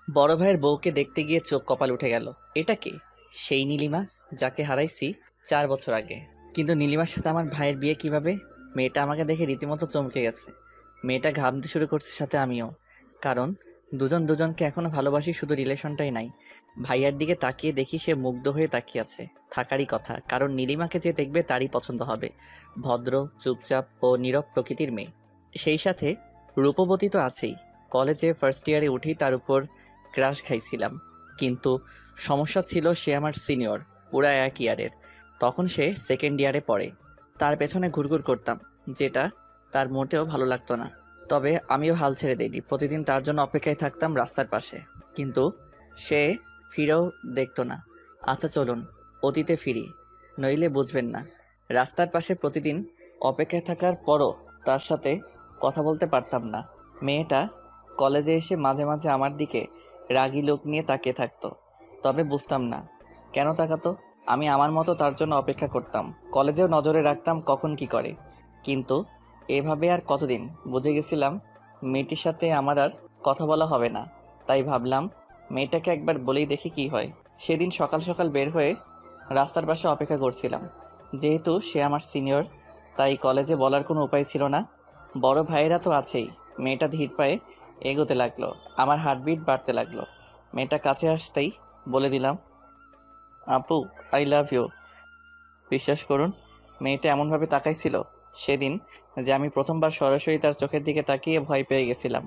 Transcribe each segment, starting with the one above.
বড় ভাইয়ের বউকে দেখতে গিয়ে চোখ কপাল উঠে গেল। এটা কে? সেই নীলিমা যাকে হারাইছি 4 বছর আগে। কিন্তু নীলিমার সাথে আমার ভাইয়ের বিয়ে কিভাবে? মেয়েটা আমাকে দেখে রীতিমতো চমকে গেছে। মেয়েটা ঘামতে শুরু করছে, সাথে আমিও। কারণ দুজন দুজনকে এখনো ভালোবাসি, শুধু রিলেশনটাই নাই। ভাইয়ার দিকে তাকিয়ে দেখি সে মুগ্ধ হয়ে তাকিয়ে আছে। থাকারই কথা, কারণ নীলিমাকে যে দেখবে তারই পছন্দ হবে। ভদ্র, চুপচাপ ও নীরব প্রকৃতির মেয়ে। সেই সাথে রূপবতী তো আছেই। কলেজে ফার্স্ট ইয়ারে উঠি তার উপর ক্রাশ খাইছিলাম। কিন্তু সমস্যা ছিল সে আমার সিনিয়র, পুরা 1 ইয়ারের। তখন সে সেকেন্ড ইয়ারে পড়ে। তার পেছনে ঘুরঘুর করতাম, যেটা তার মোটেও ভালো লাগতো না। তবে আমিও হাল ছেড়ে দিইনি, প্রতিদিন তার জন্য অপেক্ষায় থাকতাম রাস্তার পাশে। কিন্তু সে ফিরেও দেখতো না। আচ্ছা চলুন অতীতে ফিরি, নইলে বুঝবেন না। রাস্তার পাশে প্রতিদিন অপেক্ষায় থাকার পরও তার সাথে কথা বলতে পারতাম না। মেয়েটা কলেজে এসে মাঝে মাঝে আমার দিকে রাগী লোক নিয়ে তাকিয়ে থাকতো। তবে বুঝতাম না কেন তাকাতো। আমি আমার মতো তার জন্য অপেক্ষা করতাম। কলেজেও নজরে রাখতাম কখন কি করে। কিন্তু এভাবে আর কতদিন? বুঝে গেছিলাম মেয়েটির সাথে আমার আর কথা বলা হবে না। তাই ভাবলাম মেয়েটাকে একবার বলেই দেখি কি হয়। সেদিন সকাল সকাল বের হয়ে রাস্তার পাশে অপেক্ষা করছিলাম। যেহেতু সে আমার সিনিয়র, তাই কলেজে বলার কোনো উপায় ছিল না। বড় ভাইয়েরা তো আছেই। মেয়েটা ধীর পায়ে এগোতে লাগলো। আমার হার্টবিট বাড়তে লাগলো। মেয়েটা কাছে আসতেই বলে দিলাম, আপু, আই লাভ ইউ। বিশ্বাস করুন, মেয়েটা এমনভাবে তাকাইছিল সেদিন যে আমি প্রথমবার সরাসরি তার চোখের দিকে তাকিয়ে ভয় পেয়ে গেছিলাম।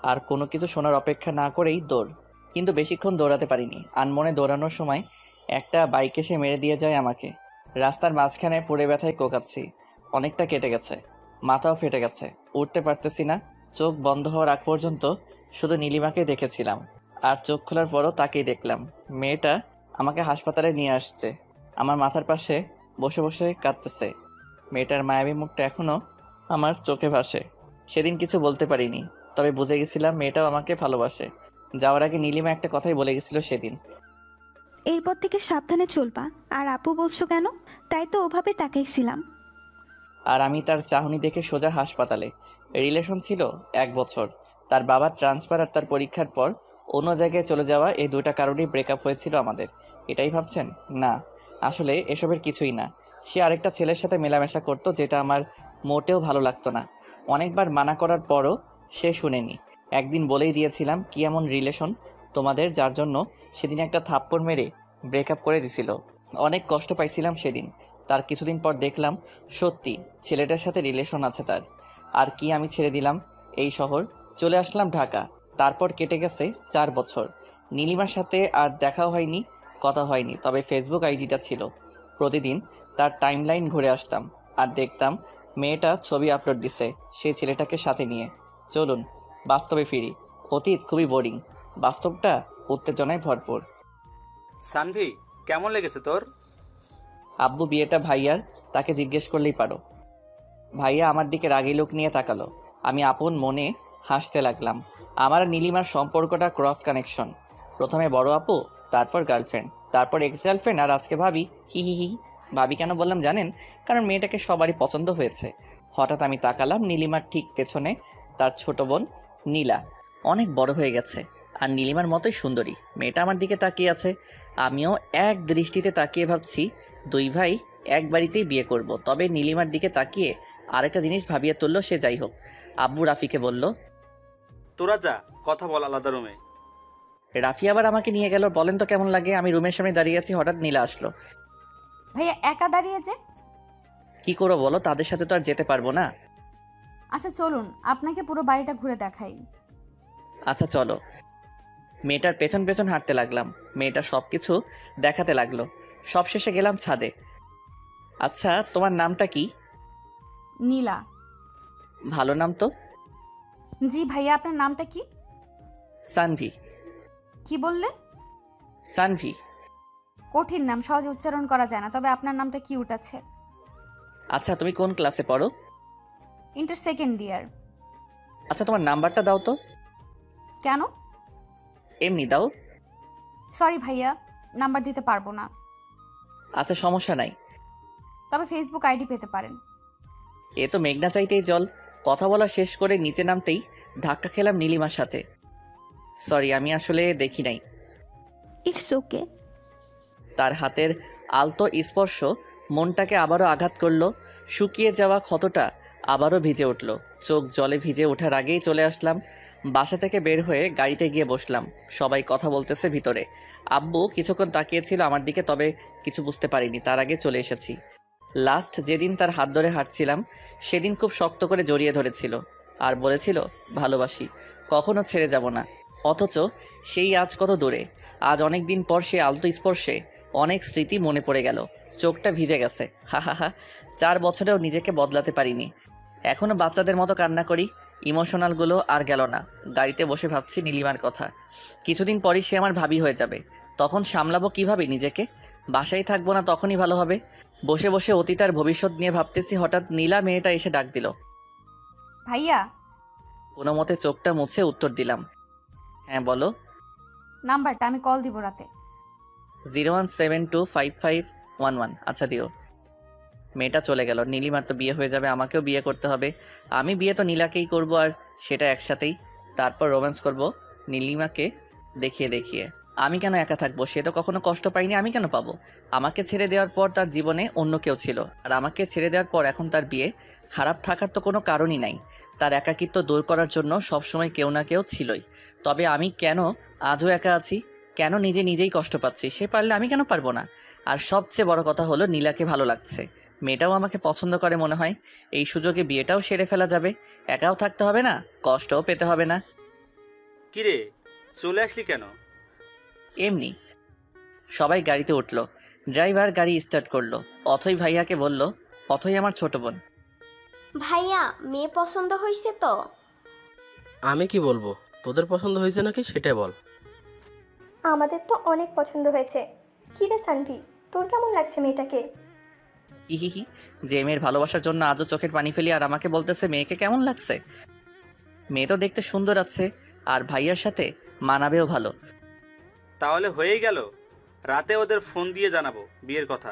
আর কোনো কিছু শোনার অপেক্ষা না করেই দৌড়। কিন্তু বেশিক্ষণ দৌড়াতে পারিনি। আনমনে দৌড়ানোর সময় একটা বাইক এসে মেরে দিয়ে যায় আমাকে। রাস্তার মাঝখানে পড়ে ব্যথায় কোকাচ্ছি। অনেকটা কেটে গেছে, মাথাও ফেটে গেছে, উঠতে পারতেছি না। চোখ বন্ধ হওয়ার আগ পর্যন্ত শুধু নীলিমাকে দেখেছিলাম। আর চোখ খোলার পরও তাকেই দেখলাম। মেয়েটা আমাকে হাসপাতালে নিয়ে আসছে, আমার মাথার পাশে বসে বসে কাঁদতেছে। মেয়েটার মায়াবী মুখটা এখনও আমার চোখে ভাসে। সেদিন কিছু বলতে পারিনি, তবে বুঝে গেছিলাম মেয়েটাও আমাকে ভালোবাসে। যাওয়ার আগে নীলিমা একটা কথাই বলে গেছিল সেদিন। এরপর থেকে সাবধানে চলবা। আর আপু বলছো কেন? তাই তো ওভাবে তাকাইছিলাম। আর আমি তার চাহনি দেখে সোজা হাসপাতালে। রিলেশন ছিল 1 বছর। তার বাবার ট্রান্সফার আর তার পরীক্ষার পর অন্য জায়গায় চলে যাওয়া, এই দুইটা কারণেই ব্রেকআপ হয়েছিল আমাদের। এটাই ভাবছেন? না, আসলে এসবের কিছুই না। সে আরেকটা ছেলের সাথে মেলামেশা করতো, যেটা আমার মোটেও ভালো লাগতো না। অনেকবার মানা করার পরও সে শুনেনি। একদিন বলেই দিয়েছিলাম কি এমন রিলেশন তোমাদের, যার জন্য সেদিন একটা থাপ্পড় মেরে ব্রেকআপ করে দিছিল। অনেক কষ্ট পাইছিলাম সেদিন। তার কিছুদিন পর দেখলাম সত্যি ছেলেটার সাথে রিলেশন আছে তার। আর কি আমি ছেড়ে দিলাম এই শহর, চলে আসলাম ঢাকা। তারপর কেটে গেছে 4 বছর। নীলিমার সাথে আর দেখাও হয়নি, কথা হয়নি, তবে ফেসবুক আইডিটা ছিল। প্রতিদিন তার টাইমলাইন ঘুরে আসতাম আর দেখতাম মেয়েটা ছবি আপলোড দিছে সেই ছেলেটাকে সাথে নিয়ে। চলুন বাস্তবে ফিরি। অতীত খুবই বোরিং, বাস্তবটা উত্তেজনায় ভরপুর। সানভি, কেমন লেগেছে তোর? আব্বু বিয়েটা ভাইয়ার, তাকে জিজ্ঞেস করলেই পারো। ভাইয়া আমার দিকে রাগী লোক নিয়ে তাকালো। আমি আপন মনে হাসতে লাগলাম। আমার আর নীলিমার সম্পর্কটা ক্রস কানেকশন। প্রথমে বড় আপু, তারপর গার্লফ্রেন্ড, তারপর এক্স গার্লফ্রেন্ড, আর আজকে ভাবি। হি হি হি। ভাবি কেন বললাম জানেন? কারণ মেয়েটাকে সবারই পছন্দ হয়েছে। হঠাৎ আমি তাকালাম নীলিমার ঠিক পেছনে তার ছোট বোন নীলা। অনেক বড় হয়ে গেছে আর নীলিমার মতোই সুন্দরী। মেয়েটা আমার দিকে তাকিয়ে আছে। আমিও এক দৃষ্টিতে তাকিয়ে ভাবছি দুই ভাই এক বাড়িতেই বিয়ে করব। তবে নীলিমার দিকে তাকিয়ে আরেকটা জিনিস ভাবিয়ে তুললো সে। যাই হোক, আব্বু রাফিকে বলল, তোরা যা, কথা বল আলাদা রুমে। রাফি আবার আমাকে নিয়ে গেল। বলেন তো কেমন লাগে? আমি রুমের সামনে দাঁড়িয়ে আছি, হঠাৎ নীলা আসলো। ভাইয়া একা দাঁড়িয়ে যে? কি করো বলো, তাদের সাথে তো আর যেতে পারবো না। আচ্ছা চলুন আপনাকে পুরো বাড়িটা ঘুরে দেখাই। আচ্ছা চলো। মেয়েটার পেছন পেছন হাঁটতে লাগলাম। মেয়েটা সব কিছু দেখাতে লাগলো। সবশেষে গেলাম ছাদে। আচ্ছা তোমার নামটা কি? নীলা। ভালো নাম তো। জি ভাইয়া, আপনার নামটা কি? সানভি। কি বললেন? সানভি। কঠিন নাম, সহজে উচ্চারণ করা যায় না, তবে আপনার নামটা কিউট আছে। আচ্ছা তুমি কোন ক্লাসে পড়ো? Inter second year. আচ্ছা তোমার নাম্বারটা দাও তো। কেন? এমনি দাও। সরি ভাইয়া, নাম্বার দিতে পারবো না। আচ্ছা সমস্যা নাই। তবে ফেসবুক আইডি পেতে পারেন। এ তো মেঘনা চাইতেই জল। কথা বলা শেষ করে নিচে নামতেই ধাক্কা খেলাম নীলিমার সাথে। সরি, আমি আসলে দেখি নাই। It's okay. তার হাতের আলতো স্পর্শ মনটাকে আবারও আঘাত করলো। শুকিয়ে যাওয়া ক্ষতটা আবারও ভিজে উঠল। চোখ জলে ভিজে ওঠার আগেই চলে আসলাম। বাসা থেকে বের হয়ে গাড়িতে গিয়ে বসলাম। সবাই কথা বলতেছে ভিতরে। আব্বু কিছুক্ষণ তাকিয়েছিল আমার দিকে, তবে কিছু বুঝতে পারিনি। তার আগে চলে এসেছি। লাস্ট যেদিন তার হাত ধরে হাঁটছিলাম সেদিন খুব শক্ত করে জড়িয়ে ধরেছিল আর বলেছিল ভালোবাসি, কখনো ছেড়ে যাব না। অথচ সেই আজ কত দূরে। আজ অনেক দিন পর সে আলতো স্পর্শে অনেক স্মৃতি মনে পড়ে গেল। চোখটা ভিজে গেছে। হা হা হা। 4 বছরেও নিজেকে বদলাতে পারিনি। এখনও বাচ্চাদের মতো কান্না করি। ইমোশনালগুলো আর গেল না। গাড়িতে বসে ভাবছি নীলিমার কথা। কিছুদিন পরই সে আমার ভাবি হয়ে যাবে। তখন সামলাবো কিভাবে নিজেকে? বাসায় থাকবো না, তখনই ভালো হবে। বসে বসে অতীত আর ভবিষ্যৎ নিয়ে ভাবতেছি, হঠাৎ নীলা মেয়েটা এসে ডাক দিল। ভাইয়া, কোনো মতে চোখটা মুছে উত্তর দিলাম, হ্যাঁ বলো। নাম্বারটা, আমি কল দিব রাতে। 017255111। আচ্ছা দিও। মেয়েটা চলে গেল। নীলিমার তো বিয়ে হয়ে যাবে, আমাকেও বিয়ে করতে হবে। আমি বিয়ে তো নীলাকেই করব, আর সেটা একসাথেই। তারপর রোম্যান্স করব নীলিমাকে দেখিয়ে দেখিয়ে। আমি কেন একা থাকবো? সে তো কখনো কষ্ট পাইনি, আমি কেন পাবো? আমাকে ছেড়ে দেওয়ার পর তার জীবনে অন্য কেউ ছিল, আর আমাকে ছেড়ে দেওয়ার পর এখন তার বিয়ে। খারাপ থাকার তো কোনো কারণই নাই। তার একাকিত্ব দূর করার জন্য সবসময় কেউ না কেউ ছিলই। তবে আমি কেন আজও একা আছি? কেন নিজেই কষ্ট পাচ্ছি? সে পারলে আমি কেন পারবো না? আর সবচেয়ে বড় কথা হলো নীলাকে ভালো লাগছে। মেয়েটাও আমাকে পছন্দ করে মনে হয়। এই সুযোগে বিয়েটাও সেরে ফেলা যাবে। একাও থাকতে হবে না, কষ্টও পেতে হবে না। কিরে, চলে আসলি কেন? এমনি। সবাই গাড়িতে উঠলো। ড্রাইভার গাড়ি স্টার্ট করলো। অথই ভাইয়াকে বলল, অথই আমার ছোট বোন। ভাইয়া, মেয়ে পছন্দ হয়েছে তো? আমি কি বলবো? তোদের পছন্দ হয়েছে নাকি সেটা বল। আমাদের তো অনেক পছন্দ হয়েছে। কি রে সানভি, তোর কেমন লাগছে মেয়েটাকে? হিহিহি। যে মেয়ের ভালোবাসার জন্য আজও চোখের পানি ফেলি, আর আমাকে বলতেছে মেয়েকে কেমন লাগছে। মেয়ে তো দেখতে সুন্দর আছে, আর ভাইয়ার সাথে মানাবেও ভালো। তাহলে হয়েই গেল। রাতে ওদের ফোন দিয়ে জানাবো বিয়ের কথা।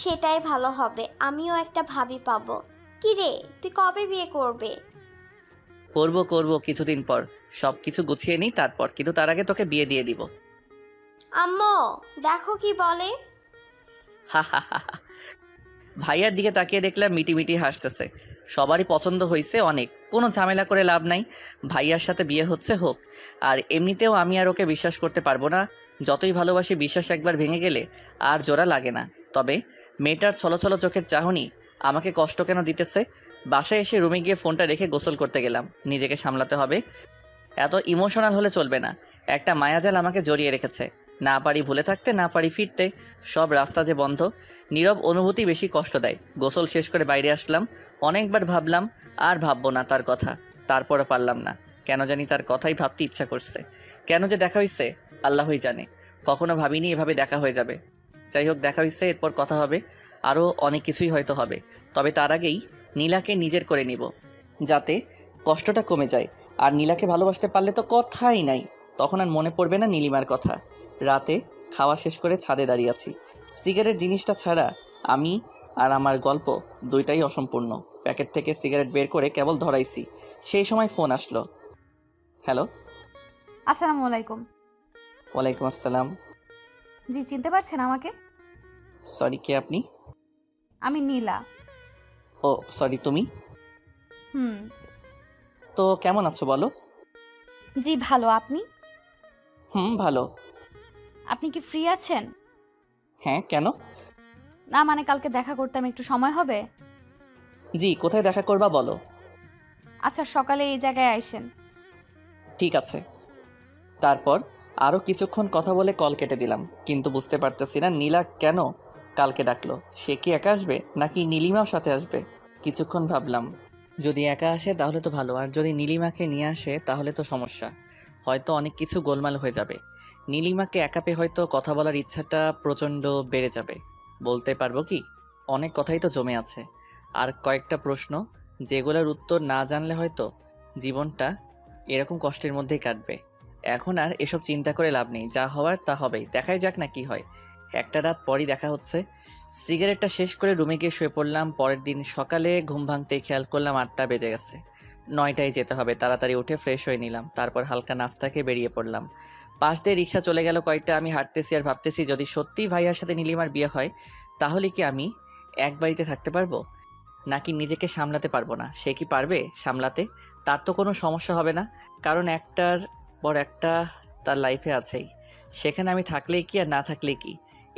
সেটাই ভালো হবে, আমিও একটা ভাবি পাবো। কি রে, তুই কবে বিয়ে করবে? করব কিছুদিন পর। সব কিছু গুছিয়ে নিই তারপর, কিন্তু তার আগে তোকে বিয়ে দিয়ে দিব। আম্মু, দেখো কি বলে। হা হা হা হা। ভাইয়ার দিকে তাকিয়ে দেখলাম মিটিমিটি হাসতেছে। সবারই পছন্দ হয়েছে অনেক, কোনো ঝামেলা করে লাভ নাই। ভাইয়ার সাথে বিয়ে হচ্ছে হোক। আর এমনিতেও আমি আর ওকে বিশ্বাস করতে পারবো না। যতই ভালোবাসি, বিশ্বাস একবার ভেঙে গেলে আর জোড়া লাগে না। তবে মেয়েটার ছলছল চোখের চাহনি আমাকে কষ্ট কেন দিতেছে? বাসায় এসে রুমে গিয়ে ফোনটা রেখে গোসল করতে গেলাম। নিজেকে সামলাতে হবে। এত ইমোশনাল হলে চলবে না। একটা মায়াজাল আমাকে জড়িয়ে রেখেছে। না পারি ভুলে থাকতে, না পারি ফিরতে। সব রাস্তা যে বন্ধ। নীরব অনুভূতি বেশি কষ্ট দেয়। গোসল শেষ করে বাইরে আসলাম। অনেকবার ভাবলাম আর ভাববো না তার কথা। তারপরে পারলাম না। কেন জানি তার কথাই ভাবতে ইচ্ছা করছে। কেন যে দেখা হয়েছে আল্লাহই জানে। কখনো ভাবিনি এভাবে দেখা হয়ে যাবে। যাই হোক, দেখা হয়েছে, এরপর কথা হবে। আরও অনেক কিছুই হয়তো হবে। তবে তার আগেই নীলাকে নিজের করে নিব, যাতে কষ্টটা কমে যায়। আর নীলাকে ভালোবাসতে পারলে তো কথাই নাই। তখন আর মনে পড়বে না নীলিমার কথা। রাতে খাওয়া শেষ করে ছাদে দাঁড়িয়ে আছি। সিগারেট জিনিসটা ছাড়া আমি আর আমার গল্প দুইটাই অসম্পূর্ণ। প্যাকেট থেকে সিগারেট বের করে কেবল ধরাইছি, সেই সময় ফোন আসলো। হ্যালো। আসসালামু আলাইকুম। ওয়ালাইকুম আসসালাম। জি, চিনতে পারছেন আমাকে? সরি, কে আপনি? আমি নীলা। ও সরি, তুমি? হুম। তো কেমন আছো বলো? জি ভালো, আপনি? ভালো। আপনি কি ফ্রি আছেন? হ্যাঁ, কেন? না মানে কালকে দেখা করতাম, একটু সময় হবে? জি, কোথায় দেখা করবা বলো। আচ্ছা, সকালে এই জায়গায় আইসেন। ঠিক আছে। তারপর আরও কিছুক্ষণ কথা বলে কল কেটে দিলাম। কিন্তু বুঝতে পারতেছি না নীলা কেন কালকে ডাকলো। সে কি একা আসবে নাকি নীলিমাও সাথে আসবে? কিছুক্ষণ ভাবলাম, যদি একা আসে তাহলে তো ভালো, আর যদি নীলিমাকে নিয়ে আসে তাহলে তো সমস্যা। হয়তো অনেক কিছু গোলমাল হয়ে যাবে। নীলিমাকে একা পেয়ে হয়তো কথা বলার ইচ্ছাটা প্রচণ্ড বেড়ে যাবে। বলতে পারবো কি? অনেক কথাই তো জমে আছে, আর কয়েকটা প্রশ্ন যেগুলোর উত্তর না জানলে হয়তো জীবনটা এরকম কষ্টের মধ্যেই কাটবে। এখন আর এসব চিন্তা করে লাভ নেই, যা হওয়ার তা হবেই। দেখাই যাক না কি হয়। একটা রাত পরই দেখা হচ্ছে। সিগারেটটা শেষ করে রুমে গিয়ে শুয়ে পড়লাম। পরের দিন সকালে ঘুম ভাঙতেই খেয়াল করলাম 8টা বেজে গেছে। 9টায় যেতে হবে। তাড়াতাড়ি উঠে ফ্রেশ হয়ে নিলাম, তারপর হালকা নাস্তাকে বেরিয়ে পড়লাম। পাশ দিয়ে রিক্সা চলে গেল কয়েকটা। আমি হাঁটতেছি আর ভাবতেছি, যদি সত্যিই ভাইয়ার সাথে নীলিমার বিয়ে হয় তাহলে কি আমি এক বাড়িতে থাকতে পারবো, নাকি নিজেকে সামলাতে পারবো না? সে কি পারবে সামলাতে? তার তো কোনো সমস্যা হবে না, কারণ একটার পর একটা তার লাইফে আছেই। সেখানে আমি থাকলেই কি আর না থাকলেই কি,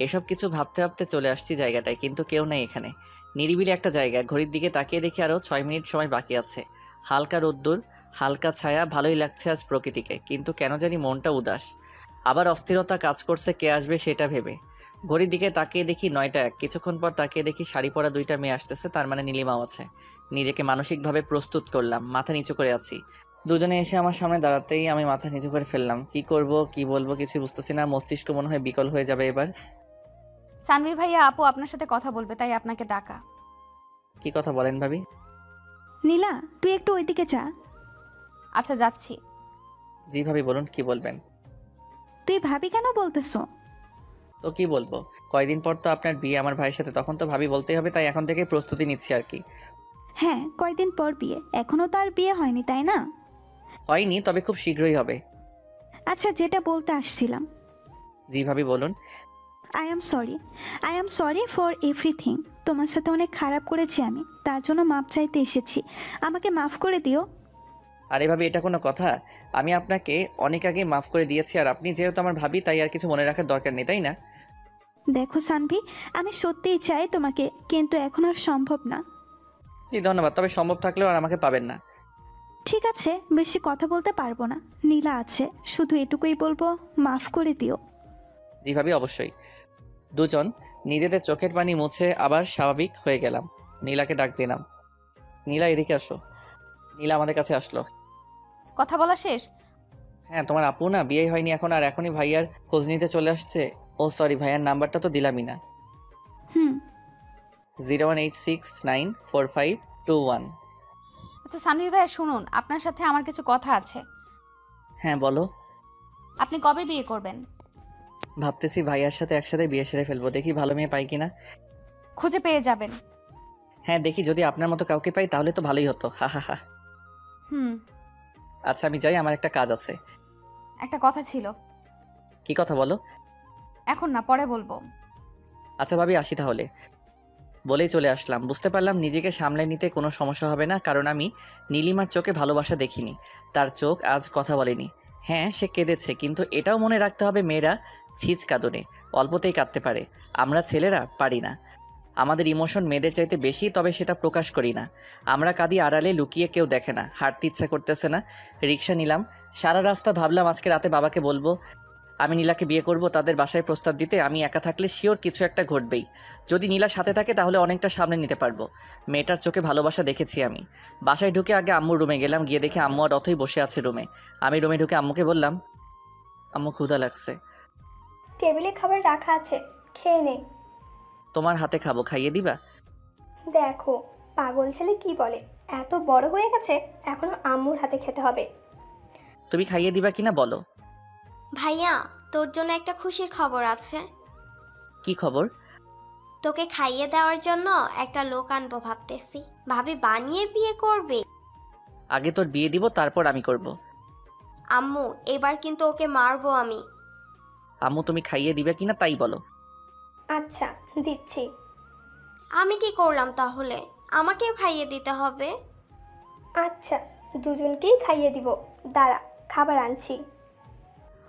এসব কিছু ভাবতে ভাবতে চলে আসছি জায়গাটায়, কিন্তু কেউ নেই এখানে। নিরিবিলি একটা জায়গা। ঘড়ির দিকে তাকিয়ে দেখি আরও 6 মিনিট সময় বাকি আছে। হালকা রোদ্দুর, হালকা ছায়া, ভালোই লাগছে আজ প্রকৃতিকে, কিন্তু কেন জানি মনটা উদাস। আবার অস্থিরতা কাজ করছে কে আসবে সেটা ভেবে। ঘড়ির দিকে তাকিয়ে দেখি 9টা 1। কিছুক্ষণ পর তাকিয়ে দেখি শাড়ি পরা 2টা মেয়ে আসতেছে, তার মানে নীলিমাও আছে। নিজেকে মানসিকভাবে প্রস্তুত করলাম, মাথা নিচু করে আছি। দুজনে এসে আমার সামনে দাঁড়াতেই আমি মাথা নিচু করে ফেললাম। কি করব কি বলবো কিছু বুঝতেছি না, মস্তিষ্ক মনে হয় বিকল হয়ে যাবে এবার। সানভি ভাইয়া আপু আপনার সাথে কথা বলবে, তাই আপনাকে ডাকা। কি কথা বলেন ভাবি? নীলা, তুই একটু ওইদিকে যা। আচ্ছা যাচ্ছি। জি ভাবি বলুন, কি বলবেন? তুই ভাবি কেন বলতেছ? তো কি বলবো, কয়দিন পর তো আপনার বিয়ে আমার ভাইয়ের সাথে, তখন তো ভাবি বলতেই হবে, তাই এখন থেকে প্রস্তুতি নিচ্ছি আর কি। হ্যাঁ, কয়দিন পর বিয়ে, এখনো তো আর বিয়ে হয়নি তাই না? হয়নি, তবে খুব শীঘ্রই হবে। আচ্ছা, যেটা বলতে আসছিলাম, জি ভাবি বলুন। I am sorry for everything. তোমার সাথে অনেক খারাপ করেছি আমি, তার জন্য মাপ চাইতে এসেছি। আমাকে মাফ করে দিও। আরে ভাবি, এটা কোনো কথা? আমি আপনাকে অনেক আগে মাফ করে দিয়েছি, আর আপনি যেহেতু আমার ভাবি তাই আর কিছু মনে রাখার দরকার নেই, তাই না? দেখো সানভি, আমি সত্যিই চাই তোমাকে, কিন্তু এখন আর সম্ভব না। জি ধন্যবাদ, তবে সম্ভব থাকলেও আর আমাকে পাবেন না। ঠিক আছে, বেশি কথা বলতে পারবো না। নীলা আছে, শুধু এটুকুই বলবো, মাফ করে দিও। জি ভাবি অবশ্যই। দুজন নিজেদের চোখের পানি মুছে আবার স্বাভাবিক হয়ে গেলাম। নীলাকে ডাক দিলাম, নীলা এদিকে আসো। নীলা আমাদের কাছে আসলো। কথা বলা শেষ? হ্যাঁ, তোমার আপু না বিয়ে হয়নি এখন, আর এখনই ভাইয়ার খোঁজ নিতে চলে আসছে। ও সরি, ভাইয়ার নাম্বারটা তো দিলামই না। হুম। 018694521। আচ্ছা সানভি ভাইয়া শুনুন, আপনার সাথে আমার কিছু কথা আছে। হ্যাঁ বলো। আপনি কবে বিয়ে করবেন? ভাবতেছি ভাইয়ার সাথে একসাথে বিয়ে সেরে ফেলবো, দেখি ভালো মেয়ে পাই কিনা। খুঁজে পেয়ে যাবেন। হ্যাঁ দেখি, যদি আপনার মতো কাউকে পাই তাহলে তো ভালোই হতো। হা হা হা। হুম। আচ্ছা আমি যাই, আমার একটা কাজ আছে। একটা কথা ছিল। কি কথা বলো? এখন না, পরে বলবো। আচ্ছা ভাবি, আসি তাহলে। বলেই চলে আসলাম। বুঝতে পারলাম নিজেকে সামলে নিতে কোনো সমস্যা হবে না, কারণ আমি নীলিমার চোখে ভালোবাসা দেখিনি। তার চোখ আজ কথা বলেনি। হ্যাঁ সে কেঁদেছে, কিন্তু এটাও মনে রাখতে হবে মেয়েরা ছিচ কাঁদনে অল্পতেই কাঁদতে পারে, আমরা ছেলেরা পারি না। আমাদের ইমোশন মেয়েদের চাইতে বেশি, তবে সেটা প্রকাশ করি না। আমরা কাঁদি আড়ালে, লুকিয়ে, কেউ দেখে না। হাঁটতে ইচ্ছা করতেছে না, রিক্সা নিলাম। সারা রাস্তা ভাবলাম আজকে রাতে বাবাকে বলবো আমি নীলাকে বিয়ে করব, তাদের বাসায় প্রস্তাব দিতে। আমি একা থাকলে শিওর কিছু একটা ঘটবেই। যদি নীলা সাথে থাকে তাহলে অনেকটা সামনে নিতে পারবো। মেয়েটার চোখে ভালোবাসা দেখেছি আমি। বাসায় ঢুকে আগে আম্মুর রুমে গেলাম, গিয়ে দেখি আম্মু আর অথই বসে আছে রুমে। আমি রুমে ঢুকে আম্মুকে বললাম, আম্মু ক্ষুধা লাগছে। টেবিলে খাবার রাখা আছে, খেয়ে নে। তোমার হাতে খাবো, খাইয়ে দিবা? দেখো, পাগল ছেলে কি বলে, এত বড় হয়ে গেছে এখনো আম্মুর হাতে খেতে হবে। তুমি খাইয়ে দিবা কিনা বলো। ভাইয়া, তোর জন্য একটা খুশির খবর আছে। কি খবর? তোকে খাইয়ে দেওয়ার জন্য একটা লোক আনবো ভাবতেছি। ভাবি বানিয়ে বিয়ে করবে। আগে তোর বিয়ে দিব, তারপর আমি করব। আম্মু, এবার কিন্তু ওকে মারবো আমি। আম্মু তুমি খাইয়ে দিবে কিনা তাই বলো। আচ্ছা দিচ্ছি। আমি কি করলাম তাহলে? আমাকেও খাইয়ে দিতে হবে। আচ্ছা, দুজনকেই খাইয়ে দিব। দাঁড়া, খাবার আনছি।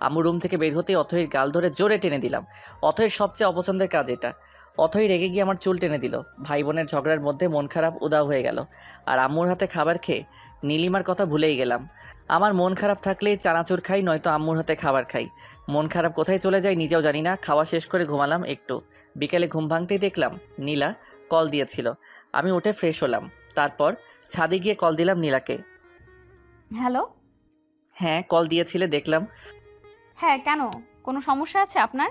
আম্মু রুম থেকে বের হতেই অথয়ের গাল ধরে জোরে টেনে দিলাম। অথয়ের সবচেয়ে অপছন্দের কাজ এটা। অথই রেগে গিয়ে আমার চুল টেনে দিল। ভাই বোনের ঝগড়ার মধ্যে মন খারাপ উদাও হয়ে গেল। আর আম্মুর হাতে খাবার খেয়ে নীলিমার কথা ভুলেই গেলাম। আমার মন খারাপ থাকলেই চানাচুর খাই, নয়তো আম্মুর হাতে খাবার খাই। মন খারাপ কোথায় চলে যায় নিজেও জানি না। খাওয়া শেষ করে ঘুমালাম একটু। বিকেলে ঘুম ভাঙতেই দেখলাম নীলা কল দিয়েছিল। আমি উঠে ফ্রেশ হলাম, তারপর ছাদে গিয়ে কল দিলাম নীলাকে। হ্যালো। হ্যাঁ কল দিয়েছিলে দেখলাম। হ্যাঁ, কেন? কোনো সমস্যা আছে আপনার?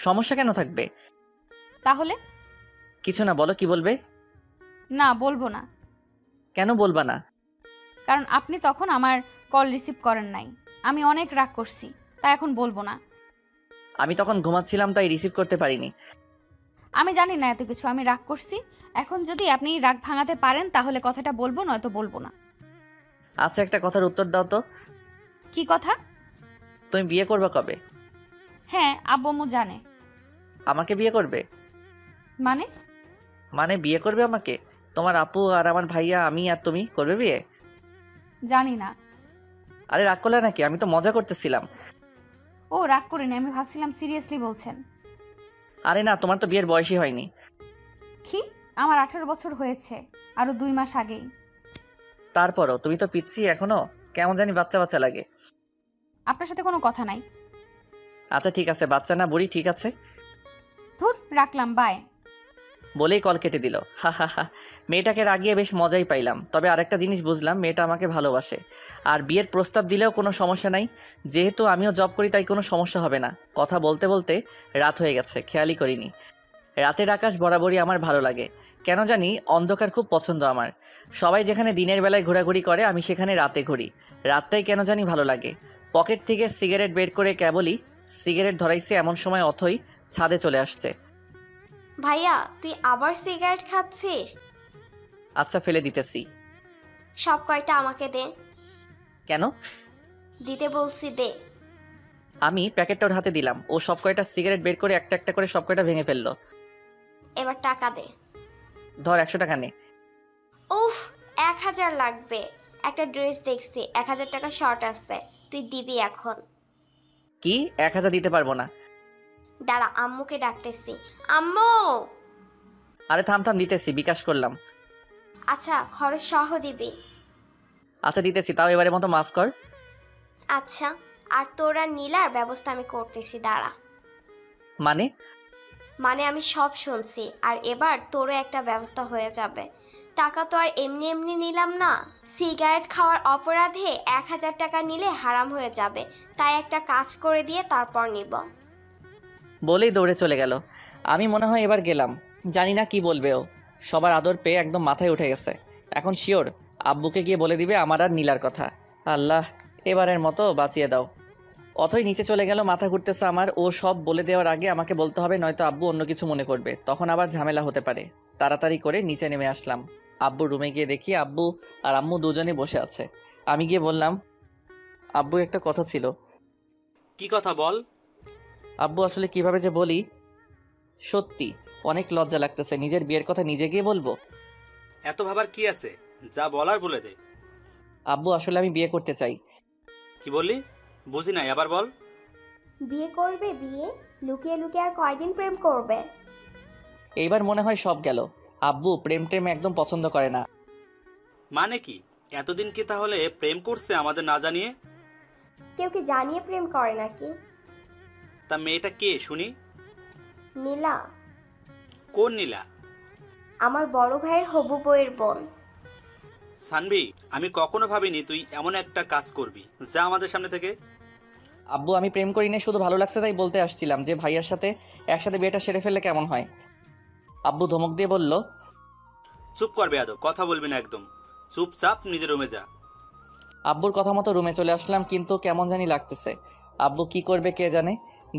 সমস্যা কেন থাকবে? তাহলে? কিছু না, বলো কি বলবে। না, বলবো না। কেন বলবা না? কারণ আপনি তখন আমার কল রিসিভ করেন নাই। আমি অনেক রাগ করছি, তাই এখন বলবো না। আমি তখন ঘুমাচ্ছিলাম, তাই রিসিভ করতে পারিনি। আমি জানি না এত কিছু, আমি রাগ করছি। এখন যদি আপনি রাগ ভাঙাতে পারেন তাহলে কথাটা বলবো, নয়তো বলবো না। আচ্ছা, একটা কথার উত্তর দাও তো, কি কথা? তুমি বিয়ে করবে কবে? হ্যাঁ, আব্বু আম্মু জানে। আমাকে বিয়ে করবে? মানে? মানে বিয়ে করবে আমাকে? তোমার আপু আর আমার ভাইয়া, আমি আর তুমি করবে বিয়ে? জানি না। আরে রাগ করলে নাকি? আমি তো মজা করতেছিলাম। ও রাগ করিনি, আমি ভাবছিলাম সিরিয়াসলি বলছেন। আরে না, তোমার তো বিয়ের বয়সই হয়নি। কি? আমার 18 বছর হয়েছে, আরো 2 মাস আগেই। তারপরও তুমি তো পিচ্ছি এখনো, কেমন জানি বাচ্চা বাচ্চা লাগে। আপনার সাথে কোনো কথা নাই। আচ্ছা ঠিক আছে, বাচ্চা না বুড়ি, ঠিক আছে। ধুর, রাখলাম, বাই। বলেই কল কেটে দিল। হা হা হা। মেয়েটাকে রাগিয়ে বেশ মজাই পাইলাম, তবে আরেকটা জিনিস বুঝলাম, মেয়েটা আমাকে ভালোবাসে। আর বিয়ের প্রস্তাব দিলেও কোনো সমস্যা নাই, যেহেতু আমিও জব করি তাই কোনো সমস্যা হবে না। কথা বলতে বলতে রাত হয়ে গেছে, খেয়ালই করিনি। রাতের আকাশ বরাবরই আমার ভালো লাগে, কেন জানি অন্ধকার খুব পছন্দ আমার। সবাই যেখানে দিনের বেলায় ঘোরাঘুরি করে, আমি সেখানে রাতে ঘুরি। রাতটাই কেন জানি ভালো লাগে। পকেট থেকে সিগারেট বের করে কেবলই সিগারেট ধরাইছে এমন সময় অথই ছাদে চলে আসছে। ভাইয়া, তুই আবার সিগারেট খাচ্ছিস? আচ্ছা, ফেলে দিতেছি। সব কয়টা আমাকে দে। কেন? দিতে বলছি, দে। আমি প্যাকেটটা ওর হাতে দিলাম, ও সব কয়টা সিগারেট বের করে একটা একটা করে সব কয়টা ভেঙে ফেললো। এবার টাকা দে। ধর, 100 টাকা নে। উফ, 1000 লাগবে। একটা ড্রেস দেখছি, 1000 টাকা শর্ট আছে, তুই দিবি এখন। কি? 1000 দিতে পারবো না। দাঁড়া, আম্মুকে ডাকতেছি। আম্মু! আরে থাম থাম, দিতেছি, বিকাশ করলাম। আচ্ছা, খরচ সহ দিবি। আচ্ছা দিতেছি, তাও এবারের মতো মাফ কর। আচ্ছা, আর তোরা নীলার ব্যবস্থা আমি করতেছি, দাঁড়া। মানে? মানে আমি সব শুনছি, আর এবার তোরও একটা ব্যবস্থা হয়ে যাবে। টাকা তো আর এমনি এমনি নিলাম না, সিগারেট খাওয়ার অপরাধে 1000 টাকা নিলে হারাম হয়ে যাবে, তাই একটা কাজ করে দিয়ে তারপর নিব। বলেই দৌড়ে চলে গেল। আমি মনে হয় এবার গেলাম, জানি না কি বলবে ও। সবার আদর পেয়ে একদম মাথায় উঠে গেছে। এখন শিওর আব্বুকে গিয়ে বলে দিবে আমার আর নীলার কথা। আল্লাহ, এবারের মতো বাঁচিয়ে দাও। অথই নিচে চলে গেল, মাথা ঘুরতেছে আমার। ও সব বলে দেওয়ার আগে আমাকে বলতে হবে, নয়তো আব্বু অন্য কিছু মনে করবে, তখন আবার ঝামেলা হতে পারে। তাড়াতাড়ি করে নিচে নেমে আসলাম। আব্বুর রুমে গিয়ে দেখি আব্বু আর আম্মু দুজনে বসে আছে। আমি গিয়ে বললাম, আব্বু একটা কথা ছিল। কি কথা বল? আব্বু আসলে কিভাবে যে বলি, সত্যি অনেক লজ্জা লাগতেছে। নিজের বিয়ের কথা নিজে গিয়ে বলবো? এত ভাবার কি আছে, যা বলার বলে দে। আব্বু আসলে আমি বিয়ে করতে চাই। কি বললি? বুঝি নাই, আবার বল। বিয়ে করবে? বিয়ে লুকিয়ে লুকিয়ে আর কয়দিন প্রেম করবে? এইবার মনে হয় সব গেল। আব্বু প্রেম টেম একদম পছন্দ করে না। মানে কি? এতদিন কি তাহলে প্রেম করছে আমাদের না জানিয়ে? কেউ কি জানিয়ে প্রেম করে নাকি? তা মেয়েটা কে শুনি? নীলা। কোন নীলা? আমার বড় ভাইয়ের হবু বউয়ের বোন। সানভি, আমি কখনো ভাবিনি তুই এমন একটা কাজ করবি, যা আমাদের সামনে থেকে। আব্বু আমি প্রেম করি না, শুধু ভালো লাগছে তাই বলতে আসছিলাম যে ভাইয়ার সাথে একসাথে বিয়েটা সেরে ফেললে কেমন হয়। আব্বু ধমক দিয়ে বলল, চুপ কর বেয়াদব, কথা বলবি না একদম। চুপচাপ নিজের রুমে যা। আব্বুর কথা মতো রুমে চলে আসলাম, কিন্তু কেমন জানি লাগতেছে। আব্বু কি করবে কে জানে।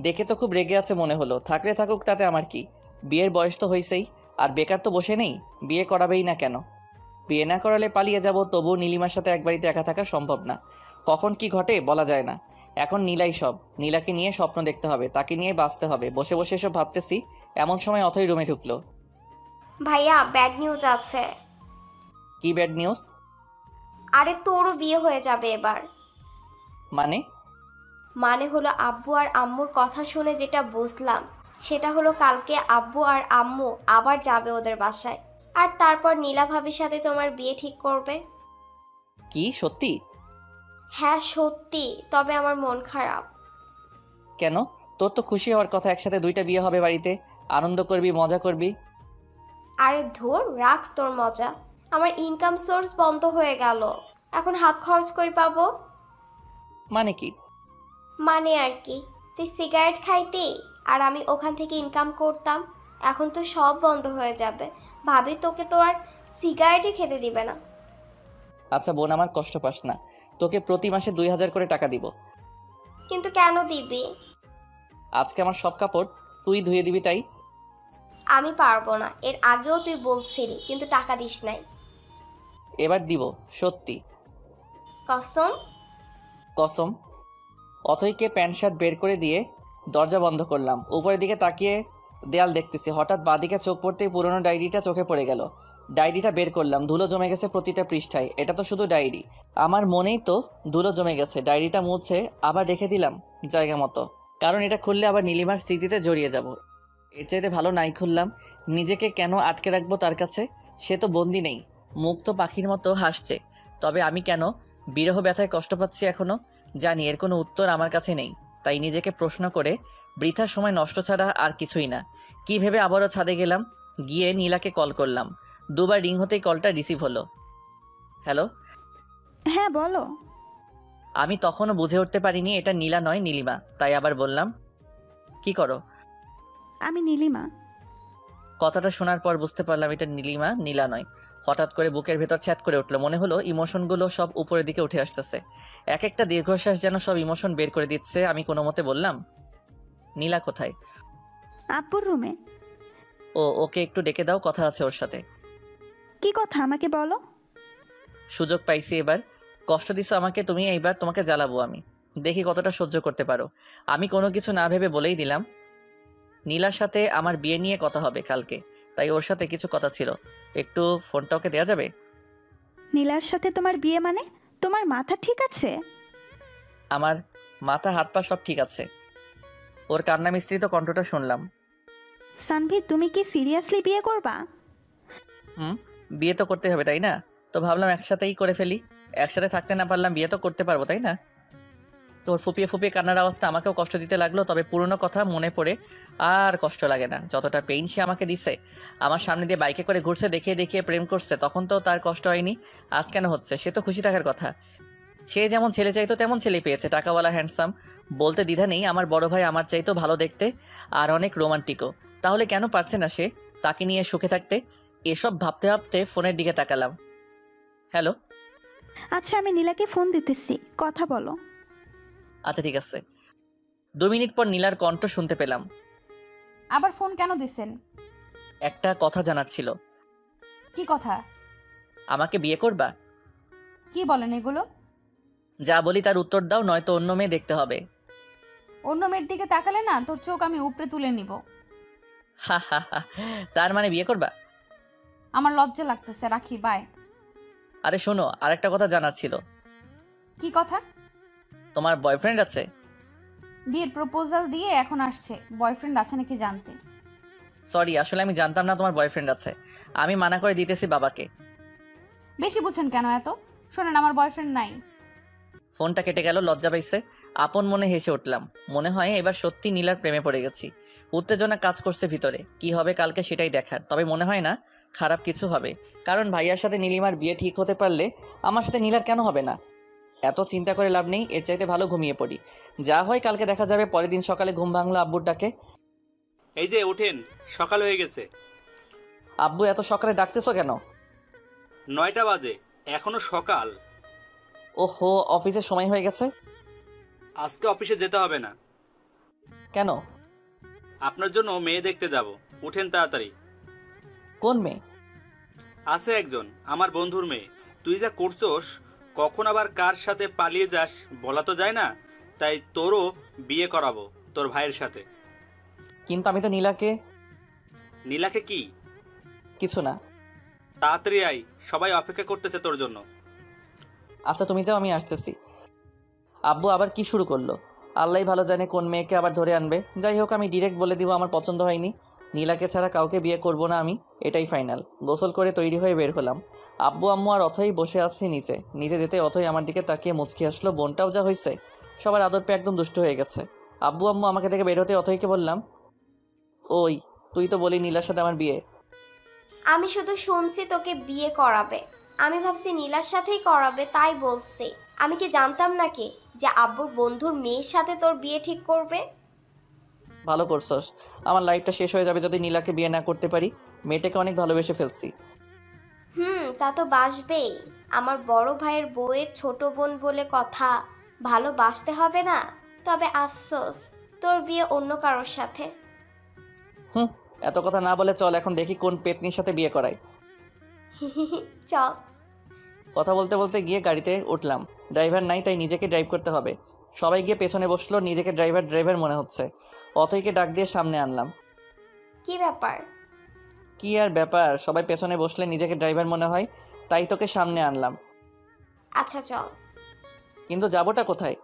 দেখে তো খুব রেগে আছে মনে হলো। থাকলে থাকুক, তাতে আমার কি। বিয়ের বয়স তো হয়েছেই, আর বেকার তো বসে নেই, বিয়ে করাবেই না কেন। বিয়ে না করালে পালিয়ে যাব, তবুও নীলিমার সাথে এক বাড়িতে একা থাকা সম্ভব না। কখন কি ঘটে বলা যায় না। এখন নীলাই সব, নীলাকে নিয়ে স্বপ্ন দেখতে হবে, তাকে নিয়ে বাঁচতে হবে। বসে বসে এসব ভাবতেছি, এমন সময় অথই রুমে ঢুকলো। ভাইয়া, ব্যাড নিউজ আছে। কি ব্যাড নিউজ? আরে তোরও বিয়ে হয়ে যাবে এবার। মানে হলো, আব্বু আর আম্মুর কথা শুনে যেটা বুঝলাম, সেটা হলো কালকে আব্বু আর আম্মু আবার যাবে ওদের বাসায়, আর তারপর নীলা ভাবির সাথে তোমার বিয়ে ঠিক করবে। কি সত্যি? হ্যাঁ সত্যি, তবে আমার মন খারাপ। কেন? তোর তো খুশি হওয়ার কথা, একসাথে 2টা বিয়ে হবে বাড়িতে, আনন্দ করবি, মজা করবি। আরে ধুর, রাখ তোর মজা। আমার ইনকাম সোর্স বন্ধ হয়ে গেল, এখন হাত খরচ কই পাবো? মানে কি? মানে আর কি, তুই সিগারেট খাইতি আর আমি ওখান থেকে ইনকাম করতাম, এখন তো সব বন্ধ হয়ে যাবে। ভাবি তোকে তো আর সিগারেটই খেতে দিবে না। আচ্ছা বোন, আমার কষ্ট পাস না, তোকে প্রতি মাসে 2000 করে টাকা দিব। কিন্তু কেন দিবি? আজকে আমার সব কাপড় তুই ধুয়ে দিবি তাই। আমি পারবো না, এর আগেও তুই বলছিলি, কিন্তু টাকা দিস নাই। এবার দিব, সত্যি। কসম। কসম। অথইকে প্যান্ট শার্ট বের করে দিয়ে দরজা বন্ধ করলাম। উপরের দিকে তাকিয়ে দেয়াল দেখতেছি, হঠাৎ বাঁদিকে চোখ পড়তেই পুরনো ডায়েরিটা চোখে পড়ে গেল। ডায়েরিটা বের করলাম, ধুলো জমে গেছে প্রতিটা পৃষ্ঠায়। এটা তো শুধু ডায়েরি, আমার মনেই তো ধুলো জমে গেছে। ডায়েরিটা মুছে আবার রেখে দিলাম জায়গা মতো, কারণ এটা খুললে আবার নীলিমার স্মৃতিতে জড়িয়ে যাব। এর চাইতে ভালো নাই খুললাম। নিজেকে কেন আটকে রাখবো তার কাছে? সে তো বন্দি নেই, মুক্ত পাখির মতো হাসছে। তবে আমি কেন বিরহ ব্যথায় কষ্ট পাচ্ছি এখনো? জানি এর কোনো উত্তর আমার কাছে নেই, তাই নিজেকে প্রশ্ন করে বৃথা সময় নষ্ট ছাড়া আর কিছুই না। কি ভেবে আবারও ছাদে গেলাম, গিয়ে নীলাকে কল করলাম। দুবার রিং হতেই কলটা রিসিভ হলো। হ্যালো। হ্যাঁ বলো। আমি তখনও বুঝে উঠতে পারিনি এটা নীলা নয় নীলিমা, তাই আবার বললাম, কি করো? আমি নীলিমা। কথাটা শোনার পর বুঝতে পারলাম এটা নীলিমা, নীলা নয়। হঠাৎ করে বুকের ভেতর ছ্যাদ করে উঠলো, মনে হলো ইমোশনগুলো সব উপরের দিকে উঠে আসতেছে। এক একটা দীর্ঘশ্বাস যেন সব ইমোশন বের করে দিচ্ছে। আমি কোনো মতে বললাম, নীলা কোথায়? আব্বুর রুমে। ও, ওকে একটু ডেকে দাও, কথা আছে ওর সাথে। কি কথা আমাকে বলো। সুযোগ পাইছি এবার। কষ্ট দিছো আমাকে তুমি, এইবার তোমাকে জ্বালাবো আমি, দেখি কতটা সহ্য করতে পারো। আমি কোনো কিছু না ভেবে বলেই দিলাম, নীলার সাথে আমার বিয়ে নিয়ে কথা হবে কালকে, তাই ওর সাথে কিছু কথা ছিল। একটু ফোনটা ওকে দেওয়া যাবে? নীলার সাথে তোমার বিয়ে মানে? তোমার মাথা ঠিক আছে? আমার মাথা হাত পা সব ঠিক আছে। ওর কান্না মিশ্রিত কণ্ঠটা শুনলাম। সানভি, তুমি কি সিরিয়াসলি বিয়ে করবা? বিয়ে তো করতে হবে তাই না? তো ভাবলাম একসাথেই করে ফেলি। একসাথে থাকতে না পারলাম, বিয়ে তো করতে পারবো তাই না? তোর ফুপিয়ে ফুপিয়ে কান্নার আওয়াজটা আমাকেও কষ্ট দিতে লাগলো। তবে পুরনো কথা মনে পড়ে আর কষ্ট লাগে না। যতটা পেইন সে আমাকে দিছে, আমার সামনে দিয়ে বাইকে করে ঘুরছে, দেখিয়ে দেখিয়ে প্রেম করছে, তখন তো তার কষ্ট হয়নি। আজ কেন হচ্ছে? সে তো খুশি থাকার কথা। সে যেমন ছেলে চাইতো তেমন ছেলে পেয়েছে, টাকাওয়ালা, হ্যান্ডসাম। বলতে দ্বিধা নেই, আমার বড় ভাই আমার চাইতো ভালো দেখতে আর অনেক রোমান্টিকও। তাহলে কেন পারছে না সে তাকে নিয়ে সুখে থাকতে? এসব ভাবতে ভাবতে ফোনের দিকে তাকালাম। হ্যালো। আচ্ছা, আমি নীলাকে ফোন দিতেছি, কথা বলো। আচ্ছা ঠিক আছে। 2 মিনিট পর নীলার কণ্ঠ শুনতে পেলাম। আবার ফোন কেন দিছেন? একটা কথা জানার ছিল। কি কথা? আমাকে বিয়ে করবা? কি বলেন এগুলো? যা বলি তার উত্তর দাও, নয়তো অন্য মেয়ে দেখতে হবে। অন্য মেয়ের দিকে তাকালে না তোর চোখ আমি উপরে তুলে নিব। হা হা হা। তার মানে বিয়ে করবা? আমার লজ্জা লাগতেছে, রাখি, বাই। আরে শোনো, আরেকটা কথা জানার ছিল। কি কথা? তোমার বয়ফ্রেন্ড আছে? বিয়ের প্রপোজাল দিয়ে এখন আসছে, বয়ফ্রেন্ড আছে নাকি জানতে। সরি, আসলে আমি জানতাম না তোমার বয়ফ্রেন্ড আছে। আমি মানা করে দিতেছি বাবাকে। বেশি বুঝেন কেন এত? শোনেন, আমার বয়ফ্রেন্ড নাই। ফোনটা কেটে গেল, লজ্জা পাইছে। আপন মনে হেসে উঠলাম। মনে হয় এবার সত্যি নীলার প্রেমে পড়ে গেছি। উত্তেজনা কাজ করছে ভিতরে, কি হবে কালকে সেটাই দেখার। তবে মনে হয় না খারাপ কিছু হবে, কারণ ভাইয়ার সাথে নীলিমার বিয়ে ঠিক হতে পারলে আমার সাথে নীলার কেন হবে না? এত চিন্তা করে লাভ নেই, এর চাইতে ভালো ঘুমিয়ে পড়ি। যা হয় কালকে দেখা যাবে। পরের দিন সকালে ঘুম ভাঙলো আব্বুর ডাকে। এই যে ওঠেন, সকাল হয়ে গেছে। আব্বু, এত সকালে ডাকতেছো কেন? 9টা বাজে, এখনো সকাল। ওহো, অফিসের সময় হয়ে গেছে। আজকে অফিসে যেতে হবে না। কেন? আপনার জন্য মেয়ে দেখতে যাব, উঠেন তাড়াতাড়ি। কোন মেয়ে? আছে একজন, আমার বন্ধুর মেয়ে। তুই যা করছস, কখন আবার কার সাথে পালিয়ে যাস বলা তো যায় না, তাই তোরও বিয়ে করাবো তোর ভাইয়ের সাথে। কিন্তু আমি তো নীলাকে। নীলাকে কি? কিছু না। তাড়াতাড়ি আয়, সবাই অপেক্ষা করতেছে তোর জন্য। আচ্ছা তুমি যাও, আমি আসতেছি। আব্বু আবার কি শুরু করলো? আল্লাহই ভালো জানে কোন মেয়েকে আবার ধরে আনবে। যাই হোক, আমি ডিরেক্ট বলে দিব আমার পছন্দ হয়নি। নীলাকে ছাড়া কাউকে বিয়ে করব না আমি, এটাই ফাইনাল। গোসল করে তৈরি হয়ে বের হলাম। আব্বু আম্মু আর অথই বসে আছে নিচে। নিচে যেতে অথই আমার দিকে তাকিয়ে মুচকি আসলো। বোনটাও যা হয়েছে, সবার আদর পেয়ে একদম দুষ্ট হয়ে গেছে। আব্বু আম্মু আমাকে দেখে বের হতে অথইকে বললাম, ওই তুই তো বলি নীলার সাথে আমার বিয়ে। আমি শুধু শুনছি তোকে বিয়ে করাবে। আমি ভাবছি নীলার সাথেই করাবে, তাই বলছি। আমি কি জানতাম নাকি যে আব্বুর বন্ধুর মেয়ের সাথে তোর বিয়ে ঠিক করবে? ভালো করছস। আমার লাইফটা শেষ হয়ে যাবে যদি নীলাকে বিয়ে না করতে পারি। মেয়েটাকে অনেক ভালোবেসে ফেলছি। তা তো বাসবেই। আমার বড় ভাইয়ের বউয়ের ছোট বোন বলে কথা, ভালোবাসতে হবে না? তবে আফসোস, তোর বিয়ে অন্য কারোর সাথে। এত কথা না বলে চল এখন দেখি কোন পেতনির সাথে বিয়ে করায়। চল। কথা বলতে বলতে গিয়ে গাড়িতে উঠলাম। ড্রাইভার নাই, তাই নিজেকে ড্রাইভ করতে হবে। সবাই গিয়ে পেছনে বসলো, নিজেকে ড্রাইভার ড্রাইভার মনে হচ্ছে। অথইকে ডাক দিয়ে সামনে আনলাম। কি ব্যাপার? কি আর ব্যাপার, সবাই পেছনে বসলে নিজেকে ড্রাইভার মনে হয়, তাই তোকে সামনে আনলাম। আচ্ছা চল। কিন্তু যাবোটা কোথায়?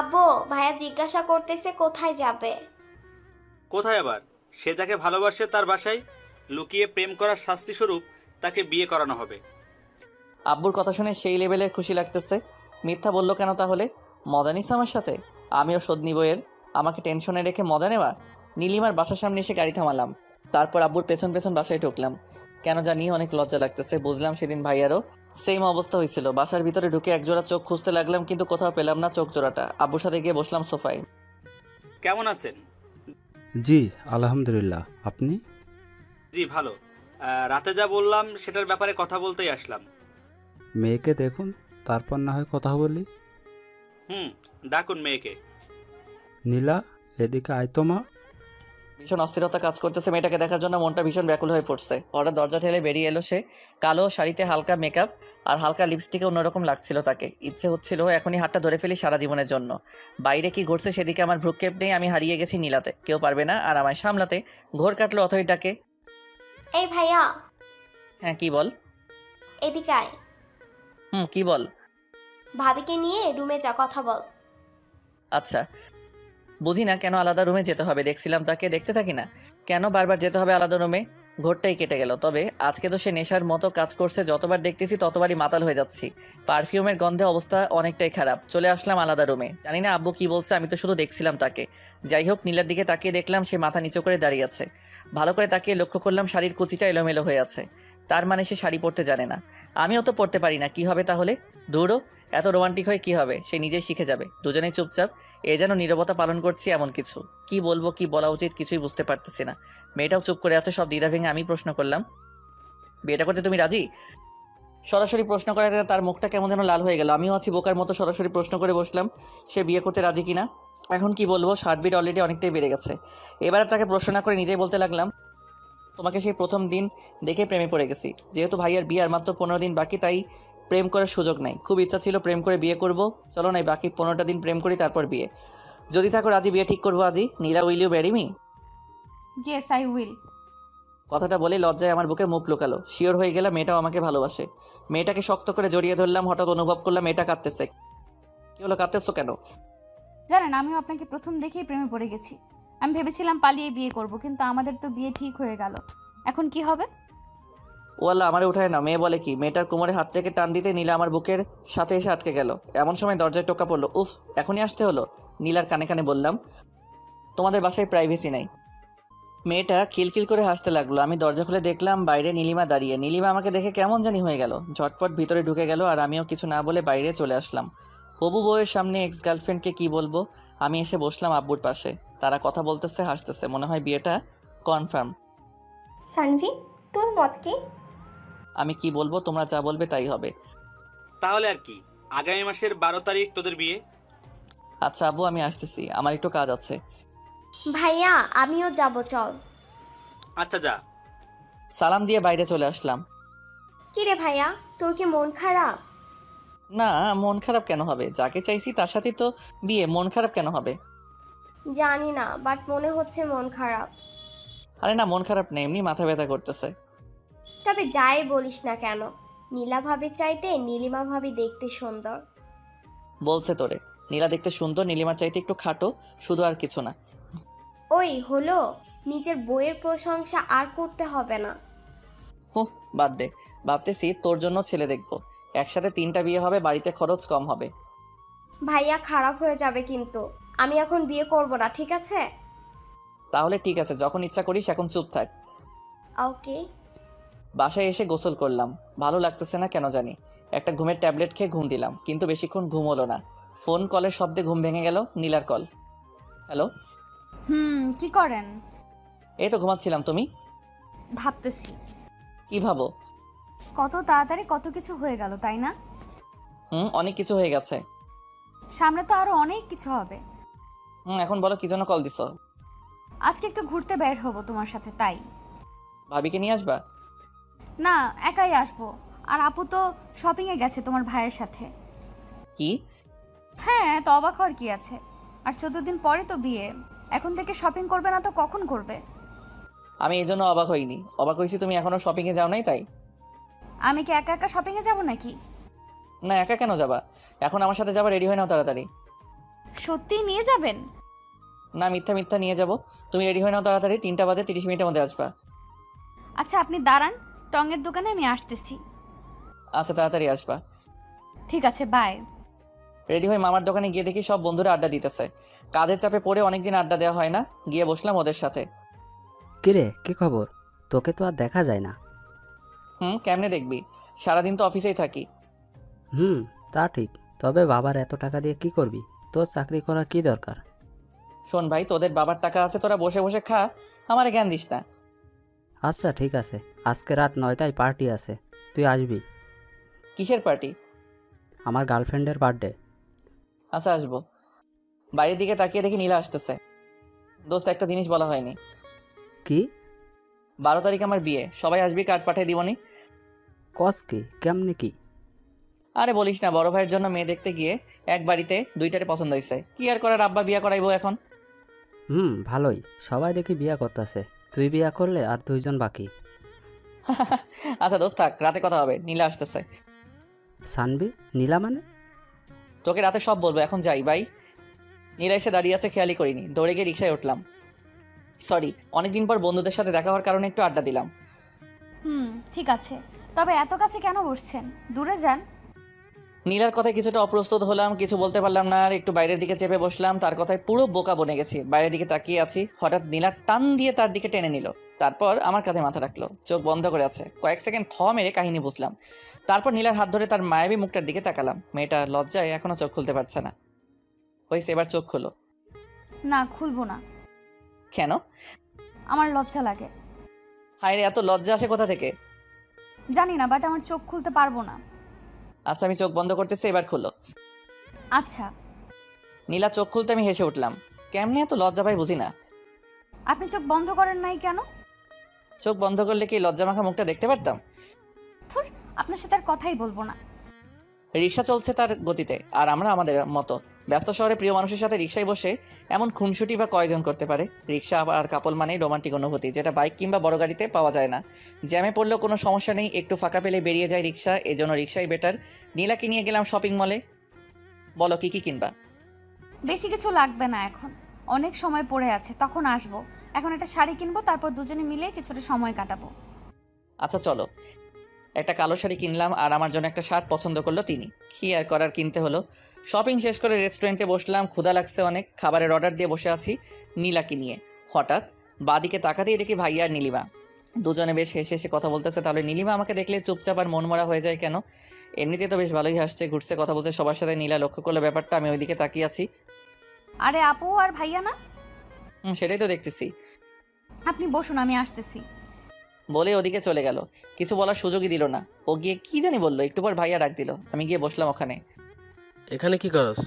আব্বু, ভাইয়া জিজ্ঞাসা করতেছে কোথায় যাবে। কোথায় আবার? সে যাকে ভালোবাসে তার বাসায়। লুকিয়ে প্রেম করার শাস্তি স্বরূপ তাকে বিয়ে করানো হবে। আব্বুর কথা শুনে সেই লেভেলের খুশি লাগতেছে। মিথ্যা বললো কেন তাহলে? মজা নিস আমার সাথে? আমিও শোধ নিব এর। আমাকে টেনশনে রেখে মজা নেওয়া। নীলিমার বাসার সামনে এসে গাড়ি থামালাম। তারপর আব্বুর পেছন পেছন বাসায় ঢুকলাম। কেন জানি অনেক লজ্জা লাগতেছে। বুঝলাম সেদিন ভাইয়ারও সেম অবস্থা হয়েছিল। বাসার ভিতরে ঢুকে একজোড়া চোখ খুঁজতে লাগলাম, কিন্তু কোথাও পেলাম না চোখ জোড়াটা। আব্বুর সাথে গিয়ে বসলাম সোফায়। কেমন আছেন? জি আলহামদুলিল্লাহ, আপনি? জি ভালো। রাতে যা বললাম সেটার ব্যাপারে কথা বলতেই আসলাম। মেয়েকে দেখুন, তারপর না হয় কথা বলি। ডাকুন মেয়েকে। নীলা, এদিকে আয় তো মা। ভীষণ অস্থিরতা কাজ করতেছে মেয়েটাকে দেখার জন্য, মনটা ভীষণ ব্যাকুল হয়ে পড়ছে। হঠাৎ দরজা ঠেলে বেরিয়ে এলো সে। কালো শাড়িতে হালকা মেকআপ আর হালকা লিপস্টিকে অন্যরকম লাগছিল তাকে। ইচ্ছে হচ্ছিল এখনই হাতটা ধরে ফেলি সারা জীবনের জন্য। বাইরে কি ঘটছে সেদিকে আমার ভ্রুক্ষেপ নেই। আমি হারিয়ে গেছি নীলাতে, কেউ পারবে না আর আমায় সামলাতে। ঘোর কাটলো অথই ডাকে। এই ভাইয়া, হ্যাঁ কি বল? এদিকে আয়। কি বল? ভাবিকে নিয়ে রুমে যা, কথা বল। আচ্ছা, বুঝি না কেন আলাদা রুমে যেতে হবে। দেখছিলাম তাকে, দেখতে থাকি না কেন বারবার যেতে হবে আলাদা রুমে? ঘোরটাই কেটে গেল। তবে আজকে তো সে নেশার মতো কাজ করছে, যতবার দেখতেছি ততবারই মাতাল হয়ে যাচ্ছি। পারফিউমের গন্ধে অবস্থা অনেকটাই খারাপ। চলে আসলাম আলাদা রুমে। জানি না আব্বু কি বলছে, আমি তো শুধু দেখছিলাম তাকে। যাই হোক, নীলার দিকে তাকিয়ে দেখলাম সে মাথা নিচু করে দাঁড়িয়ে আছে। ভালো করে তাকিয়ে লক্ষ্য করলাম শাড়ির কুচিটা এলোমেলো হয়ে আছে। তার মানে সে শাড়ি পরতে জানে না। আমিও তো পরতে পারি না, কি হবে তাহলে? দূরও এত রোমান্টিক হয়ে কি হবে? সে নিজেই শিখে যাবে। দুজনেই চুপচাপ, এ যেন নীরবতা পালন করছি এমন কিছু। কি বলবো, কি বলা উচিত কিছুই বুঝতে পারতেছি না। মেয়েটাও চুপ করে আছে। সব দ্বিধা ভেঙে আমি প্রশ্ন করলাম, বিয়েটা করতে তুমি রাজি? সরাসরি প্রশ্ন করাতে তার মুখটা কেমন যেন লাল হয়ে গেল। আমিও আছি বোকার মতো, সরাসরি প্রশ্ন করে বসলাম সে বিয়ে করতে রাজি কিনা। এখন কি বলবো, হার্টবিট অলরেডি অনেকটাই বেড়ে গেছে। এবার তাকে প্রশ্ন না করে নিজেই বলতে লাগলাম, তোমাকে সেই প্রথম দিন দেখে প্রেমে পড়ে গেছি। যেহেতু ভাইয়ার বিয়ে আর মাত্র 15 দিন বাকি, তাই প্রেম করার সুযোগ নাই। খুব ইচ্ছা ছিল প্রেম করে বিয়ে করব। চলো নাই বাকি 15টা দিন প্রেম করি, তারপর বিয়ে। যদি থাকো রাজি, বিয়ে ঠিক করবো আজই। Nila, will you marry me? Yes I will. কথাটা বলে লজ্জায় আমার বুকে মুখ লুকালো। শিওর হয়ে গেলাম মেয়েটাও আমাকে ভালোবাসে। মেয়েটাকে শক্ত করে জড়িয়ে ধরলাম। হঠাৎ অনুভব করলাম মেয়েটা কাঁদতেছে। কি হলো, কাঁদতেছো কেন? জানেন, আমিও আপনাকে প্রথম দেখেই প্রেমে পড়ে গেছি। আমি ভেবেছিলাম পালিয়ে বিয়ে করব, কিন্তু আমাদের তো বিয়ে ঠিক হয়ে গেল। এখন কি হবে? ওয়াল্লা, আমারে উঠায় না। মেয়ে বলে কি? মেয়েটার কোমরে হাত থেকে টান দিতে নীলা আমার বুকের সাথে এসে আটকে গেল। এমন সময় দরজায় টোকা পড়লো। উফ, এখনই আসতে হলো। নীলার কানে কানে বললাম, তোমাদের বাসায় প্রাইভেসি নাই। মেয়েটা খিলখিল করে হাসতে লাগলো। আমি দরজা খুলে দেখলাম বাইরে নীলিমা দাঁড়িয়ে। নীলিমা আমাকে দেখে কেমন জানি হয়ে গেল, ঝটপট ভিতরে ঢুকে গেল আর আমিও কিছু না বলে বাইরে চলে আসলাম। হবু বউয়ের সামনে এক্স গার্লফ্রেন্ডকে কি বলবো? আমি এসে বসলাম আব্বুর পাশে। তারা কথা বলতেছে, হাসতেছে। মনে হয় বিয়েটা কনফার্ম। সানভি, তোর মত কি? আমি কি বলবো, তোমরা যা বলবে তাই হবে। তাহলে আর কি, আগামী মাসের 12 তারিখ তোদের বিয়ে। আচ্ছা আব্বু, আমি আসতেছি, আমার একটু কাজ আছে। ভাইয়া, আমিও যাব, চল। আচ্ছা যা। সালাম দিয়ে বাইরে চলে আসলাম। কি রে ভাইয়া, তোর কি মন খারাপ? না, মন খারাপ কেন হবে? যাকে চাইছি তার সাথে তো বিয়ে, মন খারাপ কেন হবে? জানি না, বাট মনে হচ্ছে মন খারাপ। আরে না, মন খারাপ নেই, এমনি মাথা ব্যথা করতেছে। তবে যাই বলিস না কেন, নীলা ভাবির চাইতে নীলিমা ভাবি দেখতে সুন্দর। বলছে তোরে? নীলা দেখতে সুন্দর, নীলিমার চাইতে একটু খাটো, শুধু, আর কিছু না। ওই হলো, নিজের বইয়ের প্রশংসা আর করতে হবে না। হুঁ, বাদ দে। ভাবতেছি তোর জন্য ছেলে দেখবো। একসাথে 3টা বিয়ে হবে, বাড়িতে খরচ কম হবে। ভাইয়া খারাপ হয়ে যাবে কিন্তু। আমি এখন বিয়ে করব না, ঠিক আছে? তাহলে ঠিক আছে, যখন ইচ্ছা করিস, এখন চুপ থাক। ওকে। বাসায় এসে গোসল করলাম। ভালো লাগতেছে না কেন জানি। একটা ঘুমের ট্যাবলেট খেয়ে ঘুম দিলাম, কিন্তু বেশিক্ষণ ঘুম হলো না। ফোন কলের শব্দে ঘুম ভেঙে গেল। নীলার কল। হ্যালো। কি করেন? এই তো ঘুমাচ্ছিলাম। তুমি? ভাবতেছি কি ভাবো? কত তাড়াতাড়ি কত কিছু হয়ে গেল, তাই না? অনেক কিছু হয়ে গেছে। সামনে তো আরো অনেক কিছু হবে। এখন বলো কি জন্য কল দিছো? আজকে একটু ঘুরতে বের হব তোমার সাথে, তাই। ভাবিকে নিয়ে আসবা? না, একাই আসবো। আর আপু তো শপিং এ গেছে তোমার ভাইয়ের সাথে। কি? হ্যাঁ, তো অবাক হওয়ার কি আছে? আর 14 দিন পরে তো বিয়ে। এখন থেকে শপিং করবে না তো কখন করবে? আমি এই জন্য অবাক হইনি, অবাক হয়েছি তুমি এখনো শপিংয়ে যাও নাই তাই। আমি কি একা একা শপিংয়ে যাব নাকি? না, একা কেন যাবা? এখন আমার সাথে যাবা, রেডি হয়ে নাও তাড়াতাড়ি। সত্যিই নিয়ে যাবেন? না, মিথ্যা মিথ্যা নিয়ে যাব। তুমি রেডি হয়ে নাও তাড়াতাড়ি, 3টা বাজে 30 মিনিটের মধ্যে আসবা। আচ্ছা আপনি দাঁড়ান, টঙের দোকানে আমি আসতেছি। আচ্ছা তাড়াতাড়ি আসবা। ঠিক আছে, বাই। রেডি হয়ে মামার দোকানে গিয়ে দেখি সব বন্ধুরা আড্ডা দিতেছে। কাজের চাপে পড়ে অনেকদিন আড্ডা দেওয়া হয় না, গিয়ে বসলাম ওদের সাথে। কিরে, কি খবর? তোকে তো আর দেখা যায় না। কেমনে দেখবি, সারাদিন তো অফিসেই থাকি। তা ঠিক, তবে বাবার এত টাকা দিয়ে কি করবি? তোর চাকরি করা কি দরকার? শোন ভাই, তোদের বাবার টাকা আছে, তোরা বসে বসে খা, আমারে জ্ঞান দিস না। আচ্ছা ঠিক আছে, আজকে রাত 9টায় পার্টি আছে, তুই আসবি। কিসের পার্টি? আমার গার্লফ্রেন্ডের বার্থডে। আচ্ছা আসবো। বাইরের দিকে তাকিয়ে দেখি নীলা আসতেছে। দোস্ত, একটা জিনিস বলা হয়নি। কি? 12 তারিখ আমার বিয়ে, সবাই আসবি, কার্ড পাঠিয়ে দিবনি। কস কি? কেমনে কি? আরে বলিস না, বড় ভাইয়ের জন্য মেয়ে দেখতে গিয়ে এক বাড়িতে 2টারে পছন্দ হয়েছে, কি আর করার, আব্বা বিয়ে করাইবো এখন। ভালোই, সবাই দেখি বিয়া করতেছে, তুই বিয়া করলে আর 2জন বাকি। আচ্ছা দোস্ত থাক, রাতে কথা হবে, নীলা আসতেছে। সানবি? নীলা মানে? তোকে রাতে সব বলবো, এখন যাই বাই। নীলা এসে দাঁড়িয়ে আছে, খেয়ালই করিনি, দৌড়ে গিয়ে রিক্সায় উঠলাম। সরি, অনেকদিন পর বন্ধুদের সাথে দেখা হওয়ার কারণে একটু আড্ডা দিলাম। ঠিক আছে, তবে এত কাছে কেন বসছেন? দূরে যান। নীলার কথায় কিছুটা অপ্রস্তুত হলাম, কিছু বলতে পারলাম না, আর একটু বাইরের দিকে চেপে বসলাম। তার কথায় পুরো বোকা বনে গেছি, বাইরের দিকে তাকিয়ে আছি। হঠাৎ নীলা টান দিয়ে তার দিকে টেনে নিল, তারপর আমার কাঁধে মাথা রাখলো, চোখ বন্ধ করে আছে। কয়েক সেকেন্ড মেরে কাহিনী বুঝলাম। তারপর নীলার হাত ধরে তার মায়াবী মুখটার দিকে তাকালাম। মেয়েটা লজ্জায় এখনো চোখ খুলতে পারছে না। হয়েছে, এবার চোখ খুলো। না, খুলবো না। কেন? আমার লজ্জা লাগে। হায় রে, এত লজ্জা আসে কোথা থেকে? জানি না, বাট আমার চোখ খুলতে পারবো না। আচ্ছা আমি চোখ বন্ধ করতেছি, এবার খুলো। আচ্ছা। নীলা চোখ খুলতে আমি হেসে উঠলাম। কেমনে এত লজ্জা পাই বুঝি না। আপনি চোখ বন্ধ করেন নাই কেন? চোখ বন্ধ করলে কি লজ্জা মাখা মুখটা দেখতে পারতাম? ধুর, আপনার সাথে আর কথাই বলবো না। রিক্সা চলছে তার গতিতে, আর আমরা আমাদের মতো। ব্যস্ত শহরে প্রিয় মানুষের সাথে রিক্সায় বসে এমন খুনসুটি বা কয়জন করতে পারে? রিক্সা আর কাপল মানেই রোমান্টিক অনুভূতি, যেটা বাইক কিংবা বড় গাড়িতে পাওয়া যায় না। জ্যামে পড়লেও কোনো সমস্যা নেই, একটু ফাঁকা পেলে বেরিয়ে যায় রিক্সা, এজন্য রিক্সাই বেটার। নীলাকে নিয়ে গেলাম শপিং মলে। বলো কি কি কিনবা? বেশি কিছু লাগবে না, এখন অনেক সময় পড়ে আছে, তখন আসবো। এখন একটা শাড়ি কিনবো, তারপর দুজনে মিলে কিছুটা সময় কাটাবো। আচ্ছা চলো। একটা কালো শাড়ি কিনলাম, আর আমার জন্য একটা শার্ট পছন্দ করলো তিনি। কি আর করার, কিনতে হলো। শপিং শেষ করে রেস্টুরেন্টে বসলাম, ক্ষুধা লাগছে অনেক, খাবারের অর্ডার দিয়ে বসে আছি নীলাকে নিয়ে। হঠাৎ বাদিকে তাকাতেই দেখি ভাইয়া আর নীলিমা দুজনে বেশ হেসে হেসে কথা বলতেছে। তাহলে নীলিমা আমাকে দেখলে চুপচাপ আর মনমরা হয়ে যায় কেন? এমনিতে তো বেশ ভালোই হাসছে, ঘুরছে, কথা বলছে সবার সাথে। নীলা লক্ষ্য করলো ব্যাপারটা, আমি ওইদিকে তাকিয়ে আছি। আরে আপু আর ভাইয়া না? সেটাই তো দেখতেছি। আপনি বসুন, আমি আসতেছি। বলে ওদিকে চলে গেল, কিছু বলার সুযোগই দিল না। ও গিয়ে কি জানি বললো, একটু পর ভাইয়া ডাক দিল। আমি গিয়ে বসলাম ওখানে। এখানে কি করস?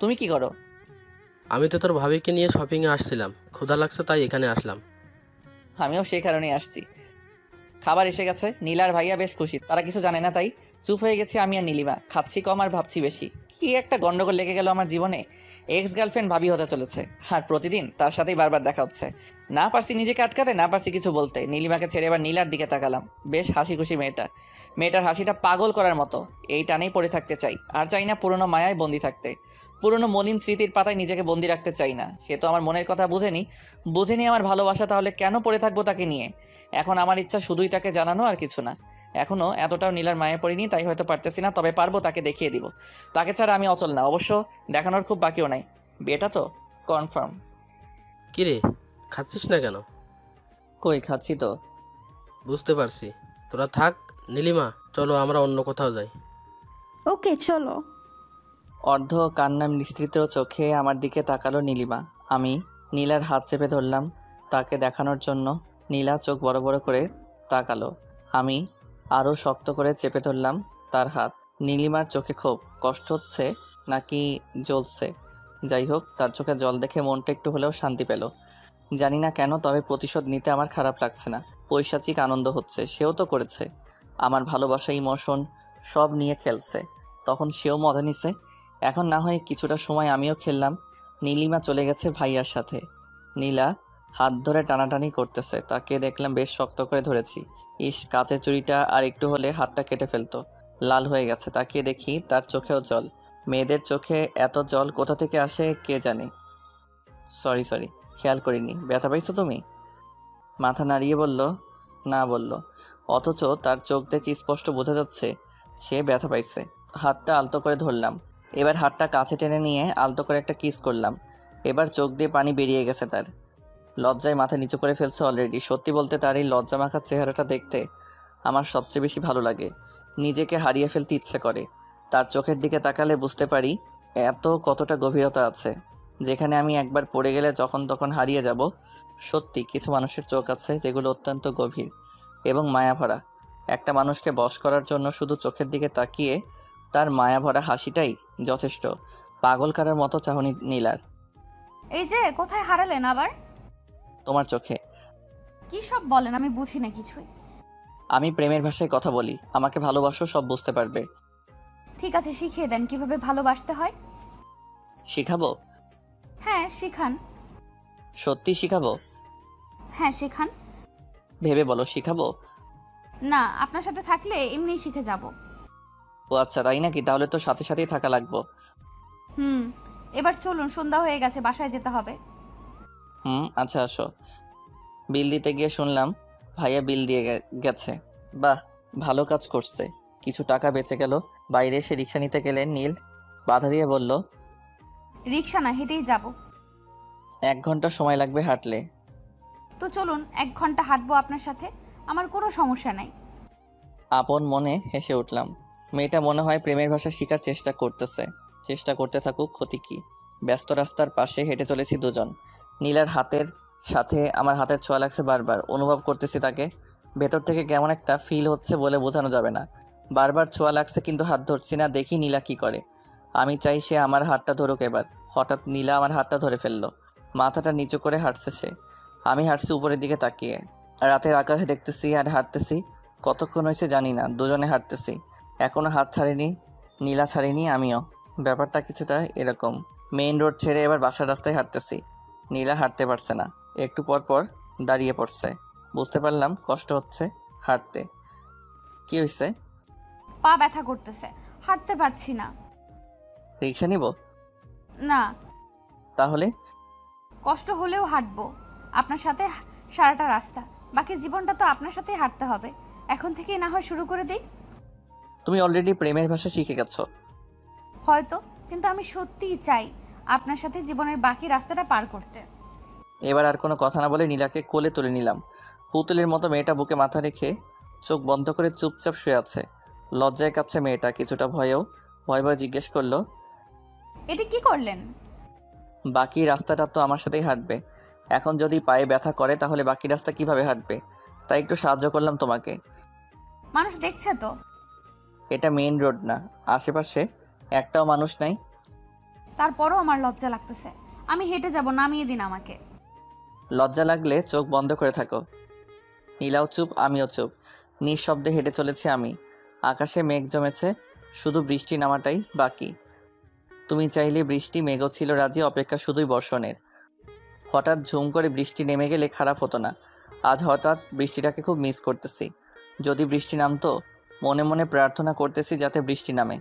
তুমি কি করো? আমি তো তোর ভাবিকে নিয়ে শপিংয়ে আসছিলাম, ক্ষুধা লাগছে তাই এখানে আসলাম। আমিও সেই কারণেই আসছি। খাবার এসে গেছে, নীলা আর ভাইয়া বেশ খুশি, তারা কিছু জানে না তাই। চুপ হয়ে গেছি আমি আর নীলিমা, খাচ্ছি কম আর ভাবছি বেশি। কি একটা গন্ডগোল লেগে গেল আমার জীবনে। এক্স গার্লফ্রেন্ড ভাবি হতে চলেছে, আর প্রতিদিন তার সাথেই বারবার দেখা হচ্ছে। না পারছি নিজেকে আটকাতে, না পারছি কিছু বলতে। নীলিমাকে ছেড়ে এবার নীলার দিকে তাকালাম। বেশ হাসি খুশি মেয়েটার হাসিটা পাগল করার মতো। এই টানেই পড়ে থাকতে চাই, আর চাই না পুরনো মায়ায় বন্দি থাকতে। পুরনো মলিন স্মৃতির পাতায় নিজেকে বন্দি রাখতে চাই না। সে তো আমার মনের কথা বুঝেনি আমার ভালোবাসা, তাহলে কেন পড়ে থাকবো তাকে নিয়ে? এখন আমার ইচ্ছা শুধুই তাকে জানানো, আর কিছু না। এখনও এতটাও নীলার মায়ে পড়িনি, তাই হয়তো পারতেছি না, তবে পারবো, তাকে দেখিয়ে দিব। তাকে ছাড়া আমি অচল না, অবশ্য দেখানোর খুব বাকিও নাই। বিয়েটা তো কনফার্ম। কিরে, খাচ্ছিস না কেন? কই, খাচ্ছি তো। বুঝতে পারছি, তোরা থাক। নীলিমা, চলো আমরা অন্য কোথাও যাই। ওকে চলো। অর্ধ কান্না মিশ্রিত চোখে আমার দিকে তাকালো নীলিমা। আমি নীলার হাত চেপে ধরলাম তাকে দেখানোর জন্য। নীলা চোখ বড় বড় করে তাকালো। আমি আরও শক্ত করে চেপে ধরলাম তার হাত। নীলিমার চোখে খুব কষ্ট হচ্ছে নাকি জ্বলছে, যাই হোক, তার চোখে জল দেখে মনটা একটু হলেও শান্তি পেল। জানি না কেন, তবে প্রতিশোধ নিতে আমার খারাপ লাগছে না, পৈশাচিক আনন্দ হচ্ছে। সেও তো করেছে, আমার ভালোবাসা, ইমোশন সব নিয়ে খেলছে। তখন সেও মজা নিছে। এখন না হয় কিছুটা সময় আমিও খেললাম। নীলিমা চলে গেছে ভাইয়ার সাথে। নীলা হাত ধরে টানাটানি করতেছে, তাকে দেখলাম বেশ শক্ত করে ধরেছি। ইস, কাচের চুড়িটা আর একটু হলে হাতটা কেটে ফেলতো। লাল হয়ে গেছে, তাকিয়ে দেখি তার চোখেও জল। মেয়েদের চোখে এত জল কোথা থেকে আসে কে জানে। সরি, খেয়াল করিনি। ব্যথা পাইছো তুমি? মাথা নাড়িয়ে বলল না বলল, অথচ তার চোখ দেখে স্পষ্ট বোঝা যাচ্ছে সে ব্যথা পাইছে। হাতটা আলতো করে ধরলাম। এবার হাতটা কাছে টেনে নিয়ে আলতো করে একটা কিস করলাম। এবার চোখ দিয়ে পানি বেরিয়ে গেছে তার। লজ্জায় মাথা নিচু করে ফেলছে অলরেডি। সত্যি বলতে তার এই লজ্জা মাখার চেহারাটা দেখতে আমার সবচেয়ে বেশি ভালো লাগে। নিজেকে হারিয়ে ফেলতে ইচ্ছে করে। তার চোখের দিকে তাকালে বুঝতে পারি কতটা গভীরতা আছে, যেখানে আমি একবার পড়ে গেলে যখন তখন হারিয়ে যাব। সত্যি কিছু মানুষের চোখ আছে যেগুলো অত্যন্ত গভীর এবং মায়াভরা। একটা মানুষকে বশ করার জন্য শুধু চোখের দিকে তাকিয়ে তার মায়াভরা হাসিটাই যথেষ্ট। পাগল কারার মতো চাহনি নীলার। এই যে কোথায় হারালেন আবার? তোমার চোখে। কি সব বলেন, আমি বুঝি না কিছুই। আমি প্রেমের ভাষায় কথা বলি, আমাকে ভালোবাসো, সব বুঝতে পারবে। ঠিক আছে, শিখিয়ে দেন কিভাবে ভালোবাসতে হয়। শিখাবো? হ্যাঁ শিখান। সত্যি শিখাবো? হ্যাঁ শিখান। ভেবে বলো, শিখাবো? না, আপনার সাথে থাকলে এমনিই শিখে যাব। ও আচ্ছা, তাই নাকি? তাহলে তো সাথে সাথেই থাকা লাগবো। এবার চলুন, সন্ধ্যা হয়ে গেছে, বাসায় যেতে হবে। আচ্ছা আসো। বিল দিতে গিয়ে শুনলাম ভাইয়া বিল দিয়ে গেছে। বাহ, ভালো কাজ করছে, কিছু টাকা বেঁচে গেল। বাইরে এসে রিক্সা নিতে গেলে নীল বাধা দিয়ে বলল, রিক্সা না, হেঁটেই যাব। 1 ঘন্টা সময় লাগবে হাঁটলে। তো চলুন, 1 ঘন্টা হাঁটবো আপনার সাথে, আমার কোনো সমস্যা নাই। আপন মনে হেসে উঠলাম। মেয়েটা মনে হয় প্রেমের ভাষা শেখার চেষ্টা করতেছে। চেষ্টা করতে থাকুক, ক্ষতি কি। ব্যস্ত রাস্তার পাশে হেঁটে চলেছি দুজন। নীলার হাতের সাথে আমার হাতের ছোঁয়া লাগছে বারবার। অনুভব করতেছি তাকে। ভেতর থেকে কেমন একটা ফিল হচ্ছে বলে বোঝানো যাবে না। বারবার ছোঁয়া লাগছে কিন্তু হাত ধরছি না। দেখি নীলা কি করে। আমি চাই সে আমার হাতটা ধরুক এবার। হঠাৎ নীলা আমার হাতটা ধরে ফেললো। মাথাটা নিচু করে হাঁটছে সে। আমি হাঁটছি উপরের দিকে তাকিয়ে। রাতের আকাশ দেখতেছি আর হাঁটতেছি। কতক্ষণ হয়েছে জানি না, দুজনে হাঁটতেছি। এখনো হাত ছাড়িনি, নীলা ছাড়িনি, আমিও। ব্যাপারটা কিছুটা এরকম। মেইন রোড ছেড়ে এবার বাসার রাস্তায় হাঁটতেছি। নীলা হাঁটতে পারছে না, একটু পর পর দাঁড়িয়ে পড়ছে। বুঝতে পারলাম কষ্ট হচ্ছে হাঁটতে। কি হয়েছে? পা ব্যথা করতেছে, হাঁটতে পারছি না। রিক্সা নিব? না। তাহলে? কষ্ট হলেও হাঁটবো আপনার সাথে সারাটা রাস্তা। বাকি জীবনটা তো আপনার সাথেই হাঁটতে হবে। এখন থেকেই না হয় শুরু করে দিই। তুমি অলরেডি প্রেমের ভাষা শিখে গেছো। হয়তো, কিন্তু আমি সত্যিই চাই আপনার সাথে জীবনের বাকি রাস্তাটা পার করতে। এবার আর কোনো কথা না বলে নীলাকে কোলে তুলে নিলাম। পুতুলের মতো মেয়েটা বুকে মাথা রেখে চোখ বন্ধ করে চুপচাপ শুয়ে আছে। লজ্জায় কাঁপছে মেয়েটা, কিছুটা ভয়েও। ভয় জিজ্ঞেস করলো, এটা কি করলেন? বাকি রাস্তাটা তো আমার সাথেই হাঁটবে। এখন যদি পায়ে ব্যথা করে তাহলে বাকি রাস্তা কিভাবে হাঁটবে? তাই একটু সাহায্য করলাম তোমাকে। মানুষ দেখছে তো। এটা মেইন রোড না, আশেপাশে একটাও মানুষ নাই। তারপরও আমার লজ্জা লাগতেছে। আমি হেঁটে যাব, নামিয়ে দিন আমাকে। লজ্জা লাগলে চোখ বন্ধ করে থাকো। নীলাও চুপ, আমিও চুপ। নিঃশব্দে হেঁটে চলেছি আমি। আকাশে মেঘ জমেছে, শুধু বৃষ্টি নামাটাই বাকি। তুমি চাইলে বৃষ্টি, মেঘও ছিল রাজি, অপেক্ষা শুধুই বর্ষণের। হঠাৎ ঝুম করে বৃষ্টি নেমে গেলে খারাপ হতো না। আজ হঠাৎ বৃষ্টিটাকে খুব মিস করতেছি। যদি বৃষ্টি নামতো, মনে মনে প্রার্থনা করতেছি যাতে বৃষ্টি নামে।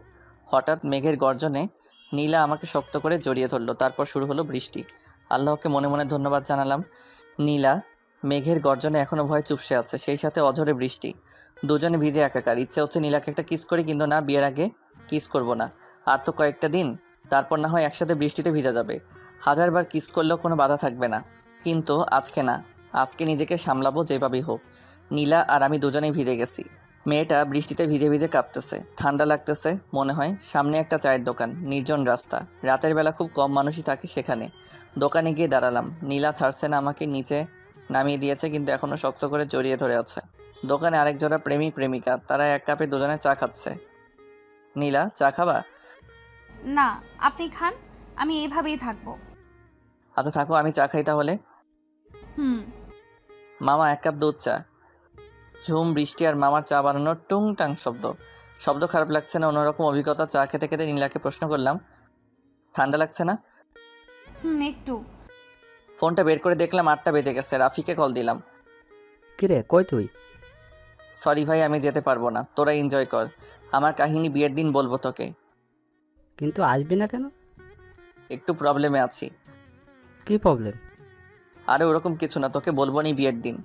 হঠাৎ মেঘের গর্জনে নীলা আমাকে শক্ত করে জড়িয়ে ধরলো। তারপর শুরু হলো বৃষ্টি। আল্লাহকে মনে মনে ধন্যবাদ জানালাম। নীলা মেঘের গর্জনে এখনও ভয় চুপসে আছে, সেই সাথে অঝরে বৃষ্টি। দুজনে ভিজে একাকার। ইচ্ছে হচ্ছে নীলাকে একটা কিস করি, কিন্তু না, বিয়ের আগে কিস করব না। আর তো কয়েকটা দিন, তারপর না হয় একসাথে বৃষ্টিতে ভিজা যাবে। 1000বার কিস করলেও কোনো বাধা থাকবে না। কিন্তু আজকে না, আজকে নিজেকে সামলাবো যেভাবেই হোক। নীলা আর আমি দুজনেই ভিজে গেছি। মেয়েটা বৃষ্টিতে ভিজে ভিজে কাঁপতেছে, ঠান্ডা লাগতেছে মনে হয়। সামনে একটা চায়ের দোকান, নির্জন রাস্তা। রাতের বেলা খুব কম মানুষই থাকে সেখানে। দোকানে গিয়ে দাঁড়ালাম। নীলা ছাড়ছে না আমাকে, নিচে নামিয়ে দিয়েছে কিন্তু এখনও শক্ত করে জড়িয়ে ধরে আছে। দোকানে আরেক জোড়া প্রেমিক প্রেমিকা, তারা এক কাপে দুজনে চা খাচ্ছে। নীলা, চা খাবা? না, আপনি খান, আমি এইভাবেই থাকবো। আচ্ছা থাকো, আমি চা খাই তাহলে। হুম। মামা 1 কাপ দুধ চা। ঝুম বৃষ্টি আর মামার চা বানানোর টুংটাং শব্দ। শব্দ খারাপ লাগছে না, অন্যরকম অভিজ্ঞতা। চা খেতে খেতে নীলাকে প্রশ্ন করলাম, ঠান্ডা লাগছে না? একটু। ফোনটা বের করে দেখলাম 8টা বেজে গেছে। রাফিকে কল দিলাম। কিরে কই তুই? সরি ভাই, আমি যেতে পারবো না, তোরা এনজয় কর। আমার কাহিনী বিয়ের দিন বলবো তোকে। কিন্তু আসবি না কেন? একটু প্রবলেমে আছি। কি প্রবলেম? আরে ওরকম কিছু না, তোকে বলবো নি বিয়ের দিন।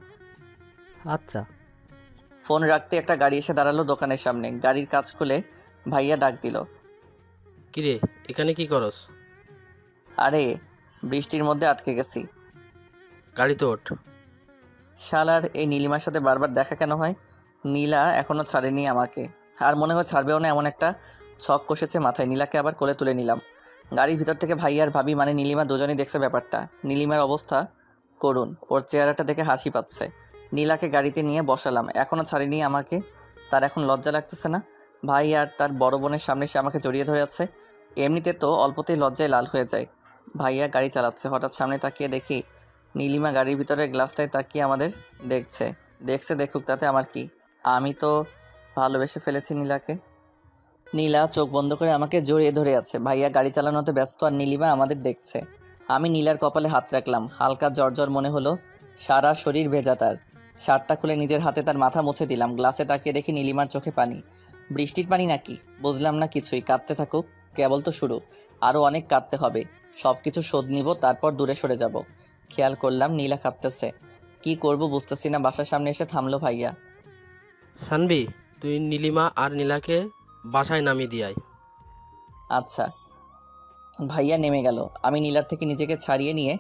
আচ্ছা। ফোন রাখতে একটা গাড়ি এসে দাঁড়ালো দোকানের সামনে। গাড়ির কাজ খুলে ভাইয়া ডাক দিল, কিরে এখানে কি করস? আরে বৃষ্টির মধ্যে আটকে গেছি। গাড়িতে ওঠ। শালার এই নীলিমার সাথে বারবার দেখা কেন হয়? নীলা এখনো ছাড়েনি আমাকে, আর মনে হয় ছাড়বেও না, এমন একটা ছক কষেছে মাথায়। নীলাকে আবার কোলে তুলে নিলাম। গাড়ির ভিতর থেকে ভাইয়া আর ভাবি মানে নীলিমা দুজনেই দেখছে ব্যাপারটা। নীলিমার অবস্থা করুণ, ওর চেহারাটা দেখে হাসি পাচ্ছে। নীলাকে গাড়িতে নিয়ে বসালাম। এখনও ছাড়েনি আমাকে, তার এখন লজ্জা লাগতেছে না? ভাই আর তার বড় বোনের সামনে সে আমাকে জড়িয়ে ধরে আছে। এমনিতে তো অল্পতেই লজ্জায় লাল হয়ে যায়। ভাইয়া গাড়ি চালাচ্ছে, হঠাৎ সামনে তাকিয়ে দেখি নীলিমা গাড়ির ভিতরে গ্লাসটায় তাকিয়ে আমাদের দেখছে। দেখুক, তাতে আমার কি? আমি তো ভালোবেসে ফেলেছি নীলাকে। নীলা চোখ বন্ধ করে আমাকে জড়িয়ে ধরে আছে। ভাইয়া গাড়ি চালানোতে ব্যস্ত আর নীলিমা আমাদের দেখছে। আমি নীলার কপালে হাত রাখলাম। হালকা জ্বর মনে হলো, সারা শরীর ভেজা। তার শার্টটা খুলে নিজের হাতে তার মাথা মুছে দিলাম। গ্লাসে তাকিয়ে দেখি নীলিমার চোখে পানি। বৃষ্টির পানি নাকি? বুঝলাম না কিছুই। কাঁদতে থাকুক, কেবল তো শুরু, আরও অনেক কাঁদতে হবে। সব কিছু শোধ নিব, তারপর দূরে সরে যাব। খেয়াল করলাম নীলা কাঁদতেছে। কি করব বুঝতেছি না। বাসার সামনে এসে থামলো ভাইয়া। সানবি, তুই নীলিমা আর নীলাকে বাসায় নামিয়ে দিয়াই। আচ্ছা। ভাইয়া নেমে গেল। আমি নীলার থেকে নিজেকে ছাড়িয়ে নিয়ে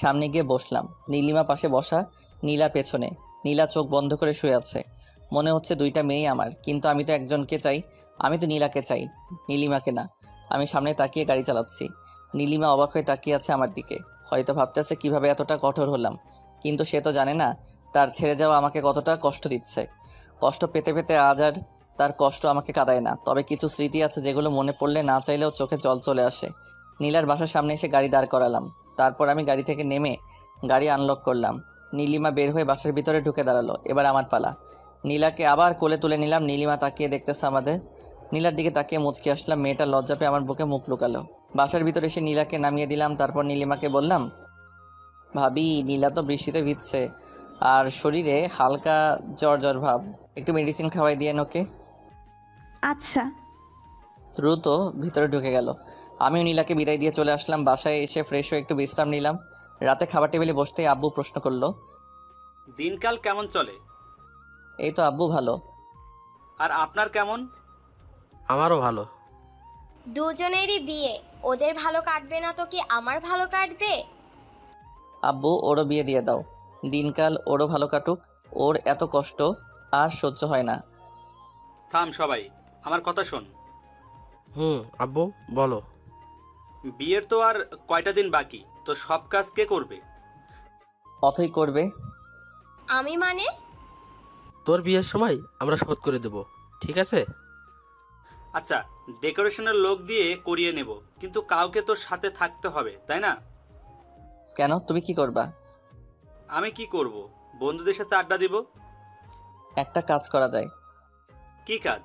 সামনে গিয়ে বসলাম। নীলিমা পাশে বসা, নীলা পেছনে। নীলা চোখ বন্ধ করে শুয়ে আছে। মনে হচ্ছে দুইটা মেয়ে আমার, কিন্তু আমি তো একজনকে চাই। আমি তো নীলাকে চাই, নীলিমাকে না। আমি সামনে তাকিয়ে গাড়ি চালাচ্ছি। নীলিমা অবাক হয়ে তাকিয়ে আছে আমার দিকে। হয়তো ভাবতেছে কিভাবে এতটা কঠোর হলাম, কিন্তু সে তো জানে না তার ছেড়ে যাওয়া আমাকে কতটা কষ্ট দিচ্ছে। কষ্ট পেতে পেতে আজ আর তার কষ্ট আমাকে কাঁদায় না। তবে কিছু স্মৃতি আছে যেগুলো মনে পড়লে না চাইলেও চোখে জল চলে আসে। নীলার বাসার সামনে এসে গাড়ি দাঁড় করালাম। তারপর আমি গাড়ি থেকে নেমে গাড়ি আনলক করলাম। নীলিমা বের হয়ে বাসার ভিতরে ঢুকে দাঁড়ালো। এবার আমার পালা। নীলাকে আবার কোলে তুলে নিলাম। নীলিমা তাকিয়ে দেখতেছে আমাদের। নীলার দিকে তাকিয়ে মুচকি আসলাম। মেয়েটা লজ্জা পেয়ে আমার বুকে মুখ লুকালো। বাসার ভিতরে এসে নীলাকে নামিয়ে দিলাম। তারপর নীলিমাকে বললাম, ভাবি নীলা তো বৃষ্টিতে ভিজছে আর শরীরে হালকা জ্বর ভাব, একটু মেডিসিন খাওয়াই দিয়ে ওকে। আচ্ছা। দ্রুত ভিতরে ঢুকে গেল। আমিও নীলাকে বিদায় দিয়ে চলে আসলাম। বাসায় এসে ফ্রেশ হয়ে একটু বিশ্রাম নিলাম। রাতে খাবার টেবিলে বসতেই আব্বু প্রশ্ন করলো, দিনকাল কেমন চলে? এই তো আব্বু, ভালো। আর আপনার কেমন? আমারও ভালো। দুজনেরই বিয়ে, ওদের ভালো কাটবে না তো কি আমার ভালো কাটবে? আব্বু ওরও বিয়ে দিয়ে দাও, দিনকাল ওরও ভালো কাটুক। ওর এত কষ্ট আর সহ্য হয় না। থাম সবাই, আমার কথা শোন। আব্বু বলো। বিয়ের তো আর কয়টা দিন বাকি, তো সব কাজ কে করবে? অথই করবে। আমি মানে? তোর বিয়ের সময় আমরা শোধ করে দেব, ঠিক আছে? আচ্ছা, ডেকোরেশনের লোক দিয়ে করিয়ে নেব, কিন্তু কাউকে তো সাথে থাকতে হবে, তাই না? কেন, তুমি কি করবা? আমি কি করব? বন্ধুদের সাথে আড্ডা দিব। একটা কাজ করা যায়। কি কাজ?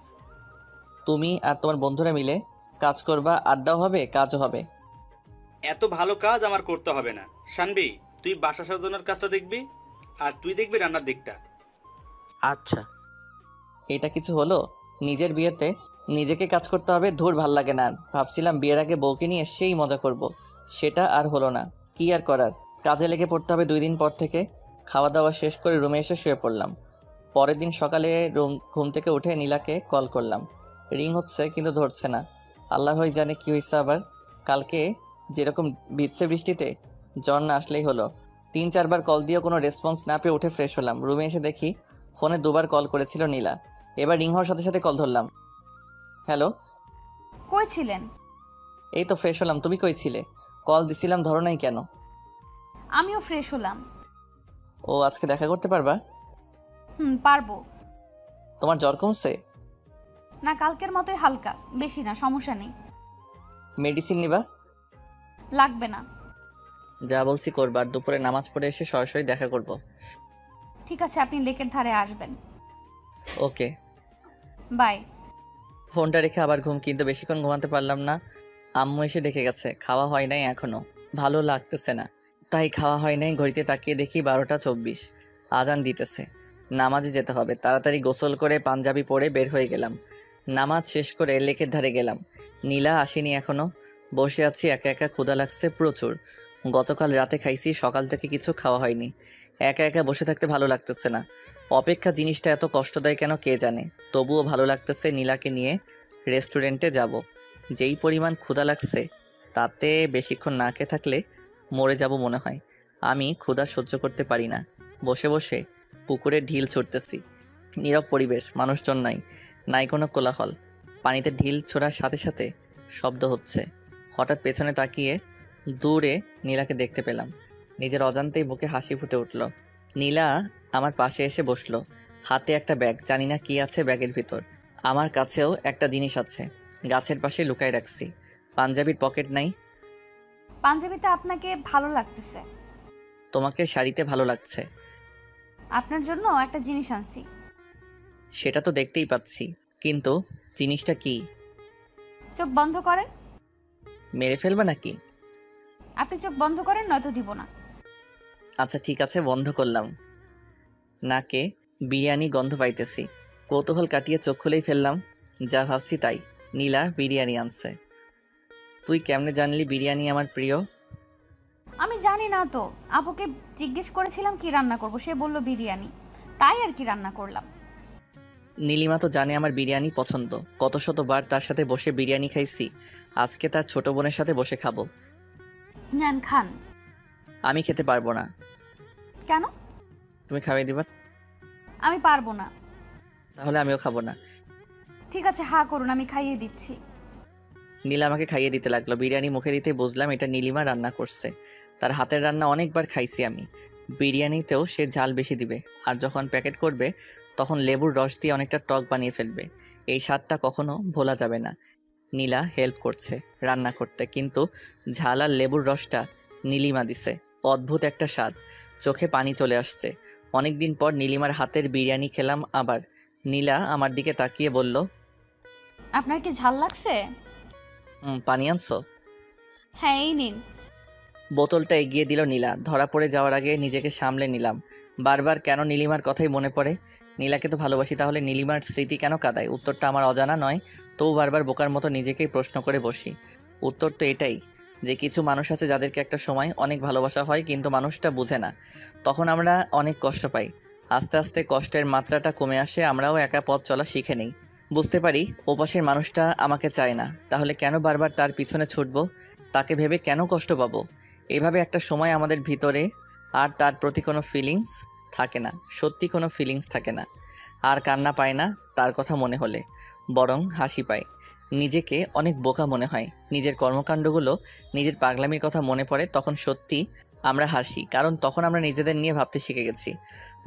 তুমি আর তোমার বন্ধুরা মিলে কাজ করবা, আড্ডাও হবে, কাজও হবে। এত ভালো কাজ আমার করতে হবে না। শানবি, তুই বাসা সাজানোর কাজটা দেখবি, আর তুই দেখবি রান্নার দিকটা। আচ্ছা। এটা কিছু হলো? নিজের বিয়েতে নিজেকে কাজ করতে হবে, ধুর ভাল লাগে না। ভাবছিলাম বিয়ের আগে বউকে নিয়ে সেই মজা করব, সেটা আর হলো না। কি আর করার, কাজে লেগে পড়তে হবে 2 দিন পর থেকে। খাওয়া দাওয়া শেষ করে রুমে এসে শুয়ে পড়লাম। পরের দিন সকালে ঘুম থেকে উঠে নীলাকে কল করলাম। রিং হচ্ছে কিন্তু ধরছে না। আল্লাহই জানে কি হয়েছে আবার। কালকে যেরকম ভিজছে বৃষ্টিতে, জ্বর না আসলেই হলো। 3-4 বার কল দিয়েও কোনো রেসপন্স না পেয়ে উঠে ফ্রেশ হলাম। রুমে এসে দেখি ফোনে 2 বার কল করেছিল নীলা। এবার রিং হওয়ার সাথে সাথে কল ধরলাম। হ্যালো। কই ছিলেন? এই তো ফ্রেশ হলাম, তুমি কই ছিলে? কল দিছিলাম, ধরো নাই কেন? আমিও ফ্রেশ হলাম। ও, আজকে দেখা করতে পারবা? পারবো। তোমার জ্বর কমছে? না, কালকের মতোই হালকা, বেশি না, সমস্যা নেই। মেডিসিন নিবা? লাগবে না। যা বলছি করবার। দুপুরে নামাজ পড়ে এসে সরাসরি দেখা করব। ঠিক আছে, আপনি লেকের ধারে আসবেন। ওকে। বাই। ফোনটা রেখে আবার ঘুম, কিন্তু বেশিক্ষণ ঘুমাতে পারলাম না। আম্মু এসে ডেকে গেছে, খাওয়া হয় নাই এখনো, ভালো লাগতেছে না, তাই খাওয়া হয় নাই। ঘড়িতে তাকিয়ে দেখি 12টা 24, আজান দিতেছে, নামাজে যেতে হবে। তাড়াতাড়ি গোসল করে পাঞ্জাবি পরে বের হয়ে গেলাম। নামাজ শেষ করে লেকের ধারে গেলাম। নীলা আসেনি এখনো, বসে আছি একা একা, ক্ষুধা লাগছে প্রচুর। গতকাল রাতে খাইছি, সকাল থেকে কিছু খাওয়া হয়নি। একা একা বসে থাকতে ভালো লাগতেছে না। অপেক্ষা জিনিসটা এত কষ্ট দেয় কেন কে জানে, তবুও ভালো লাগতেছে। নীলাকে নিয়ে রেস্টুরেন্টে যাব। যেই পরিমাণ ক্ষুধা লাগছে তাতে বেশিক্ষণ না খেয়ে থাকলে মরে যাব মনে হয়। আমি ক্ষুধা সহ্য করতে পারি না। বসে বসে পুকুরে ঢিল ছুটতেছি। নীরব পরিবেশ, মানুষজন নাই, নাই কোনো কোলাহল। পানিতে ঢিল ছোড়ার সাথে সাথে শব্দ হচ্ছে। হঠাৎ পেছনে তাকিয়ে দূরে নীলাকে দেখতে পেলাম। নিজের অজান্তেই বুকে হাসি ফুটে উঠল। নীলা আমার পাশে এসে বসলো, হাতে একটা ব্যাগ, জানি না কি আছে ব্যাগের ভিতর। আমার কাছেও একটা জিনিস আছে, গাছের পাশে লুকায় রাখছি। পাঞ্জাবির পকেট নাই। পাঞ্জাবিতে আপনাকে ভালো লাগতেছে। তোমাকে শাড়িতে ভালো লাগছে। আপনার জন্য একটা জিনিস আনছি। সেটা তো দেখতেই পাচ্ছি, কিন্তু জিনিসটা কি? চোখ বন্ধ করেন। মেরে ফেলবে নাকি? আপনি চোখ বন্ধ করেন, নয়তো দিব না। আচ্ছা ঠিক আছে, বন্ধ করলাম। নাকে বিরিয়ানি গন্ধ পাইতেছি। কৌতূহল কাটিয়ে চোখ খুলেই ফেললাম। যা ভাবছি তাই, নীলা বিরিয়ানি আনছে। তুই কেমনে জানলি বিরিয়ানি আমার প্রিয়? আমি জানি না তো, আপুকে জিজ্ঞেস করেছিলাম কি রান্না করব, সে বলল বিরিয়ানি, তাই আর কি রান্না করলাম। নীলিমা তো জানে আমার বিরিয়ানি পছন্দ, কত শতবার তার সাথে বসে বিরিয়ানি খাইছি। আজকে তার ছোট বোনের সাথে বসে খাবো। নেন খান। আমি খেতে পারবো না। কেন? তুমি খাইয়ে দিবা। আমি পারবো না। তাহলে আমিও খাবো না। ঠিক আছে, হা করুন, আমি খাইয়ে দিচ্ছি। নীলা আমাকে খাইয়ে দিতে লাগলো। বিরিয়ানি মুখে দিতে বুঝলাম এটা নীলিমা রান্না করছে। তার হাতের রান্না অনেকবার খাইছি আমি। বিরিয়ানিতেও সে ঝাল বেশি দিবে, আর যখন প্যাকেট করবে তখন লেবুর রস দিয়ে অনেকটা টক বানিয়ে ফেলবে। এই স্বাদটা কখনো ভোলা যাবে না। নীলা হেল্প করছে রান্না করতে, কিন্তু ঝাল আর লেবুর রসটা নীলিমা দিছে। অদ্ভুত একটা স্বাদ, চোখে পানি চলে আসছে। অনেকদিন পর নীলিমার হাতের বিরিয়ানি খেলাম আবার। নীলা আমার দিকে তাকিয়ে বলল, আপনার কি ঝাল লাগছে? পানি আনছো? হ্যাঁ, এই নিন। বোতলটা এগিয়ে দিল নীলা। ধরা পড়ে যাওয়ার আগে নিজেকে সামলে নিলাম। বারবার কেন নীলিমার কথাই মনে পড়ে। নীলাকে তো ভালোবাসি, তাহলে নীলিমার স্মৃতি কেন কাঁদায়? উত্তরটা আমার অজানা নয়, তবু বারবার বোকার মতো নিজেকেই প্রশ্ন করে বসি। উত্তর তো এটাই যে কিছু মানুষ আছে যাদেরকে একটা সময় অনেক ভালোবাসা হয়, কিন্তু মানুষটা বুঝে না। তখন আমরা অনেক কষ্ট পাই। আস্তে আস্তে কষ্টের মাত্রাটা কমে আসে, আমরাও একা পথ চলা শিখে নেই। বুঝতে পারি ওপাশের মানুষটা আমাকে চায় না, তাহলে কেন বারবার তার পিছনে ছুটবো? তাকে ভেবে কেন কষ্ট পাবো? এভাবে একটা সময় আমাদের ভিতরে আর তার প্রতি কোনো ফিলিংস থাকে না, সত্যি কোনো ফিলিংস থাকে না। আর কান্না পায় না তার কথা মনে হলে, বরং হাসি পায়। নিজেকে অনেক বোকা মনে হয়। নিজের কর্মকাণ্ডগুলো, নিজের পাগলামির কথা মনে পড়ে, তখন সত্যি আমরা হাসি, কারণ তখন আমরা নিজেদের নিয়ে ভাবতে শিখে গেছি,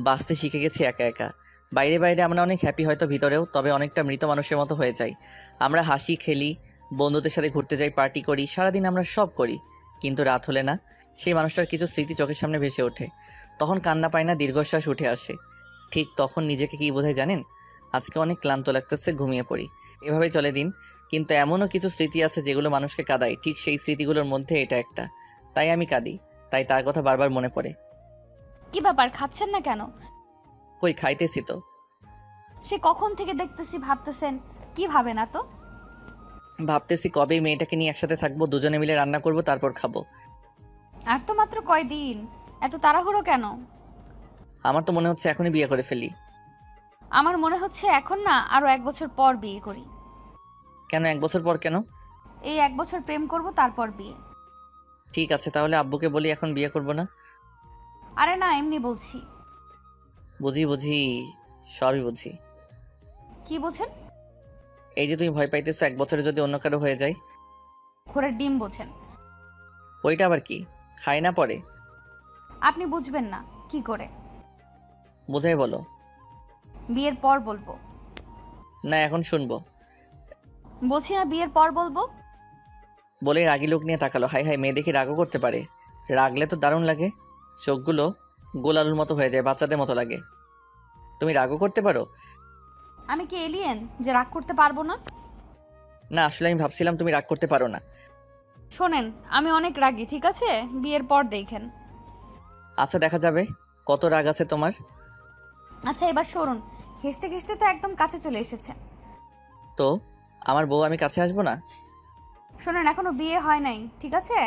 বাঁচতে শিখে গেছি একা একা। বাইরে বাইরে আমরা অনেক হ্যাপি হয়তো ভিতরেও, তবে অনেকটা মৃত মানুষের মতো হয়ে যাই। আমরা হাসি, খেলি, বন্ধুদের সাথে ঘুরতে যাই, পার্টি করি, সারাদিন আমরা সব করি, কিন্তু রাত হলে না, সেই মানুষটার কিছু স্মৃতি চোখের সামনে ভেসে ওঠে। তখন কান্না পায় না, দীর্ঘশ্বাস উঠে আসে। ঠিক তখন নিজেকে কি বোঝায় জানেন? আজকে অনেক ক্লান্ত লাগতেছে, ঘুমিয়ে পড়ি। এভাবেই চলে দিন। কিন্তু এমনও কিছু স্মৃতি আছে যেগুলো মানুষকে কাঁদায়, ঠিক সেই স্মৃতিগুলোর মধ্যে এটা একটা। তাই আমি কাঁদি, তাই তার কথা বারবার মনে পড়ে। কি ব্যাপার, খাচ্ছেন না কেন? কই, খাইতেছি তো। সে কখন থেকে দেখতেছি ভাবতেছেন, কি ভাবে না তো? ভাবতেছি কবে মেয়েটাকে নিয়ে একসাথে থাকবো, দুজনে মিলে রান্না করব, তারপর খাবো। আর তো মাত্র কয়দিন, এত তাড়াহুড়ো কেন? আমার তো মনে হচ্ছে এখনই বিয়ে করে ফেলি। আমার মনে হচ্ছে এখন না, আরো 1 বছর পর বিয়ে করি। কেন 1 বছর পর কেন? এই 1 বছর প্রেম করব, তারপর বিয়ে। ঠিক আছে, তাহলে আব্বুকে বলি এখন বিয়ে করব না। আরে না, এমনি বলছি। বুঝি বুঝি, সবই বুঝি। কি বোঝেন? এই যে তুমি ভয় পাইতেছো 1 বছরে যদি অন্য কারো হয়ে যায়। ঘোড়ার ডিম বোঝেন? ওইটা আবার কি? খায় না পরে? আপনি বুঝবেন না কি করে? বোঝাই বলো। বিয়ের পর বলবো। না, এখন শুনবো। বলছি না, বিয়ের পর বলবো। বলে রাগী লোক নিয়ে তাকালো। হাই হাই, মেয়ে দেখি রাগও করতে পারে। রাগলে তো দারুণ লাগে, চোখগুলো গোলালুর মতো হয়ে যায়, বাচ্চাদের মতো লাগে। তুমি রাগও করতে পারো? আমি কি এলিয়েন যে রাগ করতে পারবো না? না আসলে আমি ভাবছিলাম তুমি রাগ করতে পারো না। শোনেন, আমি অনেক রাগী, ঠিক আছে? বিয়ের পর দেখেন। আচ্ছা দেখা যাবে কত রাগ আছে তোমার। আচ্ছা এবার সরুন, ঘেঁষতে ঘেঁষতে তো একদম কাছে চলে এসেছে। তো আমার বউ আমি কাছে আসবো না? শোনেন, এখনো বিয়ে হয় নাই, ঠিক আছে?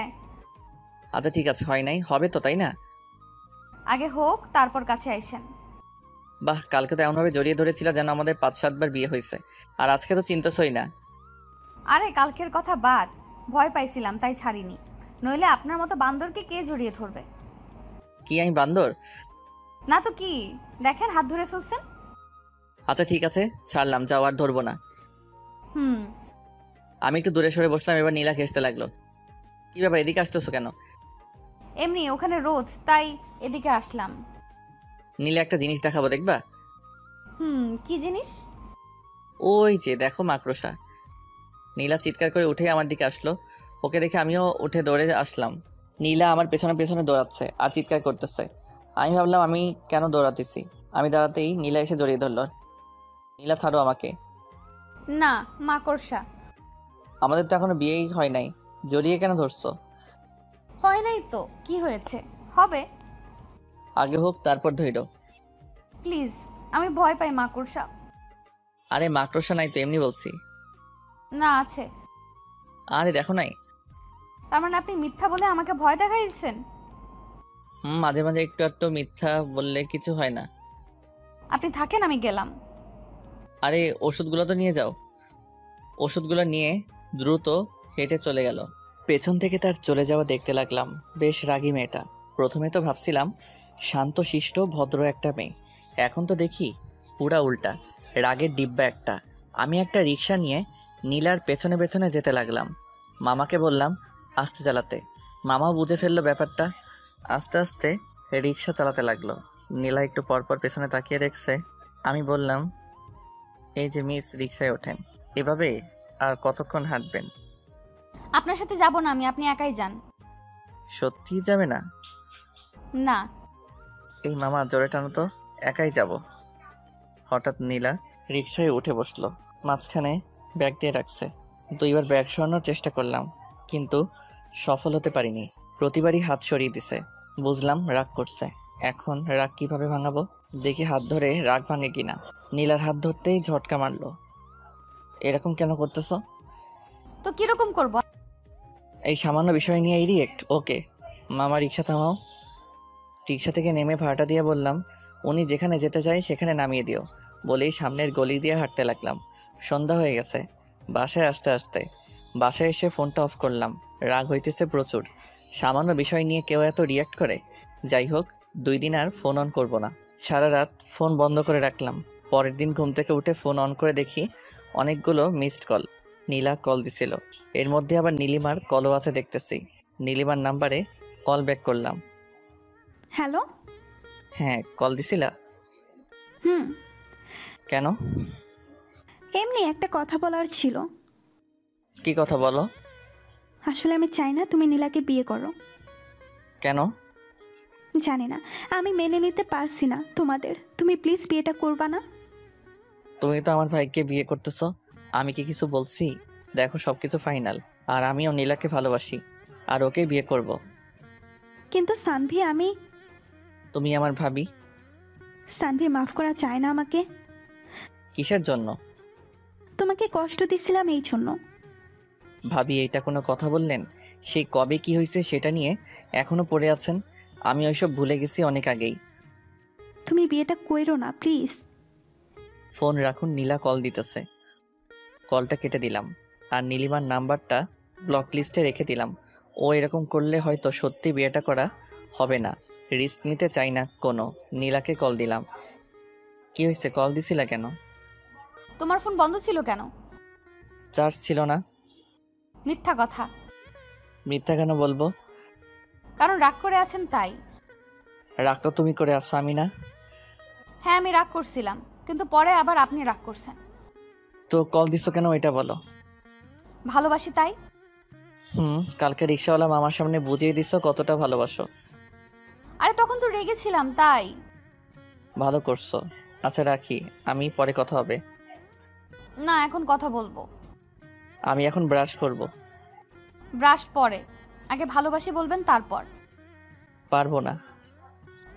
আচ্ছা ঠিক আছে, হয় নাই, হবে তো তাই না? আগে হোক, তারপর কাছে আইসেন। বাহ, কালকে তো এমনভাবে জড়িয়ে ধরেছিল যেন আমাদের 5-7 বার বিয়ে হয়েছে, আর আজকে তো চিন্তাছই না। আরে কালকের কথা বাদ, ভয় পাইছিলাম তাই ছাড়িনি, নইলে আপনার মতো বান্দরকে কে জড়িয়ে ধরবে? কি আমি বান্দর? না তো কি, দেখেন হাত ধরে ফেলছেন। আচ্ছা ঠিক আছে, ছাড়লাম, যাও আর ধরবো না। হুম। আমি একটু দূরে সরে বসলাম, এবার নীলা ঘেঁষতে লাগলো। কি ব্যাপার, এদিকে আসতেছো কেন? এমনি ওখানে রোদ, তাই এদিকে আসলাম। নীলা একটা জিনিস দেখাবো, দেখবা? কি জিনিস? ওই যে দেখো মাকড়সা। নীলা চিৎকার করে উঠে আমার দিকে আসলো, ওকে দেখে আমিও উঠে দৌড়ে আসলাম। নীলা আমার পেছনে পেছনে দৌড়াচ্ছে আর চিৎকার করতেছে। আমি ভাবলাম আমি কেন দৌড়াতেছি, আমি দাঁড়াতেই নীলা এসে জড়িয়ে ধরলো। নীলা ছাড়ো আমাকে। না, মাকড়সা। আমাদের তো এখনো বিয়েই হয় নাই, জড়িয়ে কেন ধরছো? হয় নাই তো কি হয়েছে, হবে। আগে হোক তারপর ধইরো। প্লিজ, আমি ভয় পাই মাকড়সা। আরে মাকড়সা নাই তো, এমনি বলছি। না আছে। আরে দেখো নাই। তার মানে আপনি মিথ্যা বলে আমাকে ভয় দেখাইছেন? মাঝে মাঝে একটু একটু মিথ্যা বললে কিছু হয় না। আপনি থাকেন, আমি গেলাম। আরে ওষুধগুলো তো নিয়ে যাও। ওষুধগুলো নিয়ে দ্রুত হেঁটে চলে গেল। পেছন থেকে তার চলে যাওয়া দেখতে লাগলাম। বেশ রাগী মেয়েটা। প্রথমে তো ভাবছিলাম শান্ত শিষ্ট ভদ্র একটা মেয়ে, এখন তো দেখি পুরা উল্টা, রাগের ডিব্বা একটা। আমি একটা রিক্সা নিয়ে নীলার পেছনে পেছনে যেতে লাগলাম। মামাকে বললাম আস্তে চালাতে। মামাও বুঝে ফেললো ব্যাপারটা, আস্তে আস্তে রিক্সা চালাতে লাগলো। নীলা একটু পরপর পেছনে তাকিয়ে দেখছে। আমি বললাম, এই যে মিস, রিক্সায় ওঠেন। এভাবে আর কতক্ষণ হাঁটবেন? আপনার সাথে যাব না আমি, আপনি একাই যান। সত্যিই যাবে না? না। এই মামা জোরে টানো তো, একাই যাব। হঠাৎ নীলা রিক্সায় উঠে বসলো, মাঝখানে ব্যাগ দিয়ে রাখছে। 2বার ব্যাগ সরানোর চেষ্টা করলাম, কিন্তু সফল হতে পারিনি। প্রতিবারই হাত সরিয়ে দিছে। বুঝলাম রাগ করছে। এখন রাগ কিভাবে ভাঙাবো, দেখি হাত ধরে রাগ ভাঙে কিনা। নীলার হাত ধরতেই ঝটকা মারলো। এরকম কেন করতেছো? তো কিরকম করব? এই সামান্য বিষয় নিয়ে রিয়েক্ট? ওকে মামা, রিক্সা থামাও। রিক্সা থেকে নেমে ভাড়াটা দিয়ে বললাম, উনি যেখানে যেতে চায় সেখানে নামিয়ে দিও। বলেই সামনের গলি দিয়ে হাঁটতে লাগলাম। সন্ধ্যা হয়ে গেছে। বাসায় আসতে আসতে বাসায় এসে ফোনটা অফ করলাম। রাগ হইতেছে প্রচুর। সামান্য বিষয় নিয়ে কেউ এত রিয়াক্ট করে। যাই হোক, 2 দিন আর ফোন অন করব না। সারা রাত ফোন বন্ধ করে রাখলাম। পরের দিন ঘুম থেকে উঠে ফোন অন করে দেখি অনেকগুলো মিসড কল। নীলা কল দিছিল, এর মধ্যে আবার নীলিমার কলও আছে দেখতেছি। নীলিমার নাম্বারে কল ব্যাক করলাম। হ্যালো। হ্যাঁ, কল দিছিলা? হুম। কেন? এমনি একটা কথা বলার ছিল। কি কথা বলো? আসলে আমি চাই না তুমি নীলাকে বিয়ে করো। কেন? জানি না, আমি মেনে নিতে পারছি না তোমাদের। তুমি প্লিজ বিয়েটা করবা না? তুমি তো আমার ভাইকে বিয়ে করতেছো, আমি কি কিছু বলছি? দেখো সবকিছু ফাইনাল, আর আমিও নীলাকে ভালোবাসি, আর ওকে বিয়ে করব। কিন্তু সানভি, আমি... তুমি আমার ভাবি। সানভি, মাফ করা চায় না আমাকে। কিসের জন্য? তোমাকে কষ্ট দিছিলাম এই জন্য। ভাবি, এইটা কোনো কথা বললেন? সেই কবে কি হয়েছে সেটা নিয়ে এখনো পড়ে আছেন? আমি ওইসব ভুলে গেছি অনেক আগেই। তুমি বিয়েটা কইরো না প্লিজ। ফোন রাখুন, নীলা কল দিতেছে। কলটা কেটে দিলাম, আর নীলিমার নাম্বারটা ব্লক লিস্টে রেখে দিলাম। ও এরকম করলে হয়তো সত্যি বিয়েটা করা হবে না, রিস্ক নিতে চাই না কোনো। নীলাকে কল দিলাম। কি হয়েছে, কল দিছিলা কেন? তোমার ফোন বন্ধ ছিল কেন? চার্জ ছিল না। মিথ্যা কথা। মিথ্যা কেন বলবো? কারণ রাগ করে আছেন তাই। রাগ তো তুমি করে আসছো, আমি না। হ্যাঁ, আমি রাগ করছিলাম, কিন্তু পরে আবার আপনি রাগ করছেন। তো কল দিছো কেন এটা বলো। ভালোবাসি তাই। কালকে রিক্সাওয়ালা মামার সামনে বুঝিয়ে দিছো কতটা ভালোবাসো। আরে তখন তো রেগেছিলাম তাই। ভালো করছো। আচ্ছা রাখি, আমি পরে কথা হবে। না, এখন কথা বলবো। আমি এখন ব্রাশ করব। ব্রাশ পরে, আগে ভালোবাসি বলবেন তারপর। পারবো না।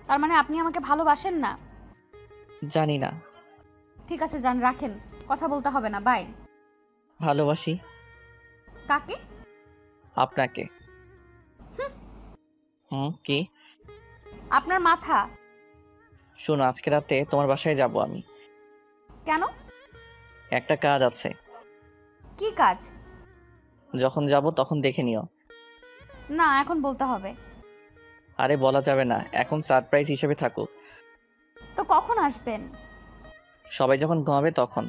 তার মানে আপনি আমাকে ভালোবাসেন না? জানি না। ঠিক আছে যান, রাখেন, কথা বলতে হবে না, বাই। ভালোবাসি। কাকে? আপনাকে। কি? আপনার মাথা। শোনো, আজকে রাতে তোমার বাসায় যাব আমি। কেন? একটা কাজ আছে। কি কাজ? যখন যাব তখন দেখে নিও। না, এখন বলতে হবে। আরে বলা যাবে না, এখন সারপ্রাইজ হিসেবে থাকুক। তো কখন আসবেন? সবাই যখন ঘুমাবে তখন।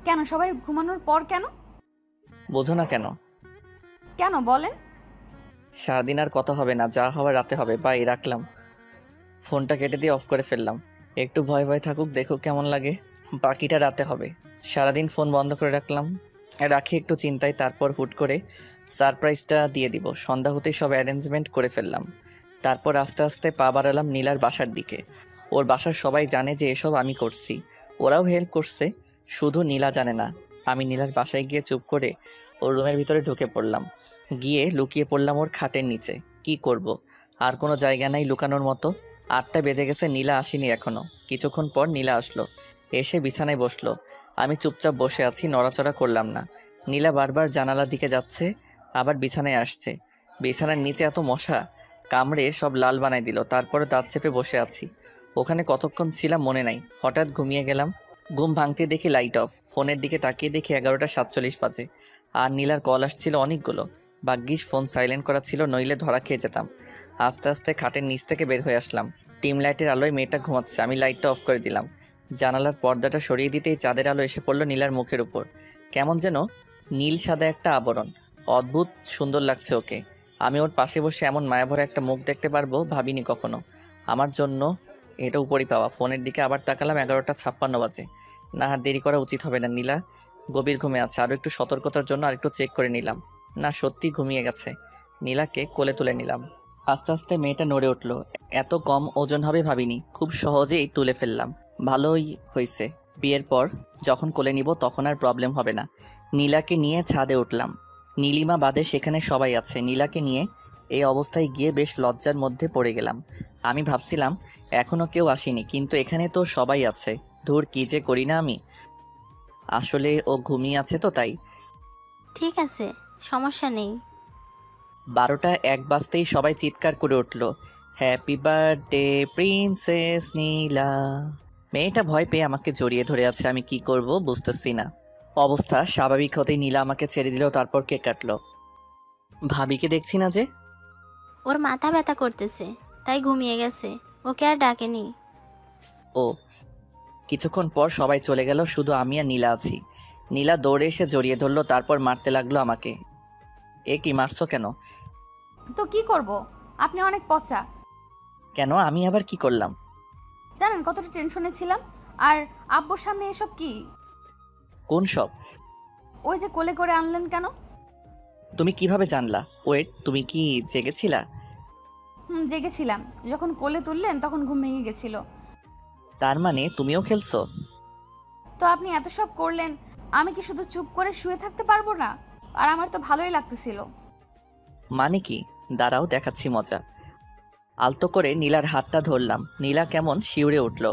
কেন, সবাই ঘুমানোর পর কেন? বোঝো না কেন? কেন বলেন? সারাদিন আর কথা হবে না, যা হওয়ার রাতে হবে। বাই, রাখলাম। ফোনটা কেটে দিয়ে অফ করে ফেললাম। একটু ভয় ভয় থাকুক, দেখো কেমন লাগে। বাকিটা রাতে হবে। সারাদিন ফোন বন্ধ করে রাখি একটু চিন্তায়, তারপর হুট করে সারপ্রাইজটা দিয়ে দিব। সন্ধ্যা হতেই সব অ্যারেঞ্জমেন্ট করে ফেললাম। তারপর আস্তে আস্তে পা বাড়ালাম নীলার বাসার দিকে। ওর বাসার সবাই জানে যে এসব আমি করছি, ওরাও হেল্প করছে, শুধু নীলা জানে না। আমি নীলার বাসায় গিয়ে চুপ করে ওর রুমের ভিতরে ঢুকে পড়লাম। গিয়ে লুকিয়ে পড়লাম ওর খাটের নিচে। কি করব, আর কোনো জায়গা নাই লুকানোর মতো। 8টা বেজে গেছে, নীলা আসেনি এখনো। কিছুক্ষণ পর নীলা আসলো, এসে বিছানায় বসলো। আমি চুপচাপ বসে আছি, নড়াচড়া করলাম না। নীলা বারবার জানালার দিকে যাচ্ছে, আবার বিছানায় আসছে। বিছানার নিচে এত মশা, কামড়ে সব লাল বানাই দিল। তারপরে দাঁত চেপে বসে আছি। ওখানে কতক্ষণ ছিলাম মনে নাই, হঠাৎ ঘুমিয়ে গেলাম। ঘুম ভাঙতে দেখি লাইট অফ। ফোনের দিকে তাকিয়ে দেখি 11টা 47 বাজে। আর নীলার কল আসছিল অনেকগুলো। ভাগ্যিস ফোন সাইলেন্ট করা ছিল, নইলে ধরা খেয়ে যেতাম। আস্তে আস্তে খাটের নিচ থেকে বের হয়ে আসলাম। টিম লাইটের আলোয় মেয়েটা ঘুমাচ্ছে, আমি লাইটটা অফ করে দিলাম। জানালার পর্দাটা সরিয়ে দিতেই চাঁদের আলো এসে পড়লো নীলার মুখের উপর। কেমন যেন নীল সাদা একটা আবরণ, অদ্ভুত সুন্দর লাগছে ওকে। আমি ওর পাশে বসে এমন মায়াভরা একটা মুখ দেখতে পারবো ভাবিনি কখনো। আমার জন্য এটা উপরই পাওয়া। ফোনের দিকে আবার তাকালাম, 11টা 56 বাজে। না, আর দেরি করা উচিত হবে না। নীলা গভীর ঘুমে আছে, আরও একটু সতর্কতার জন্য আরেকটু চেক করে নিলাম। না, সত্যি ঘুমিয়ে গেছে। নীলাকে কোলে তুলে নিলাম। আস্তে আস্তে মেয়েটা নড়ে উঠলো। এত কম ওজন হবে ভাবিনি, খুব সহজেই তুলে ফেললাম। ভালোই হয়েছে, বিয়ের পর যখন কোলে নিব তখন আর প্রবলেম হবে না। নীলাকে নিয়ে ছাদে উঠলাম। নীলিমা বাদে সেখানে সবাই আছে। নীলাকে নিয়ে এই অবস্থায় গিয়ে বেশ লজ্জার মধ্যে পড়ে গেলাম। আমি ভাবছিলাম এখনও কেউ আসেনি, কিন্তু এখানে তো সবাই আছে। ধুর, কী যে করি না আমি। আসলে ও ঘুমিয়ে আছে তো তাই। ঠিক আছে, সমস্যা নেই। 12টা 1 বাজতেই সবাই চিৎকার করে উঠল, হ্যাপি বার্থডে প্রিন্সেস নীলা। মেয়েটা ভয় পেয়ে আমাকে জড়িয়ে ধরে আছে। আমি কি করব বুঝতেছি না। অবস্থা স্বাভাবিক হতেই নীলা আমাকে ছেড়ে দিল, তারপর কেক কাটলো। ভাবিকে দেখছি না যে। ওর মাথা ব্যথা করতেছে, তাই ঘুমিয়ে গেছে, ওকে আর ডাকেনি। ও। কিছুক্ষণ পর সবাই চলে গেল, শুধু আমি আর নীলা আছি। নীলা দৌড়ে এসে জড়িয়ে ধরলো, তারপর মারতে লাগলো আমাকে। এ কি, মারছো কেন? তো কি করব, আপনি অনেক পচা। কেন, আমি আবার কি করলাম? জানেন কতটা টেনশনে ছিলাম। আর আব্বুর সামনে এসব কি? কোন সব? ওই যে কোলে করে আনলেন কেন? তুমি কিভাবে জানলা? ওয়েট, তুমি কি জেগেছিলা? জেগেছিলাম। যখন কোলে তুললেন তখন ঘুম ভেঙে গেছিল। তার মানে তুমিও খেলছো? তো আপনি এত সব করলেন, আমি কি শুধু চুপ করে শুয়ে থাকতে পারবো না? আর আমার তো ভালোই লাগতেছিল। মানে কি? দাঁড়াও, দেখাচ্ছি মজা। আলতো করে নীলার হাতটা ধরলাম। নীলা কেমন শিউরে উঠল।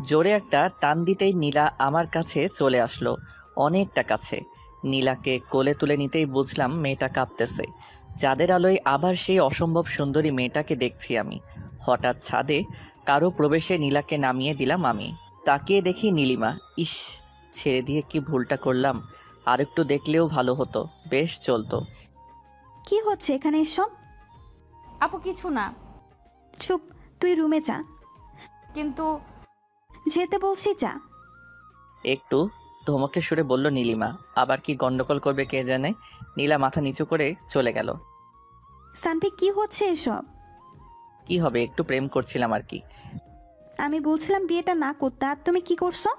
জোরে একটা টান দিতেই নীলা আমার কাছে চলে আসলো, অনেকটা কাছে। নীলাকে কোলে তুলে নিতেই বুঝলাম মেয়েটা কাঁপতেছে। চাঁদের আলোয় আবার সেই অসম্ভব সুন্দরী মেয়েটাকে দেখছি আমি। হঠাৎ ছাদে কারো প্রবেশে নীলাকে নামিয়ে দিলাম আমি। তাকিয়ে দেখি নীলিমা। ইস, ছেড়ে দিয়ে কি ভুলটা করলাম। আর একটু দেখলেও ভালো হতো, বেশ চলতো। কি হচ্ছে এখানে এসব? আপু কিছু না। চুপ, তুই রুমে যা। কিন্তু যেতে বলছি, যা। একটু ধমকে সুরে বলল নীলিমা। আবার কি গন্ডগোল করবে কে জানে। নীলা মাথা নিচু করে চলে গেল। সানভি, কি হচ্ছে এসব? কি হবে, একটু প্রেম করছিলাম আর কি। আমি বলছিলাম বিয়েটা না করতে, আর তুমি কি করছো?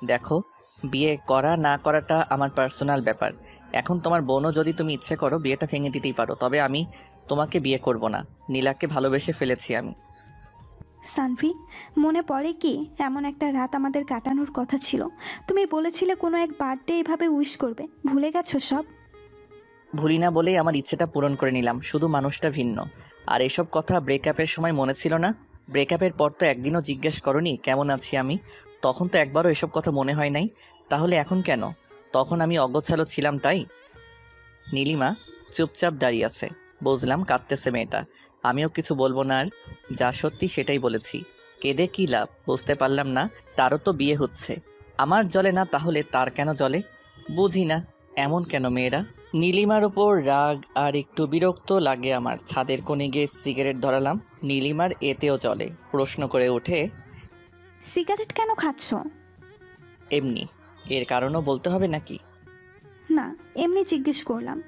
দেখো, বিয়ে করা না করাটা আমার পার্সোনাল ব্যাপার। এখন তোমার বোনও যদি তুমি ইচ্ছে করো বিয়েটা ভেঙে দিতেই পারো, তবে আমি তোমাকে বিয়ে করব না। নীলাকে ভালোবেসে ফেলেছি আমি। সানভি, মনে পড়ে কি এমন একটা রাত আমাদের কাটানোর কথা ছিল? তুমি বলেছিলে কোনো এক বার্থডে এভাবে উইশ করবে, ভুলে গেছো সব? ভুলি না বলেই আমার ইচ্ছেটা পূরণ করে নিলাম, শুধু মানুষটা ভিন্ন। আর এসব কথা ব্রেকআপের সময় মনে ছিল না? ব্রেকআপের পর তো একদিনও জিজ্ঞেস করনি কেমন আছি আমি, তখন তো একবারও এসব কথা মনে হয় নাই। তাহলে এখন কেন? তখন আমি অগোছালো ছিলাম তাই? নীলিমা চুপচাপ দাঁড়িয়ে আছে, বুঝলাম কাঁদতেছে মেয়েটা। আমিও কিছু বলবো না, আর যা সত্যি সেটাই বলেছি। কেঁদে কী লাভ বুঝতে পারলাম না। তারও তো বিয়ে হচ্ছে, আমার জ্বলে না তাহলে তার কেন জ্বলে? বুঝি না এমন কেন মেয়েরা। নীলিমার ওপর রাগ আর একটু বিরক্ত লাগে আমার। ছাদের কোণে গিয়ে সিগারেট ধরালাম, নীলিমার এতেও জ্বলে। প্রশ্ন করে ওঠে, সিগারেট কেন খাচ্ছ? এমনি। এর কারণও বলতে হবে নাকি? না, এমনি জিজ্ঞেস করলাম।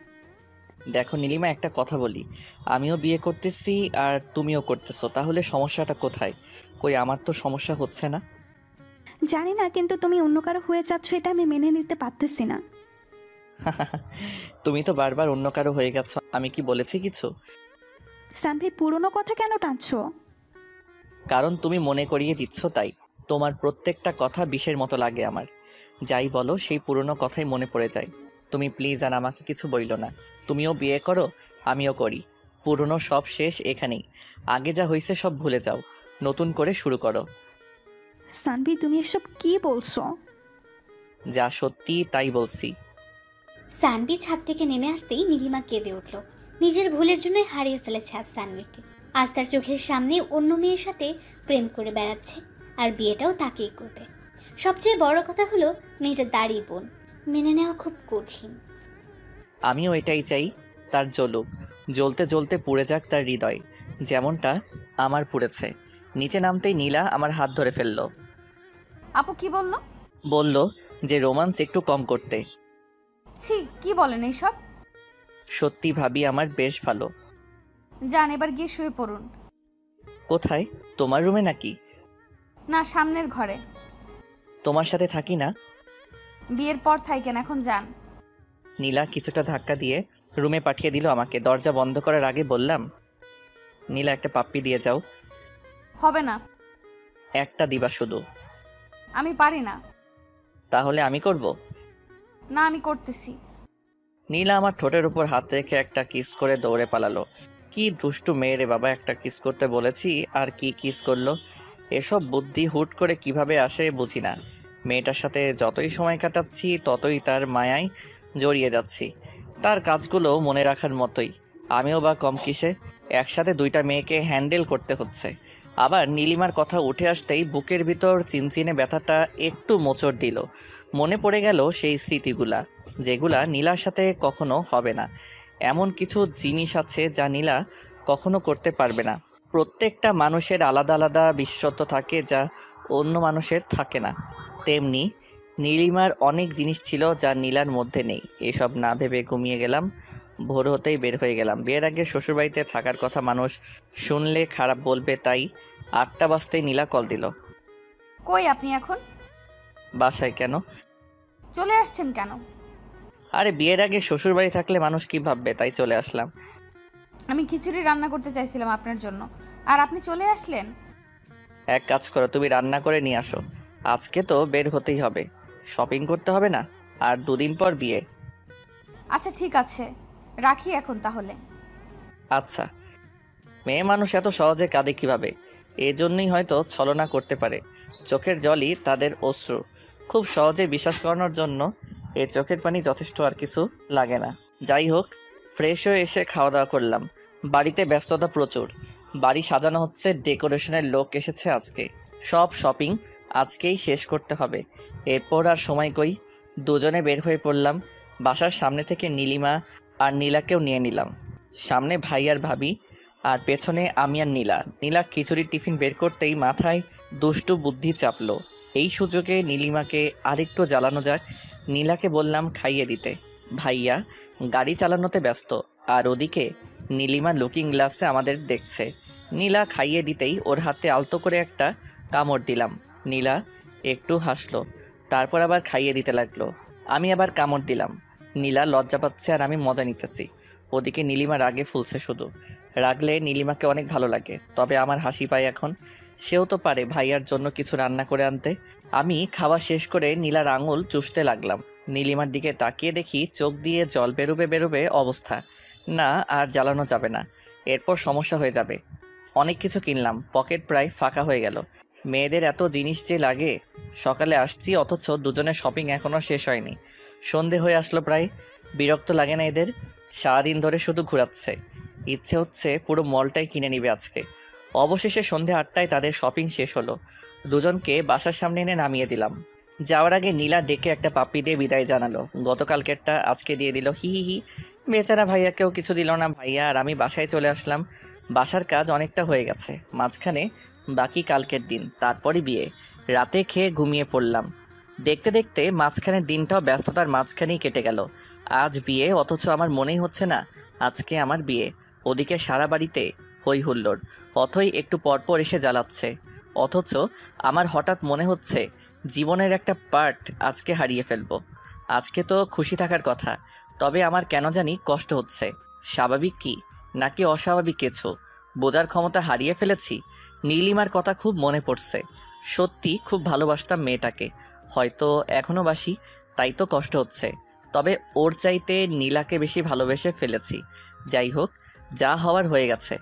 দেখো নীলিমা, একটা কথা বলি, আমিও বিয়ে করতেছি আর তুমিও করতেছো, তাহলে সমস্যাটা কোথায়? কই আমার তো সমস্যা হচ্ছে না। জানি না, কিন্তু তুমি অন্য কারো হয়ে যাচ্ছ এটা আমি মেনে নিতে পারতেছি না। তুমি তো বারবার অন্য কারো হয়ে গেছো, আমি কি বলেছি কিছু? সানভি, পুরনো কথা কেন টানছো? কারণ তুমি মনে করিয়ে দিচ্ছ তাই। তোমার প্রত্যেকটা কথা বিষের মতো লাগে আমার। যাই বলো সেই পুরনো কথাই মনে পড়ে যায়। তুমি প্লিজ আর আমাকে কিছু বইলো না। তুমিও বিয়ে করো, আমিও করি। পুরনো সব শেষ এখানেই। আগে যা হয়েছে সব ভুলে যাও, নতুন করে শুরু করো। সানভি, তুমি এসব কি বলছো? যা সত্যি তাই বলছি। সানভি ছাদ থেকে নেমে আসতেই নীলিমা কেঁদে উঠল। নিজের ভুলের জন্যই হারিয়ে ফেলেছে আজ সানভিকে। আজ তার চোখের সামনে অন্য মেয়ের সাথে প্রেম করে বেড়াচ্ছে, আর বিয়েটাও তাকেই করবে। সবচেয়ে বড় কথা হলো মেয়েটা দাড়ি বোন, মেনে নেওয়া খুব কঠিন। আমিও এটাই চাই, তার জ্বলুক, জ্বলতে জ্বলতে পুড়ে যাক তার হৃদয়, যেমনটা আমার পুড়েছে। নিচে নামতেই নীলা আমার হাত ধরে ফেলল। আপু কি বললো? বলল যে রোমান্স একটু কম করতে। ছি, কি বলেন এইসব? সত্যি ভাবি আমার বেশ ভালো। যান এবার গিয়ে শুয়ে পড়ুন। কোথায়? তোমার রুমে নাকি? না, সামনের ঘরে। তোমার সাথে থাকি না? বিয়ের পর থাইকেন, এখন যান। নীলা কিছুটা ধাক্কা দিয়ে রুমে পাঠিয়ে দিল আমাকে। দরজা বন্ধ করার আগে বললাম, নীলা একটা পাপ্পি দিয়ে যাও। হবে না। একটা দিবা শুধু? আমি পারি না। তাহলে আমি করব? না, আমি করতেছি। নীলা আমার ঠোঁটের উপর হাত রেখে একটা কিস করে দৌড়ে পালালো। কি দুষ্টু মেয়ে রে বাবা, একটা কিস করতে বলেছি আর কি কিস করলো। এসব বুদ্ধি হুট করে কিভাবে আসে বুঝি না। মেয়েটার সাথে যতই সময় কাটাচ্ছি ততই তার মায়ায় জড়িয়ে যাচ্ছি। তার কাজগুলো মনে রাখার মতোই, আমিও বা কম কিসে। একসাথে দুইটা মেয়েকে হ্যান্ডেল করতে হচ্ছে। আবার নীলিমার কথা উঠে আসতেই বুকের ভিতর চিনচিনে ব্যথাটা একটু মোচড় দিল। মনে পড়ে গেল সেই স্মৃতিগুলা, যেগুলা নীলার সাথে কখনো হবে না। এমন কিছু জিনিস আছে যা নীলা কখনো করতে পারবে না। প্রত্যেকটা মানুষের আলাদা আলাদা বিশেষত্ব থাকে যা অন্য মানুষের থাকে না। তেমনি নীলিমার অনেক জিনিস ছিল যা নীলার মধ্যে নেই। এসব না ভেবে ঘুমিয়ে গেলাম। ভোর হতেই বের হয়ে গেলাম। বিয়ের আগে শ্বশুরবাড়িতে থাকার কথা মানুষ শুনলে খারাপ বলবে, তাই 8টা বাজতেই নীলা কল দিল। কই আপনি এখন? বাসায়। কেন? চলে আসছেন কেন? আরে বিয়ের আগে শ্বশুরবাড়ি থাকলে মানুষ কি ভাববে, তাই চলে আসলাম। আমি খিচুড়ি রান্না করতে চাইছিলাম আপনার জন্য, আর আপনি চলে আসলেন। এক কাজ করো, তুমি রান্না করে নিয়ে আসো। আজকে তো বের হতেই হবে, শপিং করতে হবে না? আর 2 দিন পর বিয়ে। আচ্ছা ঠিক আছে, রাখি এখন তাহলে। আচ্ছা। মেয়ে মানুষ এত সহজে কাঁদে কিভাবে? এজন্যই হয়তো ছলনা করতে পারে। চোখের জলই তাদের অশ্রু। খুব সহজে বিশ্বাস করানোর জন্য এই চোখের পানি যথেষ্ট, আর কিছু লাগে না। যাই হোক, ফ্রেশ হয়ে এসে খাওয়া দাওয়া করলাম। বাড়িতে ব্যস্ততা প্রচুর। বাড়ি সাজানো হচ্ছে, ডেকোরেশনের লোক এসেছে আজকে। সব শপিং আজকেই শেষ করতে হবে। এরপর আর সময় কই, দুজনে বের হয়ে পড়লাম। বাসার সামনে থেকে নীলিমা আর নীলাকেও নিয়ে নিলাম। সামনে ভাই আর ভাবি, আর পেছনে আমি আর নীলা। নীলা খিচুড়ির টিফিন বের করতেই মাথায় দুষ্টু বুদ্ধি চাপলো। এই সুযোগে নীলিমাকে আরেকটু জ্বালানো যাক। নীলাকে বললাম খাইয়ে দিতে। ভাইয়া গাড়ি চালানোতে ব্যস্ত, আর ওদিকে নীলিমা লুকিং গ্লাসে আমাদের দেখছে। নীলা খাইয়ে দিতেই ওর হাতে আলতো করে একটা কামড় দিলাম। নীলা একটু হাসলো, তারপর আবার খাইয়ে দিতে লাগলো। আমি আবার কামড় দিলাম। নীলা লজ্জা পাচ্ছে আর আমি মজা নিতেছি। ওদিকে নীলিমা রাগে ফুলছে শুধু। রাগলে নীলিমাকে অনেক ভালো লাগে, তবে আমার হাসি পায় এখন। সেও তো পারে ভাইয়ার জন্য কিছু রান্না করে আনতে। আমি খাওয়া শেষ করে নীলার আঙুল চুষতে লাগলাম। নীলিমার দিকে তাকিয়ে দেখি চোখ দিয়ে জল বেরোবে বেরোবে অবস্থা। না, আর জ্বালানো যাবে না, এরপর সমস্যা হয়ে যাবে। অনেক কিছু কিনলাম, পকেট প্রায় ফাঁকা হয়ে গেল। মেয়েদের এত জিনিস যে লাগে। সকালে আসছি অথচ দুজনের শপিং এখনও শেষ হয়নি। সন্ধে হয়ে আসলো প্রায়। বিরক্ত লাগে না এদের? সারাদিন ধরে শুধু ঘোরাচ্ছে। ইচ্ছে হচ্ছে পুরো মলটাই কিনে নিবে আজকে। অবশেষে সন্ধে 8টায় তাদের শপিং শেষ হলো। দুজনকে বাসার সামনে এনে নামিয়ে দিলাম। যাওয়ার আগে নীলা ডেকে একটা পাপ্পি দিয়ে বিদায় জানালো। গতকালকেরটা আজকে দিয়ে দিল, হি হি হি। বেচারা ভাইয়াকেও কিছু দিল না। ভাইয়া আর আমি বাসায় চলে আসলাম। বাসার কাজ অনেকটা হয়ে গেছে, মাঝখানে বাকি কালকের দিন, তারপরই বিয়ে। রাতে খেয়ে ঘুমিয়ে পড়লাম। দেখতে দেখতে মাঝখানের দিনটাও ব্যস্ততার মাঝখানেই কেটে গেল। আজ বিয়ে, অথচ আমার মনেই হচ্ছে না আজকে আমার বিয়ে। ওদিকে সারা বাড়িতে হই হুল্লোড়, অথই একটু পরপর এসে জ্বালাচ্ছে। অথচ আমার হঠাৎ মনে হচ্ছে জীবনের একটা পার্ট আজকে হারিয়ে ফেলবো। আজকে তো খুশি থাকার কথা, তবে আমার কেন জানি কষ্ট হচ্ছে। স্বাভাবিক কি নাকি অস্বাভাবিক কিছু বোঝার ক্ষমতা হারিয়ে ফেলেছি। নীলিমার কথা খুব মনে পড়ছে। সত্যি খুব ভালোবাসতাম মেয়েটাকে, হয়তো এখনও বাসি, তাই তো কষ্ট হচ্ছে। তবে ওর চাইতে নীলাকে বেশি ভালোবেসে ফেলেছি। যাই হোক, যা হওয়ার হয়ে গেছে,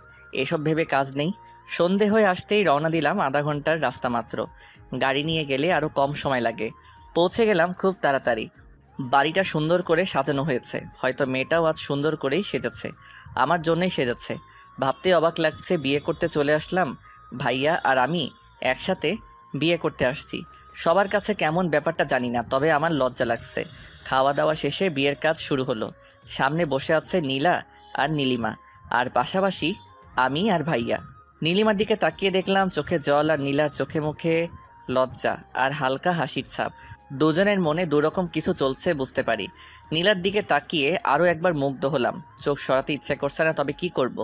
এসব ভেবে কাজ নেই। সন্ধে হয়ে আসতেই রওনা দিলাম। আধা ঘন্টার রাস্তা মাত্র। গাড়ি নিয়ে গেলে আরও কম সময় লাগে। পৌঁছে গেলাম খুব তাড়াতাড়ি। বাড়িটা সুন্দর করে সাজানো হয়েছে, হয়তো মেয়েটাও আজ সুন্দর করেই সেজেছে, আমার জন্যই সেজেছে। ভাবতে অবাক লাগছে, বিয়ে করতে চলে আসলাম। ভাইয়া আর আমি একসাথে বিয়ে করতে আসছি। সবার কাছে কেমন ব্যাপারটা জানি না, তবে আমার লজ্জা লাগছে। খাওয়া দাওয়া শেষে বিয়ের কাজ শুরু হলো। সামনে বসে আছে নীলা আর নীলিমা, আর পাশাপাশি আমি আর ভাইয়া। নীলিমার দিকে তাকিয়ে দেখলাম চোখে জল, আর নীলার চোখে মুখে লজ্জা আর হালকা হাসির ছাপ। দুজনের মনে দুরকম কিছু চলছে বুঝতে পারি। নীলার দিকে তাকিয়ে আরও একবার মুগ্ধ হলাম। চোখ সরাতে ইচ্ছে করছে না, তবে কি করব।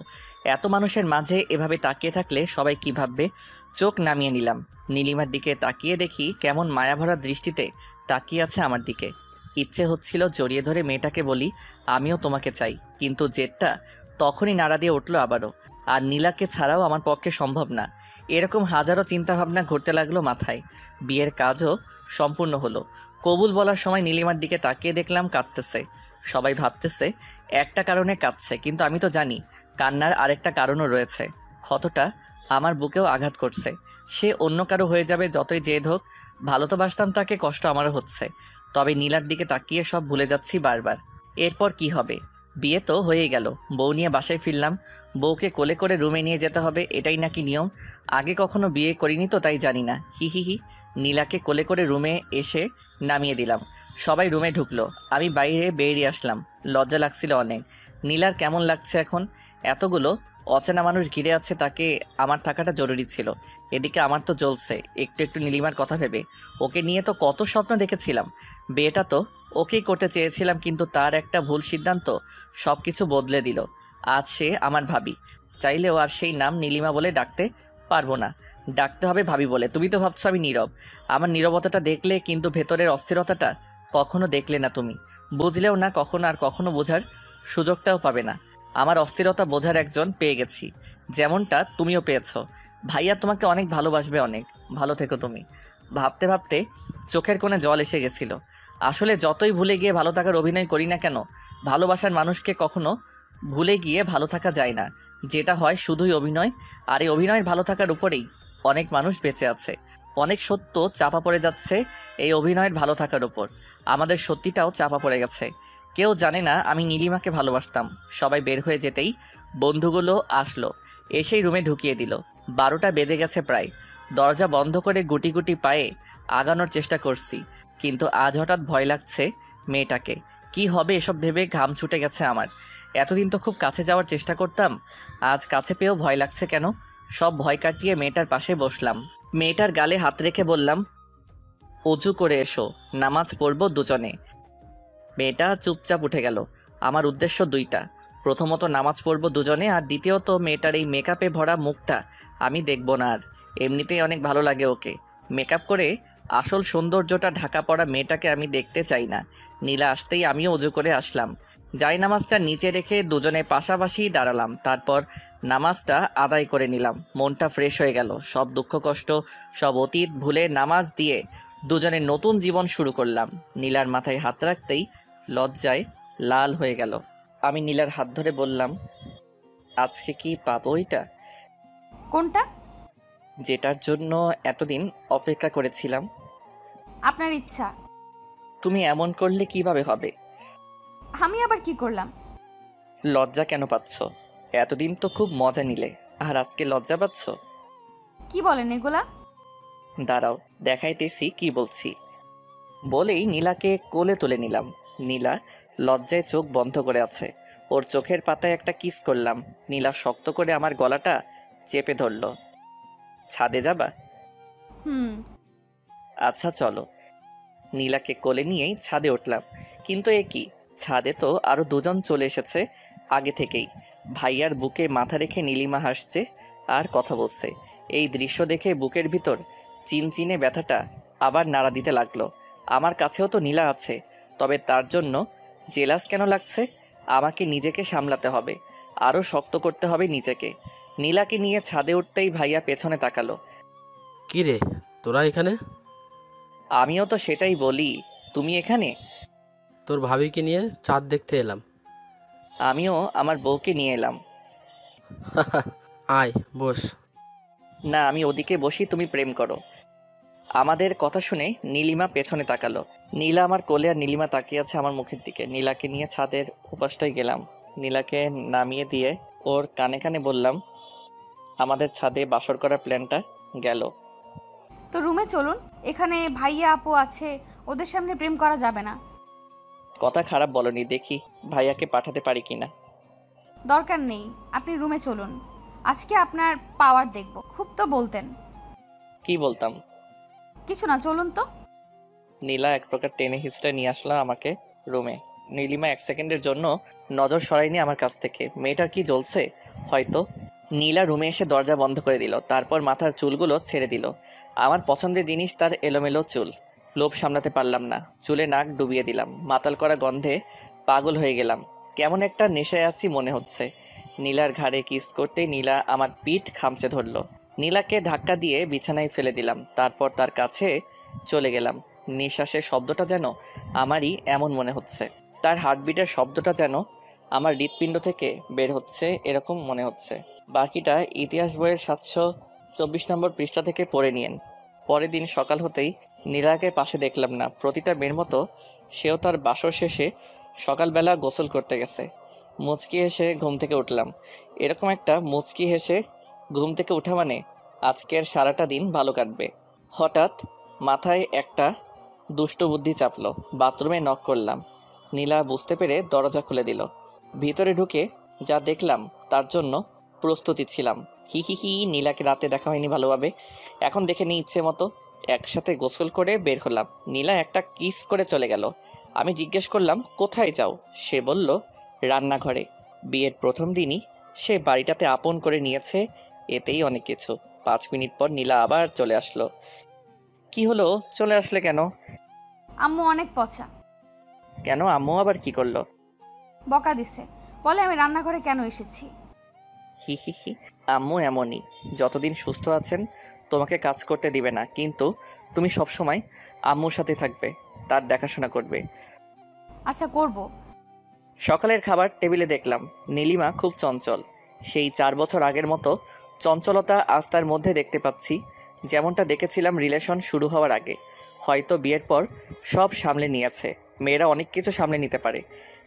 এত মানুষের মাঝে এভাবে তাকিয়ে থাকলে সবাই কি ভাববে। চোখ নামিয়ে নিলাম। নীলিমার দিকে তাকিয়ে দেখি কেমন মায়াভরা দৃষ্টিতে তাকিয়ে আছে আমার দিকে। ইচ্ছে হচ্ছিল জড়িয়ে ধরে মেয়েটাকে বলি, আমিও তোমাকে চাই, কিন্তু জেদটা তখনই নাড়া দিয়ে উঠল আবারও। আর নীলাকে ছাড়াও আমার পক্ষে সম্ভব না। এরকম হাজারো চিন্তাভাবনা ঘুরতে লাগলো মাথায়। বিয়ের কাজও সম্পূর্ণ হলো। কবুল বলার সময় নীলিমার দিকে তাকিয়ে দেখলাম কাঁদতেছে। সবাই ভাবতেছে একটা কারণে কাঁদছে, কিন্তু আমি তো জানি কান্নার আরেকটা কারণও রয়েছে। ক্ষতটা আমার বুকেও আঘাত করছে। সে অন্য কারো হয়ে যাবে যতই জেদ হোক। ভালো তো বাসতাম তাকে, কষ্ট আমারও হচ্ছে। তবে নীলার দিকে তাকিয়ে সব ভুলে যাচ্ছি বারবার। এরপর কি হবে? বিয়ে তো হয়েই গেল। বউ নিয়ে বাসায় ফিরলাম। বউকে কোলে করে রুমে নিয়ে যেতে হবে, এটাই নাকি নিয়ম। আগে কখনো বিয়ে করিনি তো তাই জানি না। হি হি হি। নীলাকে কোলে করে রুমে এসে নামিয়ে দিলাম। সবাই রুমে ঢুকলো, আমি বাইরে বেরিয়ে আসলাম। লজ্জা লাগছিল অনেক। নীলার কেমন লাগছে এখন? এতগুলো অচেনা মানুষ ঘিরে আছে, তাকে আমার থাকাটা জরুরি ছিল। এদিকে আমার তো জ্বলছে একটু একটু নীলিমার কথা ভেবে। ওকে নিয়ে তো কত স্বপ্ন দেখেছিলাম। বিয়েটা তো ওকেই করতে চেয়েছিলাম, কিন্তু তার একটা ভুল সিদ্ধান্ত সব কিছু বদলে দিল। আজ সে আমার ভাবি। চাইলেও আর সেই নাম নীলিমা বলে ডাকতে পারবো না, ডাকতে হবে ভাবি বলে। তুমি তো ভাবছো আমি নীরব। আমার নীরবতাটা দেখলে, কিন্তু ভেতরের অস্থিরতাটা কখনো দেখলে না তুমি। বুঝলেও না কখনো, আর কখনো বোঝার সুযোগটাও পাবে না। আমার অস্থিরতা বোঝার একজন পেয়ে গেছি, যেমনটা তুমিও পেয়েছো। ভাইয়া তোমাকে অনেক ভালোবাসবে, অনেক ভালো থেকো তুমি। ভাবতে ভাবতে চোখের কোণে জল এসে গেছিল। আসলে যতই ভুলে গিয়ে ভালো থাকার অভিনয় করি না কেন, ভালোবাসার মানুষকে কখনো ভুলে গিয়ে ভালো থাকা যায় না। যেটা হয় শুধুই অভিনয়, আর এই অভিনয়ের ভালো থাকার উপরেই অনেক মানুষ বেঁচে আছে। অনেক সত্য চাপা পড়ে যাচ্ছে এই অভিনয়ের ভালো থাকার উপর। আমাদের সত্যিটাও চাপা পড়ে গেছে। কেউ জানে না আমি নীলিমাকে ভালোবাসতাম। সবাই বের হয়ে যেতেই বন্ধুগুলো আসলো, এসেই রুমে ঢুকিয়ে দিল। 12টা বেজে গেছে প্রায়। দরজা বন্ধ করে গুটি গুটি পায়ে আগানোর চেষ্টা করছি, কিন্তু আজ হঠাৎ ভয় লাগছে মেয়েটাকে। কি হবে এসব ভেবে ঘাম ছুটে গেছে আমার। এতদিন তো খুব কাছে যাওয়ার চেষ্টা করতাম, আজ কাছে পেয়েও ভয় লাগছে কেন? সব ভয় কাটিয়ে মেয়েটার পাশে বসলাম। মেয়েটার গালে হাত রেখে বললাম, অজু করে এসো, নামাজ পড়ব দুজনে। মেয়েটা চুপচাপ উঠে গেল। আমার উদ্দেশ্য দুইটা, প্রথমত নামাজ পড়ব দুজনে, আর দ্বিতীয়ত মেয়েটার এই মেকআপে ভরা মুখটা আমি দেখব না আর। এমনিতেই অনেক ভালো লাগে ওকে। মেকআপ করে আসল সৌন্দর্যটা ঢাকা পড়া মেয়েটাকে আমি দেখতে চাই না। নীলা আসতেই আমিও অজু করে আসলাম। নামাজটা নিচে রেখে দুজনে পাশাপাশি দাঁড়ালাম। তারপর নামাজটা আদায় করে নিলাম। মনটা ফ্রেশ হয়ে গেল। সব দুঃখ কষ্ট সব অতীত ভুলে নামাজ দিয়ে দুজনে নতুন জীবন শুরু করলাম। নীলার মাথায় হাত রাখতেই লজ্জায় লাল হয়ে গেল। আমি নীলার হাত ধরে বললাম, আজকে কি পাবো এটা? কোনটা? যেটার জন্য এতদিন অপেক্ষা করেছিলাম। আপনার ইচ্ছা। তুমি এমন করলে কিভাবে হবে? আমি আবার কি করলাম? লজ্জা কেন পাচ্ছ? এতদিন তো খুব মজা নিলে, আর আজকে লজ্জা পাচ্ছ? কি বলেন এগুলা? দাঁড়াও দেখাইতেছি কি বলছি। বলেই নীলাকে কোলে তুলে নিলাম। নীলা লজ্জায় চোখ বন্ধ করে আছে। ওর চোখের পাতায় একটা কিস করলাম। নীলা শক্ত করে আমার গলাটা চেপে ধরল। ছাদে যাবা? আচ্ছা চলো। নীলাকে কোলে নিয়েই ছাদে উঠলাম। কিন্তু এ কি, ছাদে তো আরো দুজন চলে এসেছে আগে থেকেই। ভাইয়ার বুকে মাথা রেখে নীলিমা হাসছে আর কথা বলছে। এই দৃশ্য দেখে বুকের ভিতর চিনচিনে ব্যথাটা আবার নাড়া দিতে লাগলো। আমার কাছেও তো নীলা আছে, তবে তার জন্য জেলাস কেন লাগছে? আমাকে নিজেকে সামলাতে হবে, আরও শক্ত করতে হবে নিজেকে। নীলাকে নিয়ে ছাদে উঠতেই ভাইয়া পেছনে তাকালো। কি রে, তোরা এখানে? আমিও তো সেটাই বলি, তুমি এখানে? তোর ভাবিকে নিয়ে চাঁদ দেখতে এলাম। আমিও আমার বউকে নিয়ে এলাম। আয় বস। না, আমি ওদিকে বসি, তুমি প্রেম করো। আমাদের কথা শুনে নীলিমা পেছনে তাকালো। নীলা আমার কোলে আর নীলিমা তাকিয়ে আছে আমার মুখের দিকে। নীলাকে নিয়ে ছাদের উপাসটায় গেলাম। নীলাকে নামিয়ে দিয়ে ওর কানে কানে বললাম, আমাদের ছাদে বাসর করার প্ল্যানটা গেল। তো রুমে চলুন, এখানে ভাইয়া আপু আছে, ওদের সামনে প্রেম করা যাবে না। কথা খারাপ বলনি, দেখি ভাইয়াকে পাঠাতে পারি কিনা। দরকার নেই, আপনি রুমে চলুন, আজকে আপনার পাওয়ার দেখব। খুব তো বলতেন। কি বলতাম? কিছু না, চলুন তো। নীলা এক প্রকার টেনে হিস্ট্রা নিয়ে আসলো আমাকে রুমে। নীলিমা এক সেকেন্ডের জন্য নজর সরায়নি আমার কাছ থেকে। মেয়েটার কি জ্বলছে হয়তো। নীলা রুমে এসে দরজা বন্ধ করে দিল। তারপর মাথার চুলগুলো ছেড়ে দিল। আমার পছন্দের জিনিস তার এলোমেলো চুল। লোভ সামলাতে পারলাম না, চুলে নাক ডুবিয়ে দিলাম। মাতাল করা গন্ধে পাগল হয়ে গেলাম। কেমন একটা নেশায় আছি মনে হচ্ছে। নীলার ঘাড়ে কিস করতে নীলা আমার পিঠ খামচে ধরলো। নীলাকে ধাক্কা দিয়ে বিছানায় ফেলে দিলাম। তারপর তার কাছে চলে গেলাম। নিঃশ্বাসের শব্দটা যেন আমারই এমন মনে হচ্ছে। তার হার্টবিটের শব্দটা যেন আমার হৃৎপিণ্ড থেকে বের হচ্ছে এরকম মনে হচ্ছে। বাকিটা ইতিহাস বইয়ের 724 নম্বর পৃষ্ঠা থেকে পড়ে নিয়েন। পরের দিন সকাল হতেই নীলাকে পাশে দেখলাম না। প্রতিটা মেয়ের মতো সেও তার বাসর শেষে সকালবেলা গোসল করতে গেছে। মুচকি হেসে ঘুম থেকে উঠলাম। এরকম একটা মুচকি হেসে ঘুম থেকে ওঠা মানে আজকের সারাটা দিন ভালো কাটবে। হঠাৎ মাথায় একটা দুষ্ট বুদ্ধি চাপলো। বাথরুমে নক করলাম। নীলা বুঝতে পেরে দরজা খুলে দিল। ভিতরে ঢুকে যা দেখলাম তার জন্য প্রস্তুতি ছিলাম। হি হি হি, নীলাকে রাতে দেখা হয়নি ভালোভাবে, এখন দেখে নিই ইচ্ছে মতো। একসাথে গোসল করে বের হলাম। নীলা একটা কিস করে চলে গেল। আমি জিজ্ঞেস করলাম, কোথায় যাও? সে বলল, রান্নাঘরে। বিয়ের প্রথম দিনই সে বাড়িটাতে আপন করে নিয়েছে, এতেই অনেক কিছু। 5 মিনিট পর নীলা আবার চলে আসলো। কি হলো, চলে আসলে কেন? আম্মু অনেক পচা। কেন, আম্মু আবার কি করলো? বকা দিছে, বলে আমি রান্নাঘরে কেন এসেছি। হি হি হি, আম্মু এমনই। যতদিন সুস্থ আছেন তোমাকে কাজ করতে দিবে না, কিন্তু তুমি সবসময় আম্মুর সাথে থাকবে, তার দেখাশোনা করবে। আচ্ছা করব। সকালের খাবার টেবিলে দেখলাম নীলিমা খুব চঞ্চল। সেই 4 বছর আগের মতো চঞ্চলতা আজ তার মধ্যে দেখতে পাচ্ছি, যেমনটা দেখেছিলাম রিলেশন শুরু হওয়ার আগে। হয়তো বিয়ের পর সব সামলে নিয়েছে। মেয়েরা অনেক কিছু সামলে নিতে পারে,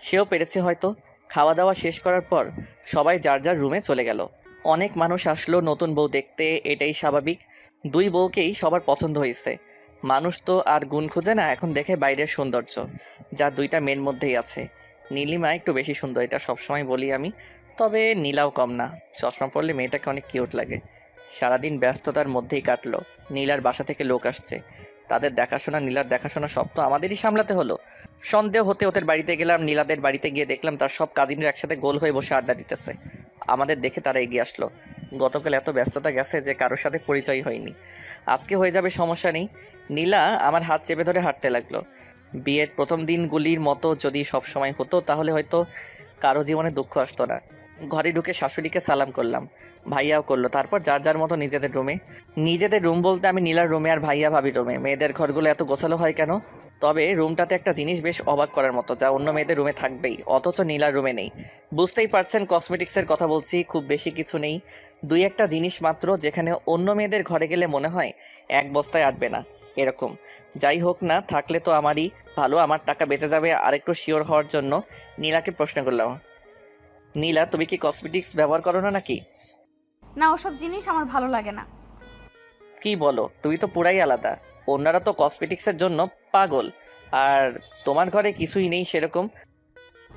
সেও পেরেছে হয়তো। খাওয়া দাওয়া শেষ করার পর সবাই যার যার রুমে চলে গেল। অনেক মানুষ আসলো নতুন বউ দেখতে, এটাই স্বাভাবিক। 2 বউকেই সবার পছন্দ হয়েছে। মানুষ তো আর গুণ খুঁজে না, এখন দেখে বাইরের সৌন্দর্য, যা 2টা মেয়ের মধ্যেই আছে। নীলিমা একটু বেশি সুন্দর, এটা সবসময় বলি আমি, তবে নীলাও কম না। চশমা পরলে মেয়েটাকে অনেক কিউট লাগে। সারাদিন ব্যস্ততার মধ্যেই কাটলো। নীলার বাসা থেকে লোক আসছে, তাদের দেখাশোনা, নীলার দেখাশোনা সব তো আমাদেরই সামলাতে হলো। সন্দেহ হতে ওদের বাড়িতে গেলাম। নীলাদের বাড়িতে গিয়ে দেখলাম তার সব কাজিনরা একসাথে গোল হয়ে বসে আড্ডা দিতেছে। আমাদের দেখে তারা এগিয়ে আসলো। গতকাল এত ব্যস্ততা গেছে যে কারোর সাথে পরিচয় হয়নি। আজকে হয়ে যাবে, সমস্যা নেই। নীলা আমার হাত চেপে ধরে হাঁটতে লাগলো। বিয়ের প্রথম দিনগুলির মতো যদি সব সময় হতো তাহলে হয়তো কারো জীবনে দুঃখ আসতো না। ঘরে ঢুকে শাশুড়িকে সালাম করলাম, ভাইয়াও করলো। তারপর যার যার মতো নিজেদের রুম বলতে আমি নীলার রুমে আর ভাইয়া ভাবির রুমে। মেয়েদের ঘরগুলো এত গোছালো হয় কেন? তবে রুমটাতে একটা জিনিস বেশ অবাক করার মতো, যা অন্য মেয়েদের রুমে থাকবেই, অথচ নীলার রুমে নেই। বুঝতেই পারছেন কসমেটিক্সের কথা বলছি, খুব বেশি কিছু নেই, 2-1টা জিনিস মাত্র, যেখানে অন্য মেয়েদের ঘরে গেলে মনে হয় এক বস্তায় আটবে না, এরকম। যাই হোক না, থাকলে তো আমারই ভালো, আমার টাকা বেঁচে যাবে। আরেকটু শিওর হওয়ার জন্য নীলাকে প্রশ্ন করলাম, নীলা তুমি কি কসমেটিক্স ব্যবহার করো না নাকি? না, ওসব জিনিস আমার ভালো লাগে না। কি বলো, তুমি তো পুরাই আলাদা। অন্যরা তো কসমেটিক্সের জন্য পাগল, আর তোমার ঘরে কিছুই নেই সেরকম।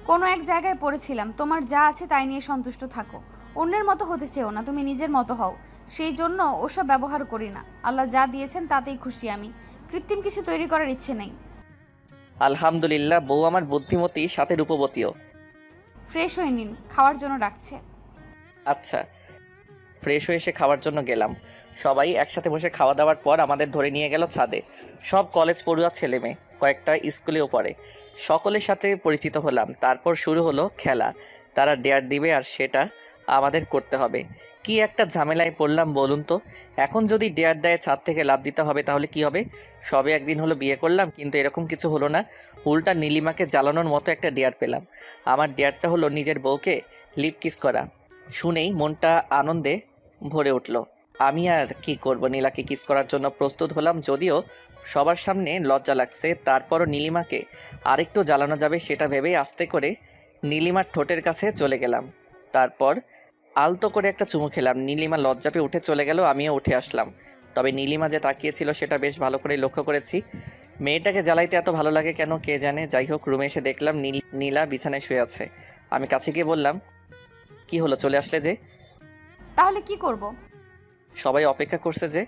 কোনো এক জায়গায় পড়েছিলাম, তোমার যা আছে তাই নিয়ে সন্তুষ্ট থাকো, অন্যের মতো হতে চেও না, তুমি নিজের মতো হও। সেই জন্য ওসব ব্যবহার করি না। আল্লাহ যা দিয়েছেন তাতেই খুশি আমি, কৃত্রিম কিছু তৈরি করার ইচ্ছে নেই। আলহামদুলিল্লাহ, বউ আমার বুদ্ধিমতী, সাথে রূপবতীও। ফ্রেশ হয়ে নিন, খাওয়ার জন্য ডাকছে। আচ্ছা। ফ্রেশ হয়ে এসে খাওয়ার জন্য গেলাম। সবাই একসাথে বসে খাওয়া দাওয়ার পর আমাদের ধরে নিয়ে গেল ছাদে। সব কলেজ পড়ুয়া ছেলে মেয়ে, কয়েকটা স্কুলেও পড়ে। সকলের সাথে পরিচিত হলাম। তারপর শুরু হলো খেলা। তারা ডেয়ার দিবে আর সেটা আমাদের করতে হবে। কি একটা ঝামেলায় পড়লাম বলুন তো। এখন যদি ডেয়ার দেয় ছাদ থেকে লাফ দিতে হবে, তাহলে কি হবে? সবে একদিন হলো বিয়ে করলাম, কিন্তু এরকম কিছু হলো না। উল্টা নীলিমাকে জ্বালানোর মতো একটা ডেয়ার পেলাম। আমার ডেয়ারটা হলো নিজের বউকে লিপ কিস করা। শুনেই মনটা আনন্দে ভরে উঠল। আমি আর কি করব, নীলাকে কিস করার জন্য প্রস্তুত হলাম, যদিও সবার সামনে লজ্জা লাগছে। তারপরও নীলিমাকে আরেকটু জ্বালানো যাবে সেটা ভেবেই আস্তে করে নীলিমার ঠোঁটের কাছে চলে গেলাম। তারপর আলতো করে একটা চুমু খেলাম। নীলিমা লজ্জা পেয়ে উঠে চলে গেল, আমিও উঠে আসলাম। তবে নীলিমা যে তাকিয়েছিল সেটা বেশ ভালো করে লক্ষ্য করেছি। মেয়েটাকে জ্বালাইতে এত ভালো লাগে কেন কে জানে। যাই হোক, রুমে এসে দেখলাম নীলা বিছানায় শুয়ে আছে। আমি কাছে গিয়ে বললাম, কি হলো, চলে আসলে যে? তাহলে কি করব? সবাই অপেক্ষা করছে যে।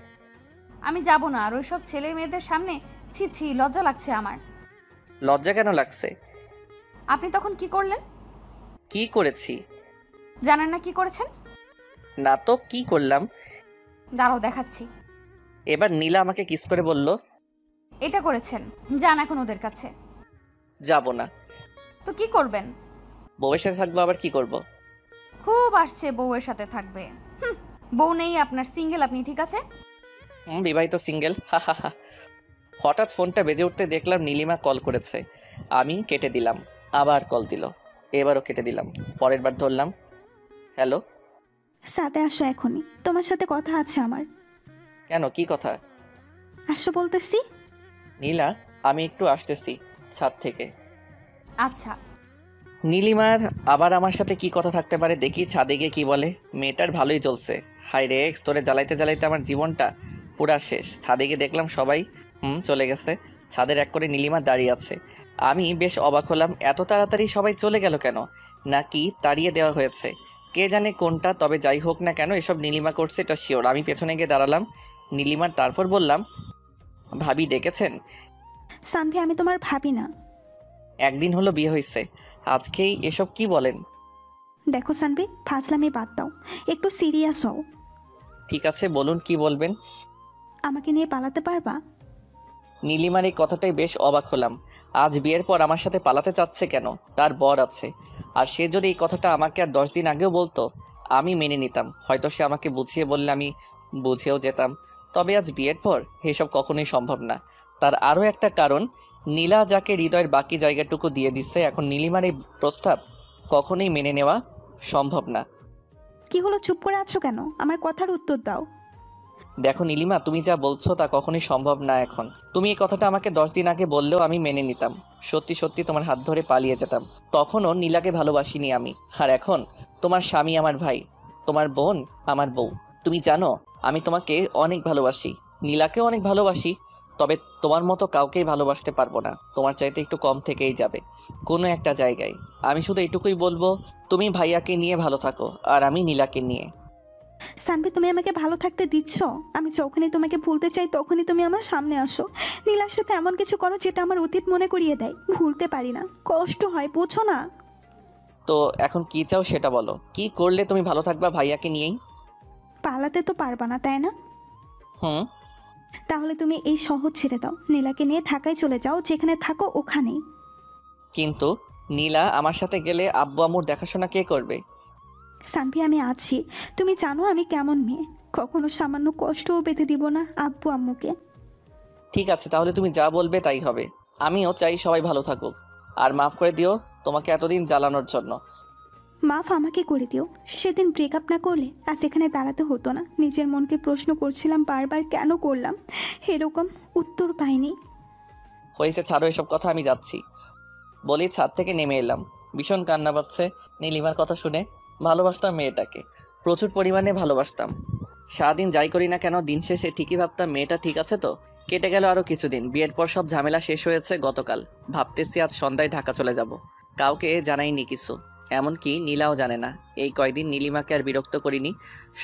আমি যাব না, আর ওইসব ছেলে মেয়েদের সামনে ছি ছি, লজ্জা লাগছে আমার। লজ্জা কেন লাগছে? আপনি তখন কি করলেন? কি করেছি? জানেন না কি করেছেন? না তো, কি করলাম? দাঁড়াও দেখাচ্ছি। এবার নীলা আমাকে কিস করে বলল, এটা করেছেন, যান এখন ওদের কাছে। যাব না। তো কি করবেন? বউয়ের সাথে থাকবো, আবার কি করব? খুব আসছে বউয়ের সাথে থাকবে। বউ নেই আপনার, সিঙ্গেল আপনি, ঠিক আছে? বিবাহিত, সিঙ্গেল। হা হা হা। হঠাৎ ফোনটা বেজে উঠতে দেখলাম নীলিমা কল করেছে। আমি কেটে দিলাম, আবার কল দিল, এবারও কেটে দিলাম। পরের বার ধরলাম, হ্যালো। সাথে আসো এখনই, তোমার সাথে কথা আছে আমার। কেন, কি কথা? আসো বলতেছি। নীলা, আমি একটু আসতেছি ছাদ থেকে। আচ্ছা। নীলিমার আবার আমার সাথে কি কথা থাকতে পারে, দেখি ছাদে গিয়ে কি বলে। মেয়েটার ভালোই চলছে। হাই রে এক্স, তোরে জ্বালাইতে জ্বালাইতে আমার জীবনটা পুরা শেষ। ছাদে গিয়ে দেখলাম সবাই চলে গেছে। ছাদের এক করে নীলিমা দাঁড়িয়ে আছে। আমি বেশ অবাক হলাম, এত তাড়াতাড়ি সবাই চলে গেল কেন? নাকি তাড়িয়ে দেওয়া হয়েছে, কে জানে কোনটা। তবে যাই হোক না কেন, এসব নীলিমা করছে এটা শিওর। আমি পেছনে গিয়ে দাঁড়ালাম নীলিমার। তারপর বললাম, ভাবি ডেকেছেন? সানভি, আমি তোমার ভাবি না। একদিন হলো বিয়ে হয়েছে, আজকেই এসব কি বলেন? দেখো সানভি, ফাজলামি বাদ দাও, একটু সিরিয়াস হও। ঠিক আছে, বলুন কি বলবেন। আমাকে নিয়ে পালাতে পারবা? নীলিমার এই কথাটাই বেশ অবাক হলাম। আজ বিয়ের পর আমার সাথে পালাতে চাচ্ছে কেন? তার বর আছে, আর সে যদি এই কথাটা আমাকে আর 10 দিন আগেও বলতো আমি মেনে নিতাম। হয়তো সে আমাকে বুঝিয়ে বললে আমি বুঝেও যেতাম। তবে আজ বিয়ের পর এসব কখনোই সম্ভব না। তার আরও একটা কারণ, নীলা যাকে হৃদয়ের বাকি জায়গাটুকু দিয়ে দিচ্ছে, এখন নীলিমার এই প্রস্তাব কখনোই মেনে নেওয়া সম্ভব না। কি হলো, চুপ করে আছো কেন? আমার কথার উত্তর দাও। দেখো নীলিমা, তুমি যা বলছো তা কখনোই সম্ভব না। এখন তুমি এই কথাটা আমাকে 10 দিন আগে বললেও আমি মেনে নিতাম। সত্যি সত্যি তোমার হাত ধরে পালিয়ে যেতাম। তখনও নীলাকে ভালোবাসিনি আমি। আর এখন তোমার স্বামী আমার ভাই, তোমার বোন আমার বউ। তুমি জানো আমি তোমাকে অনেক ভালোবাসি, নীলাকেও অনেক ভালোবাসি। তবে তোমার মতো কাউকেই ভালোবাসতে পারবো না। তোমার চাইতে একটু কম থেকেই যাবে কোনো একটা জায়গায়। আমি শুধু এইটুকুই বলবো, তুমি ভাইয়াকে নিয়ে ভালো থাকো, আর আমি নীলাকে নিয়ে। সানভি, তুমি আমাকে ভালো থাকতে দিচ্ছ? আমি যখনই তোমাকে ভুলতে চাই তখনই তুমি আমার সামনে আসো। নীলার সাথে এমন কিছু করো যেটা আমার অতীত মনে করিয়ে দেয়। ভুলতে পারি না, কষ্ট হয়, বোঝো না? তো এখন কি চাও সেটা বলো। কি করলে তুমি ভালো থাকবা ভাইয়াকে নিয়েই? পালাতে তো পারবা না, তাই না? তাহলে তুমি এই শহর ছেড়ে দাও, নীলাকে নিয়ে ঢাকায় চলে যাও, যেখানে থাকো ওখানেই। কিন্তু নীলা আমার সাথে গেলে আব্বু আম্মুর দেখাশোনা কে করবে? সানভি আমি আছি, তুমি জানো আমি কেমন মেয়ে, কখনো সামান্য কষ্টও পেতে দিব না আব্বু আম্মুকে। ঠিক আছে, তাহলে তুমি যা বলবে তাই হবে। আমিও চাই সবাই ভালো থাকুক। আর মাফ করে দিও তোমাকে এতদিন জ্বালানোর জন্য। মাফ আমাকে করে দিও, সেদিন ব্রেকআপ না করলে আজ এখানে দাঁড়াতে হতো না। নিজের মনকে প্রশ্ন করছিলাম বারবার কেন করলাম, এরকম উত্তর পাইনি। হয়েছে, ছাড়ো এসব কথা, আমি যাচ্ছি। বলি ছাদ থেকে নেমে এলাম। ভীষণ কান্না পাচ্ছে নীলিমার কথা শুনে। ভালোবাসতাম মেয়েটাকে, প্রচুর পরিমাণে ভালোবাসতাম। সারাদিন যাই করি না কেন দিন শেষে ঠিকই ভাবতাম মেয়েটা ঠিক আছে তো। কেটে গেল আরও কিছুদিন। বিয়ের পর সব ঝামেলা শেষ হয়েছে গতকাল। ভাবতেছি আজ সন্ধ্যায় ঢাকা চলে যাব। কাউকে জানাইনি কিছু, এমনকি নীলাও জানে না। এই কয়দিন নীলিমাকে আর বিরক্ত করিনি,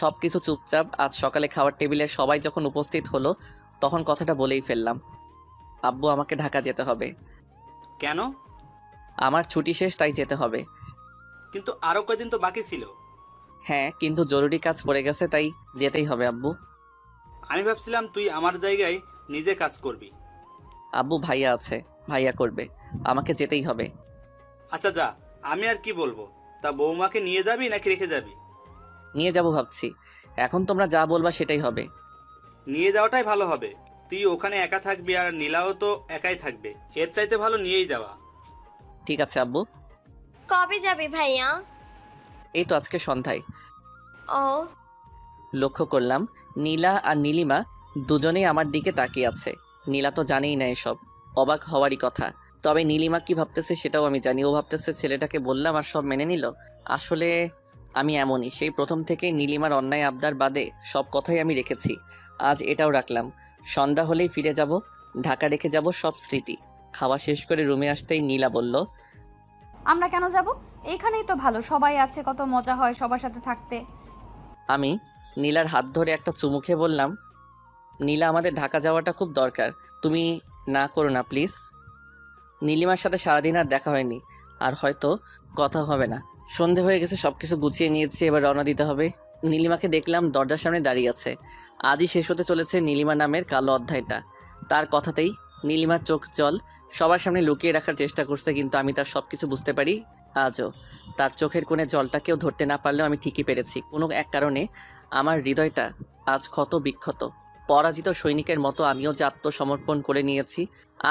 সব কিছু চুপচাপ। আজ সকালে খাওয়ার টেবিলে সবাই যখন উপস্থিত হলো তখন কথাটা বলেই ফেললাম, আব্বু আমাকে ঢাকা যেতে হবে। কেন? আমার ছুটি শেষ, তাই যেতে হবে। কিন্তু আরো কয়দিন তো বাকি ছিল। হ্যাঁ, কিন্তু জরুরি কাজ পড়ে গেছে, তাই যেতেই হবে আব্বু। আমি ভাবছিলাম তুই আমার জায়গায় নিজে কাজ করবি। আব্বু ভাইয়া আছে, ভাইয়া করবে, আমাকে যেতেই হবে। আচ্ছা যা, আমি আর কি বলবো। তা বৌমাকে নিয়ে যাবি নাকি রেখে যাবি? নিয়ে যাব ভাবছি। এখন তোমরা যা বলবা সেটাই হবে। নিয়ে যাওয়াটাই ভালো হবে। তুই ওখানে একা থাকবি আর নীলাও তো একাই থাকবে, এর চাইতে ভালো নিয়েই যাওয়া। ঠিক আছে আব্বু। কবে যাবে ভাইয়া? এই তো আজকে সন্ধ্যায়। ও, লক্ষ্য করলাম নীলা আর নীলিমা দুজনেই আমার দিকে তাকিয়ে আছে। নীলা তো জানেই না এসব, অবাক হওয়ারই কথা। তবে নীলিমা কি ভাবতেছে সেটাও আমি জানি। ও ভাবতেছে ছেলেটাকে বললাম আর সব মেনে নিল। আসলে আমি এমনই, সেই প্রথম থেকে নীলিমার অন্যায় আবদার বাদে সব কথাই আমি রেখেছি। আজ এটাও রাখলাম। সন্ধ্যা হলেই ফিরে যাব, ঢাকা রেখে যাব সব স্মৃতি। খাওয়া শেষ করে রুমে আসতেই নীলা বলল, আমরা কেন যাব? এইখানেই তো ভালো, সবাই আছে, কত মজা হয় সবার সাথে থাকতে। আমি নীলার হাত ধরে একটা চুমু খেয়ে বললাম, নীলা আমাদের ঢাকা যাওয়াটা খুব দরকার, তুমি না করো না প্লিজ। নীলিমার সাথে সারাদিন আর দেখা হয়নি, আর হয়তো কথা হবে না। সন্ধে হয়ে গেছে, সব কিছু গুছিয়ে নিয়েছি, এবার রওনা দিতে হবে। নীলিমাকে দেখলাম দরজার সামনে দাঁড়িয়ে আছে। আজই শেষ হতে চলেছে নীলিমা নামের কালো অধ্যায়টা। তার কথাতেই নীলিমার চোখ জল সবার সামনে লুকিয়ে রাখার চেষ্টা করছে, কিন্তু আমি তার সব কিছু বুঝতে পারি আজও। তার চোখের কোণে জলটা কেউ ধরতে না পারলেও আমি ঠিকই পেরেছি। কোনো এক কারণে আমার হৃদয়টা আজ ক্ষত বিক্ষত। পরাজিত সৈনিকের মতো আমিও যে আত্মসমর্পণ করে নিয়েছি।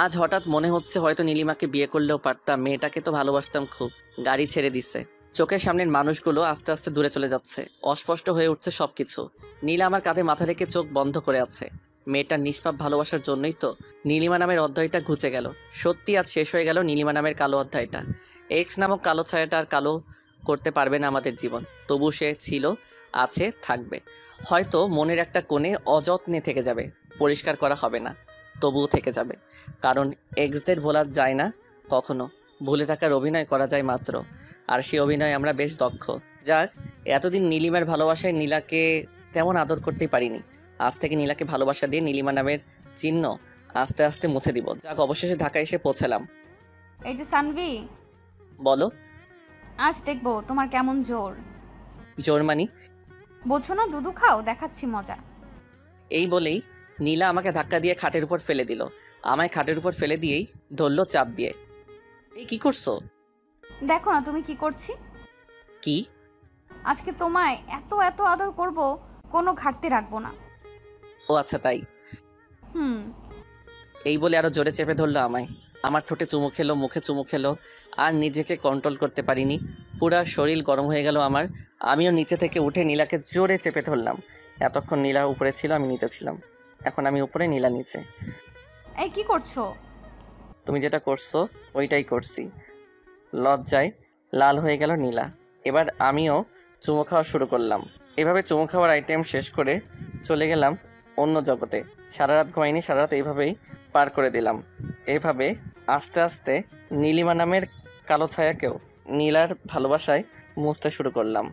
আজ হঠাৎ মনে হচ্ছে হয়তো নীলিমাকে বিয়ে করলেও পারতাম, মেয়েটাকে তো ভালোবাসতাম খুব। গাড়ি ছেড়ে দিচ্ছে, চোখের সামনের মানুষগুলো আস্তে আস্তে দূরে চলে যাচ্ছে, অস্পষ্ট হয়ে উঠছে সব কিছু। নীলা আমার কাঁধে মাথা রেখে চোখ বন্ধ করে আছে। মেয়েটার নিষ্পাপ ভালোবাসার জন্যই তো নীলিমা নামের অধ্যায়টা ঘুচে গেল। সত্যি আজ শেষ হয়ে গেল নীলিমা নামের কালো অধ্যায়টা। এক্স নামক কালো ছায়াটা আর কালো করতে পারবে না আমাদের জীবন। তবু সে ছিল, আছে, থাকবে। হয়তো মনের একটা কোণে অযত্নে থেকে যাবে, পরিষ্কার করা হবে না, তবুও থেকে যাবে। কারণ এক্সদের ভোলা যায় না কখনো, ভুলে থাকার অভিনয় করা যায় মাত্র। আর সেই অভিনয় আমরা বেশ দক্ষ। যাক, এতদিন নীলিমার ভালোবাসায় নীলাকে তেমন আদর করতেই পারিনি। আজ থেকে নীলাকে ভালোবাসা দিয়ে নীলিমা নামের চিহ্ন আস্তে আস্তে মুছে দিব। যাক, অবশেষে ঢাকায় এসে পৌঁছালাম। এই যে সানভি, বলো। আজ দেখবো তোমার কেমন জোর। জোর মানি? বোঝো না, দুধু খাও, দেখাচ্ছি মজা। এই বলেই নীলা আমাকে ধাক্কা দিয়ে খাটের উপর ফেলে দিল। আমায় খাটের উপর ফেলে দিয়েই ধরলো চাপ দিয়ে। এই কি করছো? দেখো না তুমি কি করছি। কি? আজকে তোমায় এত এত আদর করব, কোনো ঘাটতি রাখবো না। ও আচ্ছা তাই। হুম। এই বলে আরো জোরে চেপে ধরলো আমায়। আমার ঠোঁটে চুমু খেলো, মুখে চুমু খেলো, আর নিজেকে কন্ট্রোল করতে পারিনি। পুরা শরীর গরম হয়ে গেল আমার। আমিও নিচে থেকে উঠে নীলাকে জোরে চেপে ধরলাম। এতক্ষণ নীলা উপরে ছিল, আমি নিচে ছিলাম। এখন আমি উপরে, নীলা নিচে। এই কি করছো? তুমি যেটা করছো ওইটাই করছি। লজ্জায় লাল হয়ে গেল নীলা। এবার আমিও চুমু খাওয়া শুরু করলাম। এভাবে চুমু খাওয়ার আইটেম শেষ করে চলে গেলাম অন্য জগতে। সারা রাত ঘুমাইনি, সারা রাত এইভাবেই পার করে দিলাম। এভাবে আস্তে আস্তে নীলিমা নামের কালো ছায়াকেও নীলার ভালোবাসায় মুছতে শুরু করলাম।